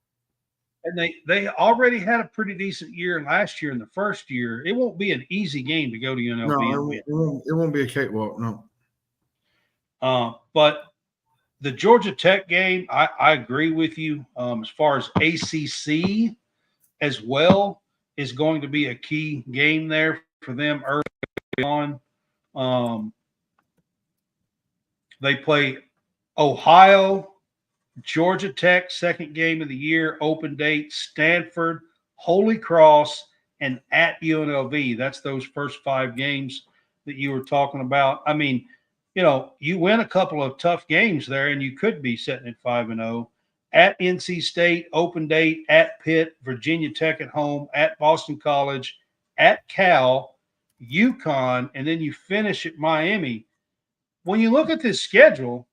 And they already had a pretty decent year last year in the first year. It won't be an easy game to go to UNLV. No, it won't be a cakewalk, no. But the Georgia Tech game, I agree with you. As far as ACC as well is going to be a key game there for them early on. They play Ohio, Georgia Tech, second game of the year, open date, Stanford, Holy Cross, and at UNLV. That's those first 5 games that you were talking about. I mean, you win a couple of tough games there, and you could be sitting at 5-0. at NC State, open date, at Pitt, Virginia Tech at home, at Boston College, at Cal, UConn, and then you finish at Miami. When you look at this schedule,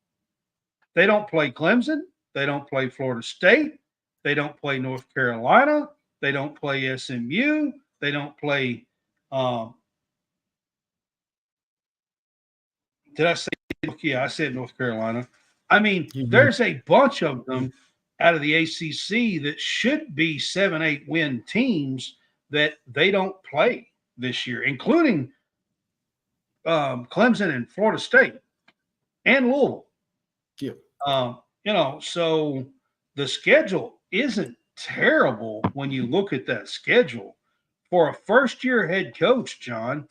they don't play Clemson. They don't play Florida State. They don't play North Carolina. They don't play SMU. They don't play did I say? Yeah, I said North Carolina. I mean, there's a bunch of them out of the ACC that should be 7-8 win teams that they don't play this year, including Clemson and Florida State and Louisville. Yeah. So the schedule isn't terrible when you look at that schedule. For a first-year head coach, John,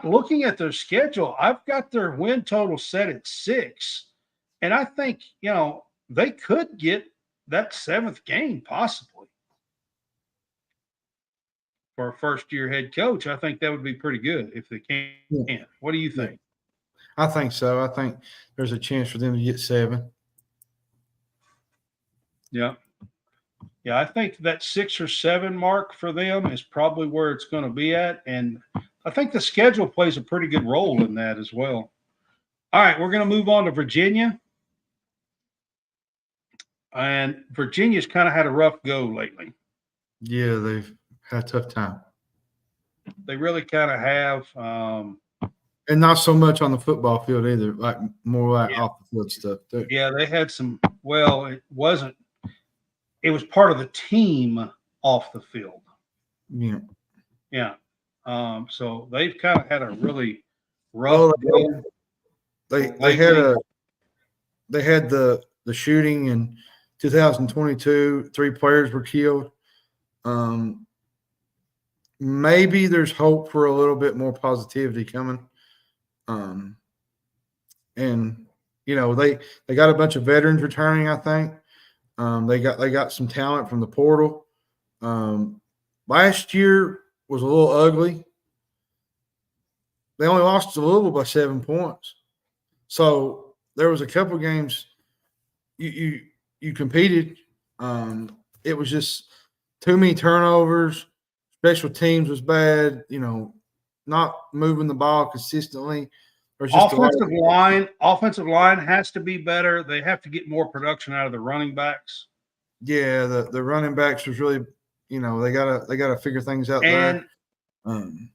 looking at their schedule, I've got their win total set at 6. And I think, they could get that 7th game possibly. For a first-year head coach, I think that would be pretty good if they can. Yeah. What do you think? I think so. I think there's a chance for them to get 7. Yeah. Yeah, I think that 6 or 7 mark for them is probably where it's going to be at. And I think the schedule plays a pretty good role in that as well. All right, we're going to move on to Virginia. And Virginia's kind of had a rough go lately. Yeah, they've had a tough time. They really kind of have. And not so much on the football field either, more off the field stuff too. Yeah, they had some. Well, it wasn't. It was part of the team off the field. Yeah. Yeah. So they've kind of had a really rough. They had the shooting in 2022. 3 players were killed. Maybe there's hope for a little bit more positivity coming. And they got a bunch of veterans returning, I think. They got some talent from the portal. Last year was a little ugly. They only lost to Louisville by 7 points. So there was a couple games you competed. It was just too many turnovers. Special teams was bad. Not moving the ball consistently. Offensive line has to be better. They have to get more production out of the running backs. Yeah, the running backs was really, they gotta figure things out there. And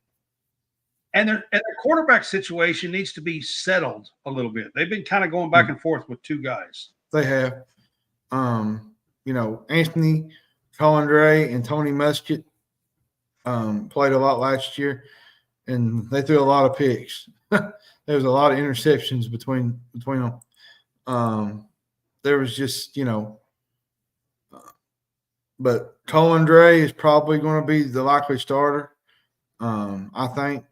their quarterback situation needs to be settled a little bit. They've been kind of going back and forth with 2 guys. They have, Anthony Collindray and Tony Musket played a lot last year, and they threw a lot of picks. There was a lot of interceptions between them. There was just, but Collindray is probably going to be the likely starter, I think.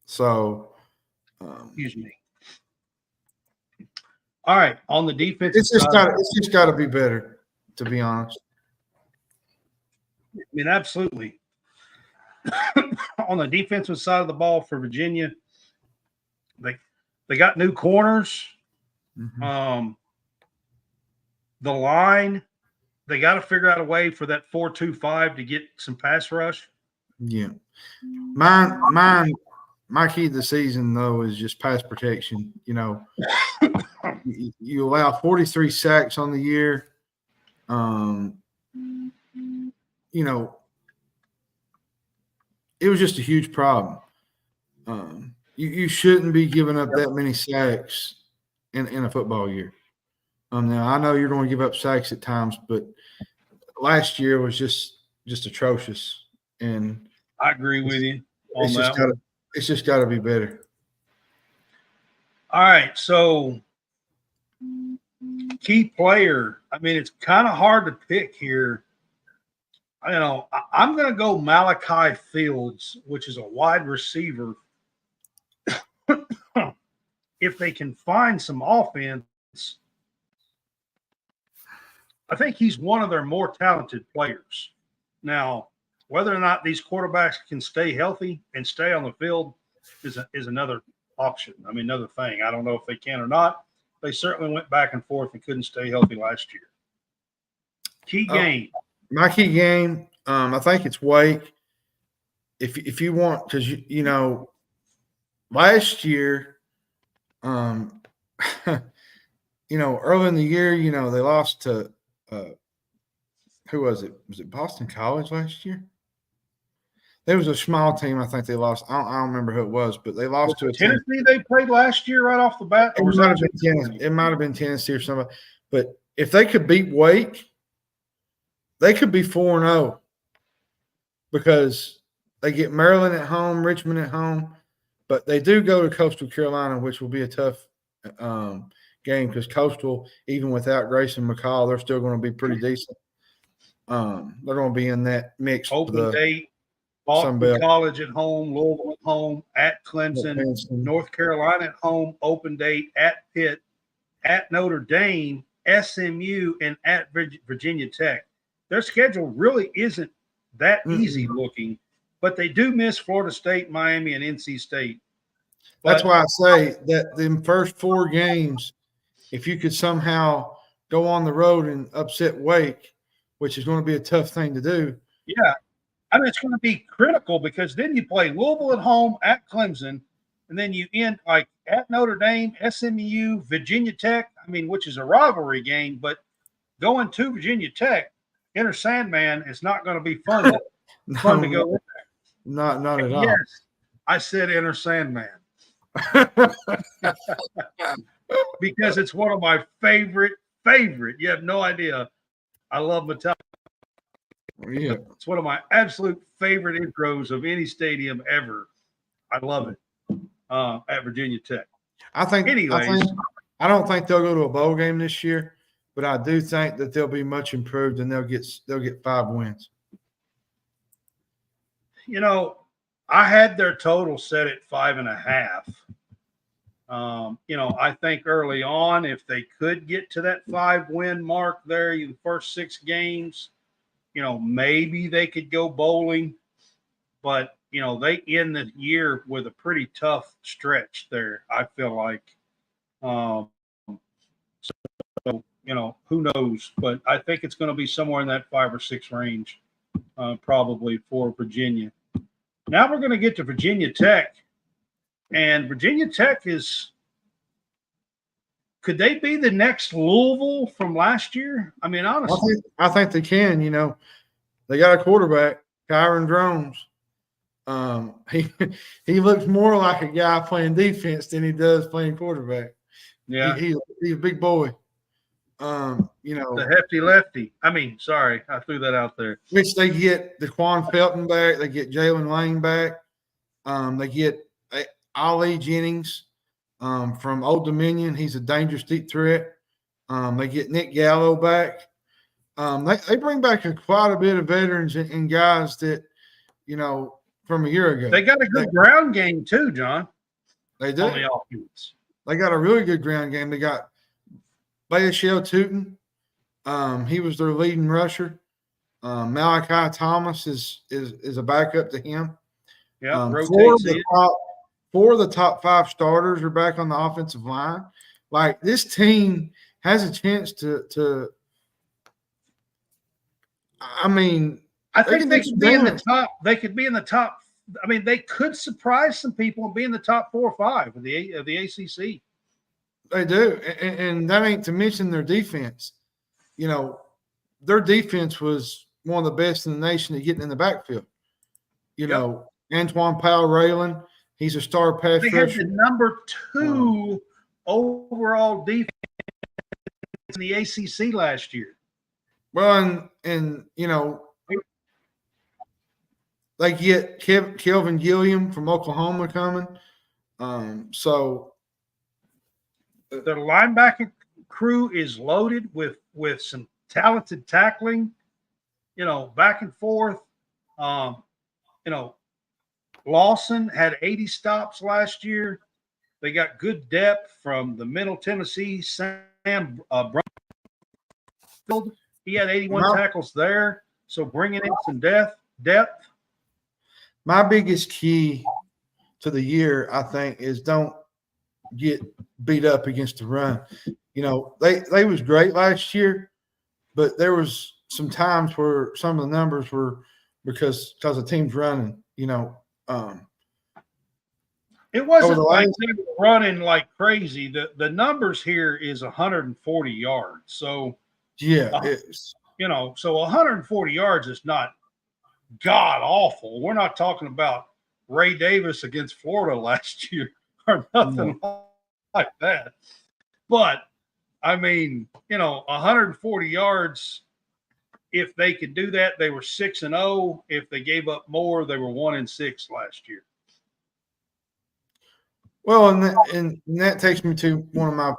Excuse me. All right, on the defense, it's just got to be better, to be honest. I mean, absolutely. On the defensive side of the ball for Virginia, they got new corners. Mm-hmm. The line, they got to figure out a way for that 4-2-5 to get some pass rush. Yeah, my key to the season though is just pass protection. You allow 43 sacks on the year. It was just a huge problem. You shouldn't be giving up that many sacks in a football year. Now I know you're going to give up sacks at times, but last year was just atrocious. And I agree with you on that. It's just got to be better. All right, so key player. I mean, it's kind of hard to pick here. I'm going to go Malachi Fields, which is a wide receiver. If they can find some offense, I think he's one of their more talented players. Now, whether or not these quarterbacks can stay healthy and stay on the field is another option. I mean, another thing. I don't know if they can or not. they certainly went back and forth and couldn't stay healthy last year. Key game. My key game, I think it's Wake. If you want, because you know, last year, you know, early in the year, you know, they lost to who was it? Was it Boston College last year? There was a small team. I think they lost. I don't remember who it was, but they lost to a team. Tennessee they played last year right off the bat? Or was that It might have been Tennessee or somebody. But if they could beat Wake, they could be 4-0 because they get Maryland at home, Richmond at home, but they do go to Coastal Carolina, which will be a tough game because Coastal, even without Grayson McCall, they're still going to be pretty decent. They're going to be in that mix. Open date, Boston College at home, Louisville at home, at Clemson, North Carolina at home, open date, at Pitt, at Notre Dame, SMU, and at Virginia Tech. Their schedule really isn't that easy looking, but they do miss Florida State, Miami, and NC State. That's why I say that the first 4 games, if you could somehow go on the road and upset Wake, which is going to be a tough thing to do. Yeah. I mean, it's going to be critical because then you play Louisville at home, at Clemson, and then you end like at Notre Dame, SMU, Virginia Tech, I mean, which is a rivalry game, but going to Virginia Tech, Enter Sandman is not going to be fun. Fun to go in there. Not at all. Yes, I said Enter Sandman. Because it's one of my favorite. You have no idea. I love Metallica. Yeah. It's one of my absolute favorite intros of any stadium ever. I love it at Virginia Tech. I don't think they'll go to a bowl game this year, but I do think that they'll be much improved and they'll get 5 wins. You know, I had their total set at 5.5. You know, I think early on, if they could get to that 5-win mark there in the first 6 games, you know, maybe they could go bowling. But, you know, they end the year with a pretty tough stretch there, I feel like. So, you know, who knows? But I think it's going to be somewhere in that 5 or 6 range, probably for Virginia. Now we're going to get to Virginia Tech. And Virginia Tech could they be the next Louisville from last year? I mean, honestly. I think they can. You know, they got a quarterback, Kyron Drones. He looks more like a guy playing defense than he does playing quarterback. Yeah. He's a big boy. You know. The hefty lefty. I mean, sorry, I threw that out there. Which they get DeQuan Felton back. They get Jalen Lane back. They get Ollie Jennings from Old Dominion. He's a dangerous deep threat. They get Nick Gallo back. They bring back quite a bit of veterans and guys that, you know, from a year ago. They got a good ground game too, John. They do. On the offense. They got a really good ground game. They got Bayashel Tootin. He was their leading rusher. Malachi Thomas is a backup to him. Yeah, 4 of the top 5 starters are back on the offensive line. Like, this team has a chance to I mean, I think they could be in the top. They could be in the top. I mean, they could surprise some people and be in the top 4 or 5 of the ACC. They do, and that ain't to mention their defense. You know, their defense was one of the best in the nation at getting in the backfield. You know, Antoine Powell-Raylan, he's a star pass rusher. They had the number 2 overall defense in the ACC last year. Well, and you know, they get Kelvin Gilliam from Oklahoma coming. So their linebacker crew is loaded with some talented tackling, you know, back and forth. You know, Lawson had 80 stops last year. They got good depth from the Middle Tennessee Sam Brumfield. He had 81 tackles there. So bringing in some depth. My biggest key to the year, I think, is don't get beat up against the run. They was great last year, but there was some times where some of the numbers were because the team's running. It wasn't like they were running like crazy. The numbers here is 140 yards. So yeah, so 140 yards is not god awful. We're not talking about Ray Davis against Florida last year or nothing like that. But I mean, 140 yards. If they could do that, they were 6-0. If they gave up more, they were 1-6 last year. Well, and that takes me to one of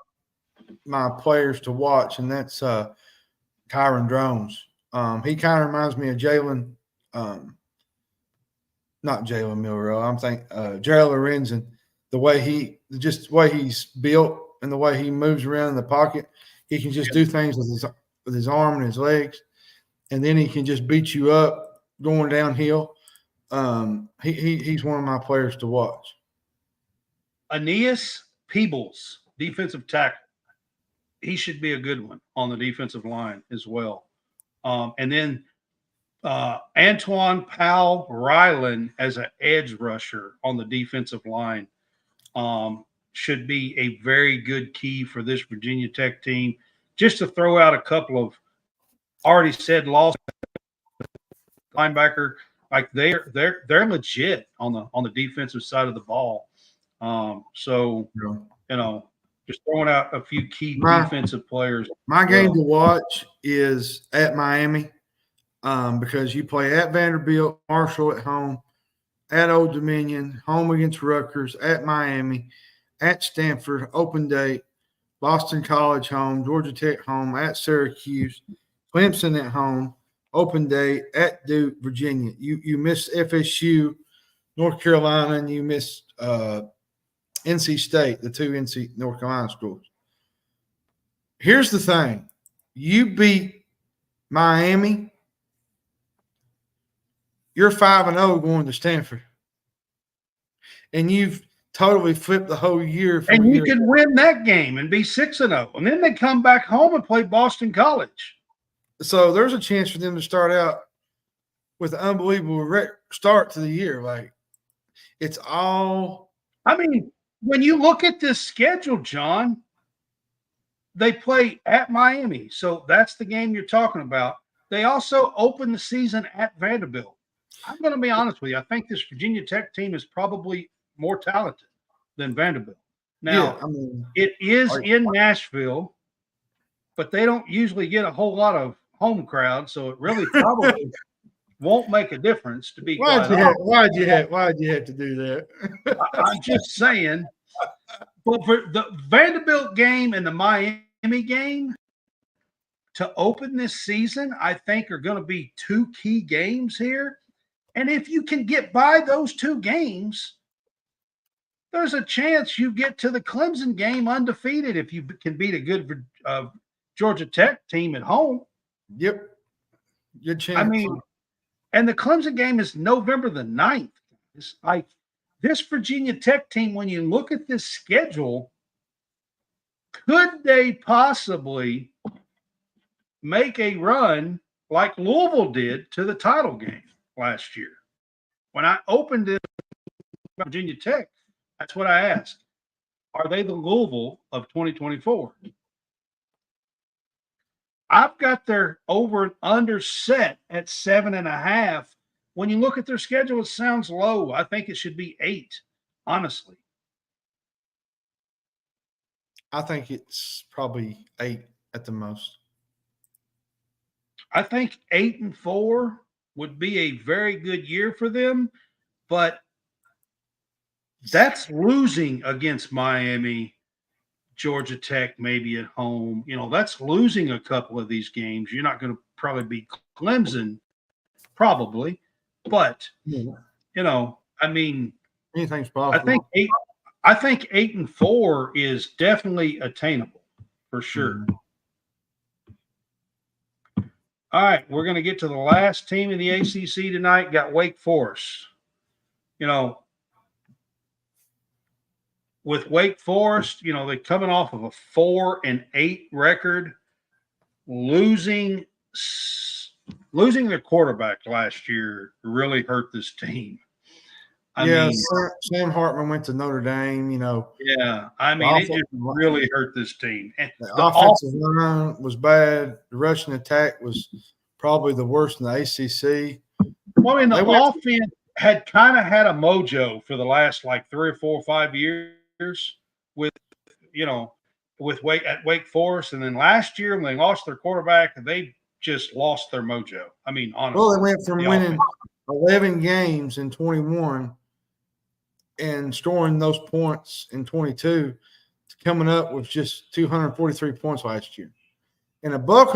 my players to watch, and that's Kyron Drones. He kind of reminds me of Jalen, not Jalen Milroe. I'm thinking Jalen Lorenzen. The way he's built and the way he moves around in the pocket, he can just do things with his arm and his legs, and then he can just beat you up going downhill. He's one of my players to watch. Aeneas Peebles, defensive tackle. He should be a good one on the defensive line as well. And then Antoine Powell Ryland as an edge rusher on the defensive line should be a very good key for this Virginia Tech team. Just to throw out a couple of already said lost linebacker, like they're legit on the defensive side of the ball. Just throwing out a few key defensive players. My game to watch is at Miami because you play at Vanderbilt, Marshall at home, at Old Dominion, home against Rutgers, at Miami, at Stanford, open date, Boston College home, Georgia Tech home, at Syracuse, Clemson at home, open date, at Duke, Virginia. You missed FSU, North Carolina, and you missed NC State, the two NC North Carolina schools. Here's the thing. You beat Miami, you're 5-0 going to Stanford. And you've totally flipped the whole year. And you can win that game and be 6-0. And then they come back home and play Boston College. So there's a chance for them to start out with an unbelievable start to the year. Like, it's all – I mean, when you look at this schedule, John, they play at Miami. So that's the game you're talking about. They also open the season at Vanderbilt. I'm going to be honest with you. I think this Virginia Tech team is probably more talented than Vanderbilt. Now, it is in Nashville, but they don't usually get a whole lot of home crowd, so it really probably won't make a difference. To be why'd you have to do that? I'm just saying. But for the Vanderbilt game and the Miami game to open this season, I think are going to be two key games here. And if you can get by those two games, there's a chance you get to the Clemson game undefeated if you can beat a good Georgia Tech team at home. Yep. Good chance. I mean, and the Clemson game is November the 9th. It's like this Virginia Tech team, when you look at this schedule, could they possibly make a run like Louisville did to the title game last year? When I opened it, Virginia Tech, that's what I asked. Are they the Louisville of 2024? I've got their over and under set at 7.5. When you look at their schedule, it sounds low. I think it should be 8, honestly. I think it's probably 8 at the most. I think 8-4 would be a very good year for them, but that's losing against Miami, Georgia Tech, maybe at home. That's losing a couple of these games. You're not going to probably beat Clemson, probably, but I mean, anything's possible. I think 8-4 is definitely attainable for sure. Mm-hmm. All right, we're going to get to the last team in the ACC tonight. Got Wake Forest. with Wake Forest, they're coming off of a 4-8 record, losing their quarterback last year really hurt this team. I mean, Sam Hartman went to Notre Dame. Yeah, it just really hurt this team. And the offensive line was bad. The rushing attack was probably the worst in the ACC. Well, the offense had kind of had a mojo for the last 3 or 4 or 5 years with Wake Forest, and then last year when they lost their quarterback, they just lost their mojo. Honestly. Well, they went from winning 11 games in 21 and scoring those points in 22 to coming up with just 243 points last year. And most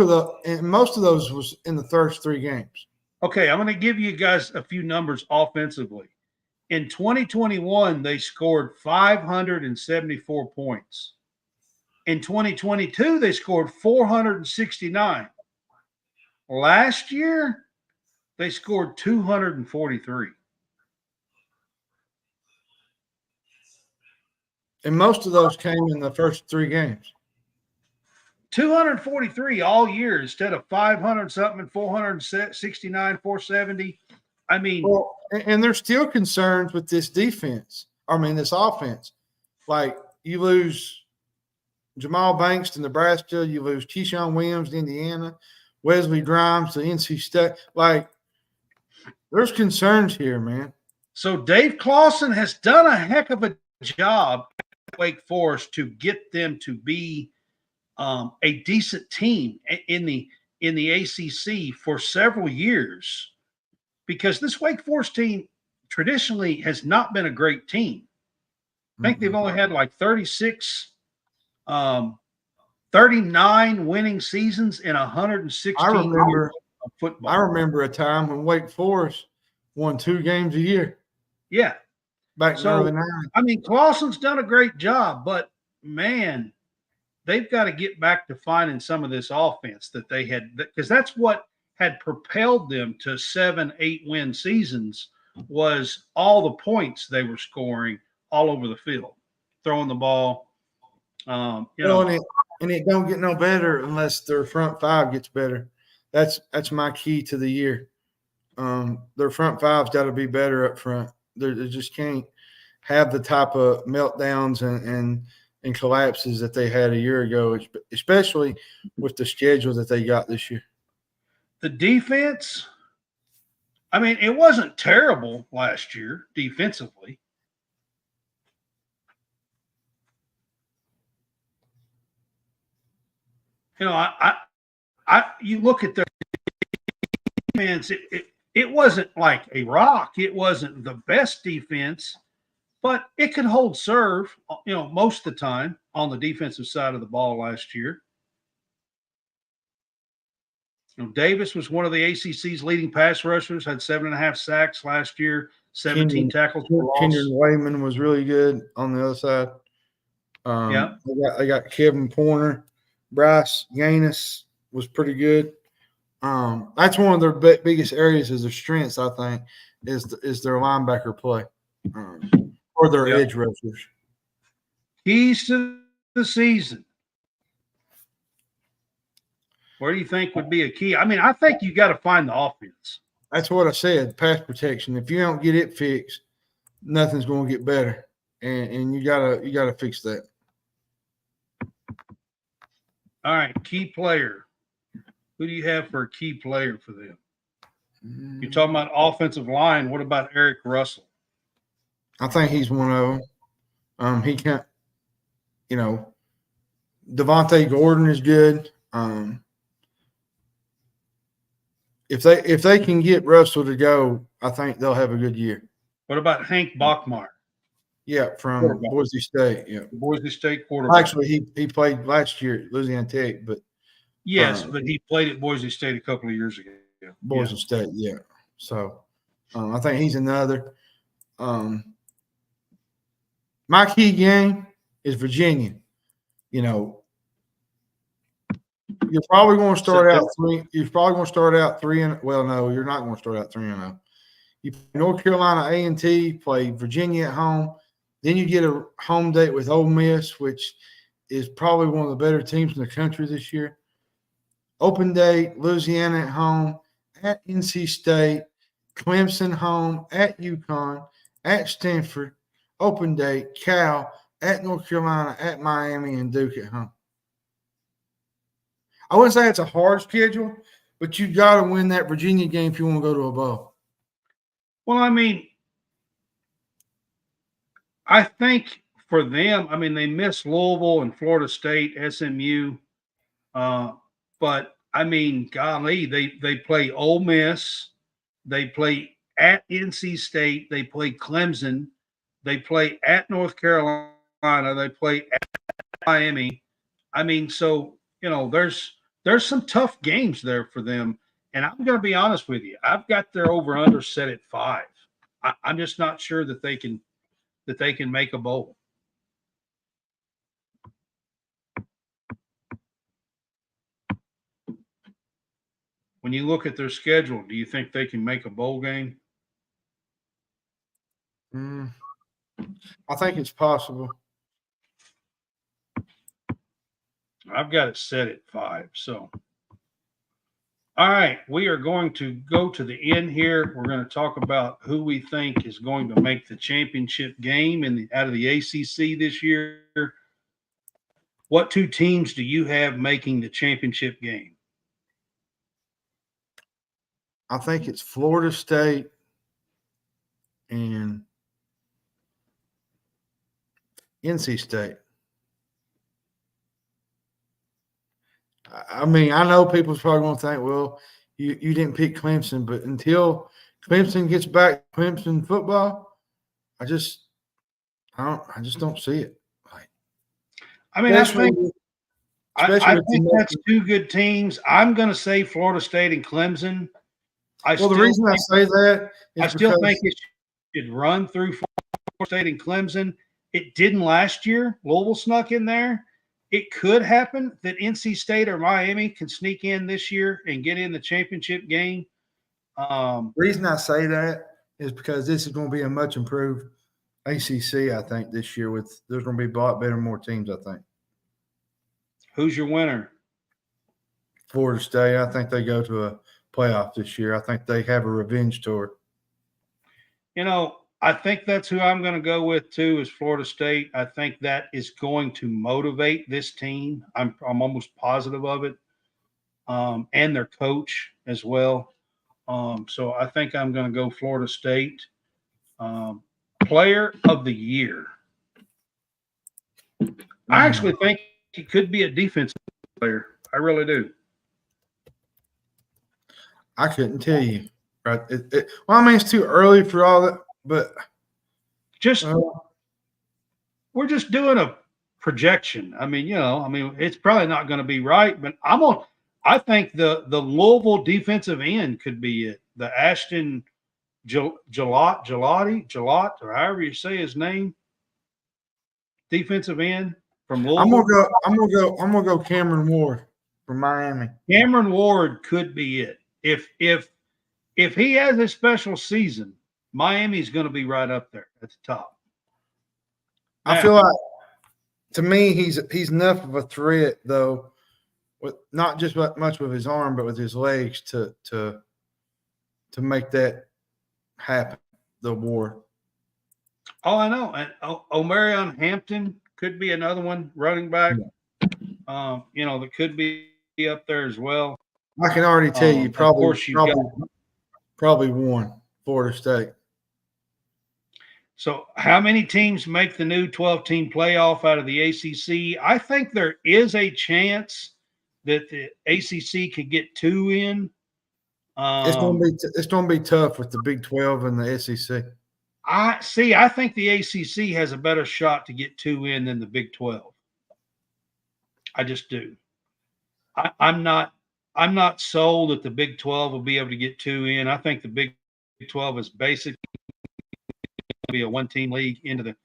of those was in the first 3 games. Okay, I'm going to give you guys a few numbers offensively. In 2021, they scored 574 points. In 2022, they scored 469. Last year, they scored 243. And most of those came in the first 3 games. 243 all year instead of 500 something, 469, 470. And there's still concerns with this defense. This offense. You lose Jamal Banks to Nebraska, you lose Keyshawn Williams to Indiana, Wesley Grimes to NC State. There's concerns here, man. So Dave Clawson has done a heck of a job at Wake Forest to get them to be a decent team in the ACC for several years, because this Wake Forest team traditionally has not been a great team. I think they've only had 39 winning seasons in 116 years of football. I remember a time when Wake Forest won 2 games a year. Yeah. Back in the early 90s. Clawson's done a great job, but man, they've got to get back to finding some of this offense that they had, because that's what had propelled them to 7-8 win seasons, was all the points they were scoring all over the field, throwing the ball. And it don't get no better unless their front 5 gets better. That's my key to the year. Their front 5's got to be better up front. They just can't have the type of meltdowns and collapses that they had a year ago, especially with the schedule that they got this year. The defense, it wasn't terrible last year defensively. You look at their defense, it wasn't like a rock. It wasn't the best defense, but it could hold serve, most of the time on the defensive side of the ball last year. Davis was one of the ACC's leading pass rushers, had 7.5 sacks last year, 17 tackles for loss. Kendrick Wayman was really good on the other side. They got Kevin Porter. Bryce Yanis was pretty good. That's one of their biggest areas is their strengths, I think, is their linebacker play or their edge rushers. Keys to the season. Where do you think would be a key? I think you got to find the offense. That's what I said, pass protection. If you don't get it fixed, nothing's going to get better, and you gotta fix that. All right, key player. Who do you have for a key player for them? You're talking about offensive line. What about Eric Russell? I think he's one of them. He can't, Devontae Gordon is good. If they can get Russell to go, I think they'll have a good year. What about Hank Bachmeier? Yeah, from Boise State. Yeah, Boise State quarterback. Actually, he played last year at Louisiana Tech, but yes, but he played at Boise State a couple of years ago. Boise State, yeah. So I think he's another. My key game is Virginia. You're probably going to start out 3. You're probably going to start out 3. Well, no, you're not going to start out 3-0. You play North Carolina A&T, play Virginia at home, Then you get a home date with Ole Miss, which is probably one of the better teams in the country this year. Open date, Louisiana at home, at NC State, Clemson home, at UConn, at Stanford, open date, Cal, at North Carolina, at Miami, and Duke at home. I wouldn't say it's a hard schedule, but you got to win that Virginia game if you want to go to a bowl. Well, I mean, I think for them, I mean, they miss Louisville and Florida State, SMU, but I mean, golly, they play Ole Miss, they play at NC State, they play Clemson, they play at North Carolina, they play at Miami. I mean, so there's some tough games there for them. And I'm going to be honest with you, I've got their over under set at 5. I'm just not sure that they can make a bowl. When you look at their schedule, do you think they can make a bowl game? I think it's possible. I've got it set at 5. So, all right, we are going to go to the end here. We're going to talk about who we think is going to make the championship game out of the ACC this year. What 2 teams do you have making the championship game? I think it's Florida State and NC State. I mean, I know people's probably going to think, well, you didn't pick Clemson, but until Clemson gets back Clemson football, I just don't see it. I mean, I think that's 2 good teams. I'm going to say Florida State and Clemson. The reason I say that is I still think it should run through Florida State and Clemson. It didn't last year. Louisville snuck in there. It could happen that NC State or Miami can sneak in this year and get in the championship game. The reason I say that is because this is going to be a much improved ACC, I think, this year. There's going to be a lot better, more teams, I think. Who's your winner? Florida State. I think they go to a playoff this year. I think they have a revenge tour. I think that's who I'm going to go with too, is Florida State. I think that is going to motivate this team. I'm almost positive of it, and their coach as well. So I think I'm going to go Florida State. Player of the year. I actually think he could be a defensive player. I really do. I couldn't tell you. Right? I mean, it's too early for all that, but we're just doing a projection. I mean, it's probably not going to be right, but I think the Louisville defensive end could be it. The Ashton Gillott, or however you say his name, defensive end from Louisville. I'm gonna go Cameron Ward from Miami. Cameron Ward could be it. If he has a special season, Miami's going to be right up there at the top. Now, I feel like, to me, he's enough of a threat, though, with not just much with his arm, but with his legs to make that happen. The war. Oh, I know. And Omarion Hampton could be another one, running back. Yeah. That could be up there as well. I can already tell you, probably won Florida State. So how many teams make the new 12-team playoff out of the ACC? I think there is a chance that the ACC could get 2 in. It's going to be tough with the Big 12 and the SEC. I think the ACC has a better shot to get 2 in than the Big 12. I just do. I'm not sold that the Big 12 will be able to get 2 in. I think the Big 12 is basically be a 1-team league into the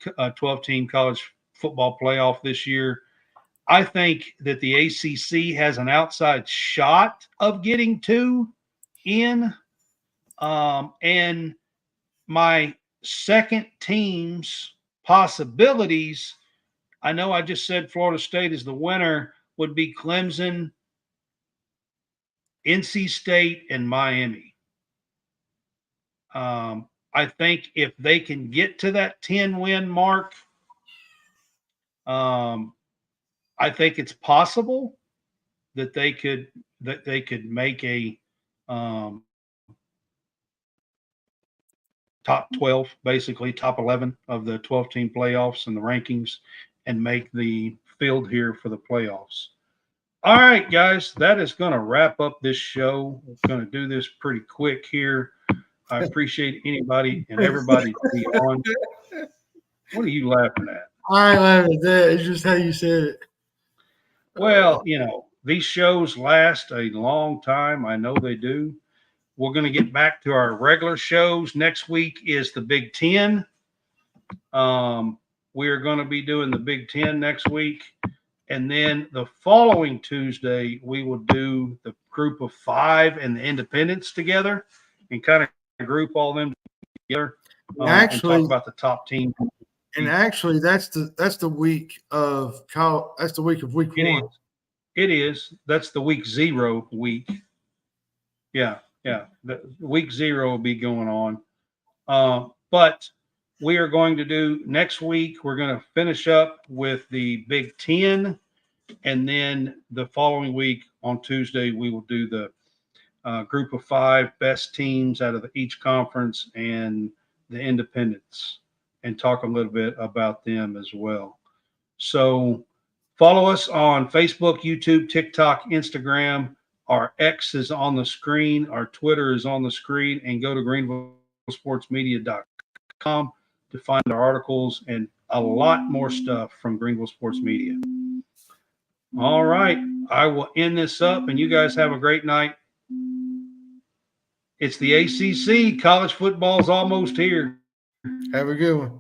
12-team college football playoff this year. I think that the ACC has an outside shot of getting 2 in. And my second team's possibilities, I know I just said Florida State is the winner, would be Clemson, NC State, and Miami. I think if they can get to that 10-win mark, I think it's possible that they could make a top 12, basically top 11 of the 12-team playoffs and the rankings, and make the field here for the playoffs. All right, guys, that is going to wrap up this show. We're going to do this pretty quick here. I appreciate anybody and everybody to be on. What are you laughing at? I ain't laughing at that. It's just how you said it. Well, these shows last a long time. I know they do. We're going to get back to our regular shows. Next week is the Big Ten. We are going to be doing the Big Ten next week. And then the following Tuesday, we will do the Group of 5 and the Independents together and kind of group all them together. Actually, and talk about the top team. And actually, that's the week of week 1. It is. That's the week 0 week. Yeah. The week 0 will be going on. But we are going to do next week. We're going to finish up with the Big Ten, and then the following week on Tuesday we will do the Group of 5 best teams out of each conference and the independents, and talk a little bit about them as well. So follow us on Facebook, YouTube, TikTok, Instagram. Our X is on the screen. Our Twitter is on the screen. And go to greenvillesportsmedia.com to find our articles and a lot more stuff from Greenville Sports Media. All right. I will end this up, and you guys have a great night. It's the ACC. College football is almost here. Have a good one.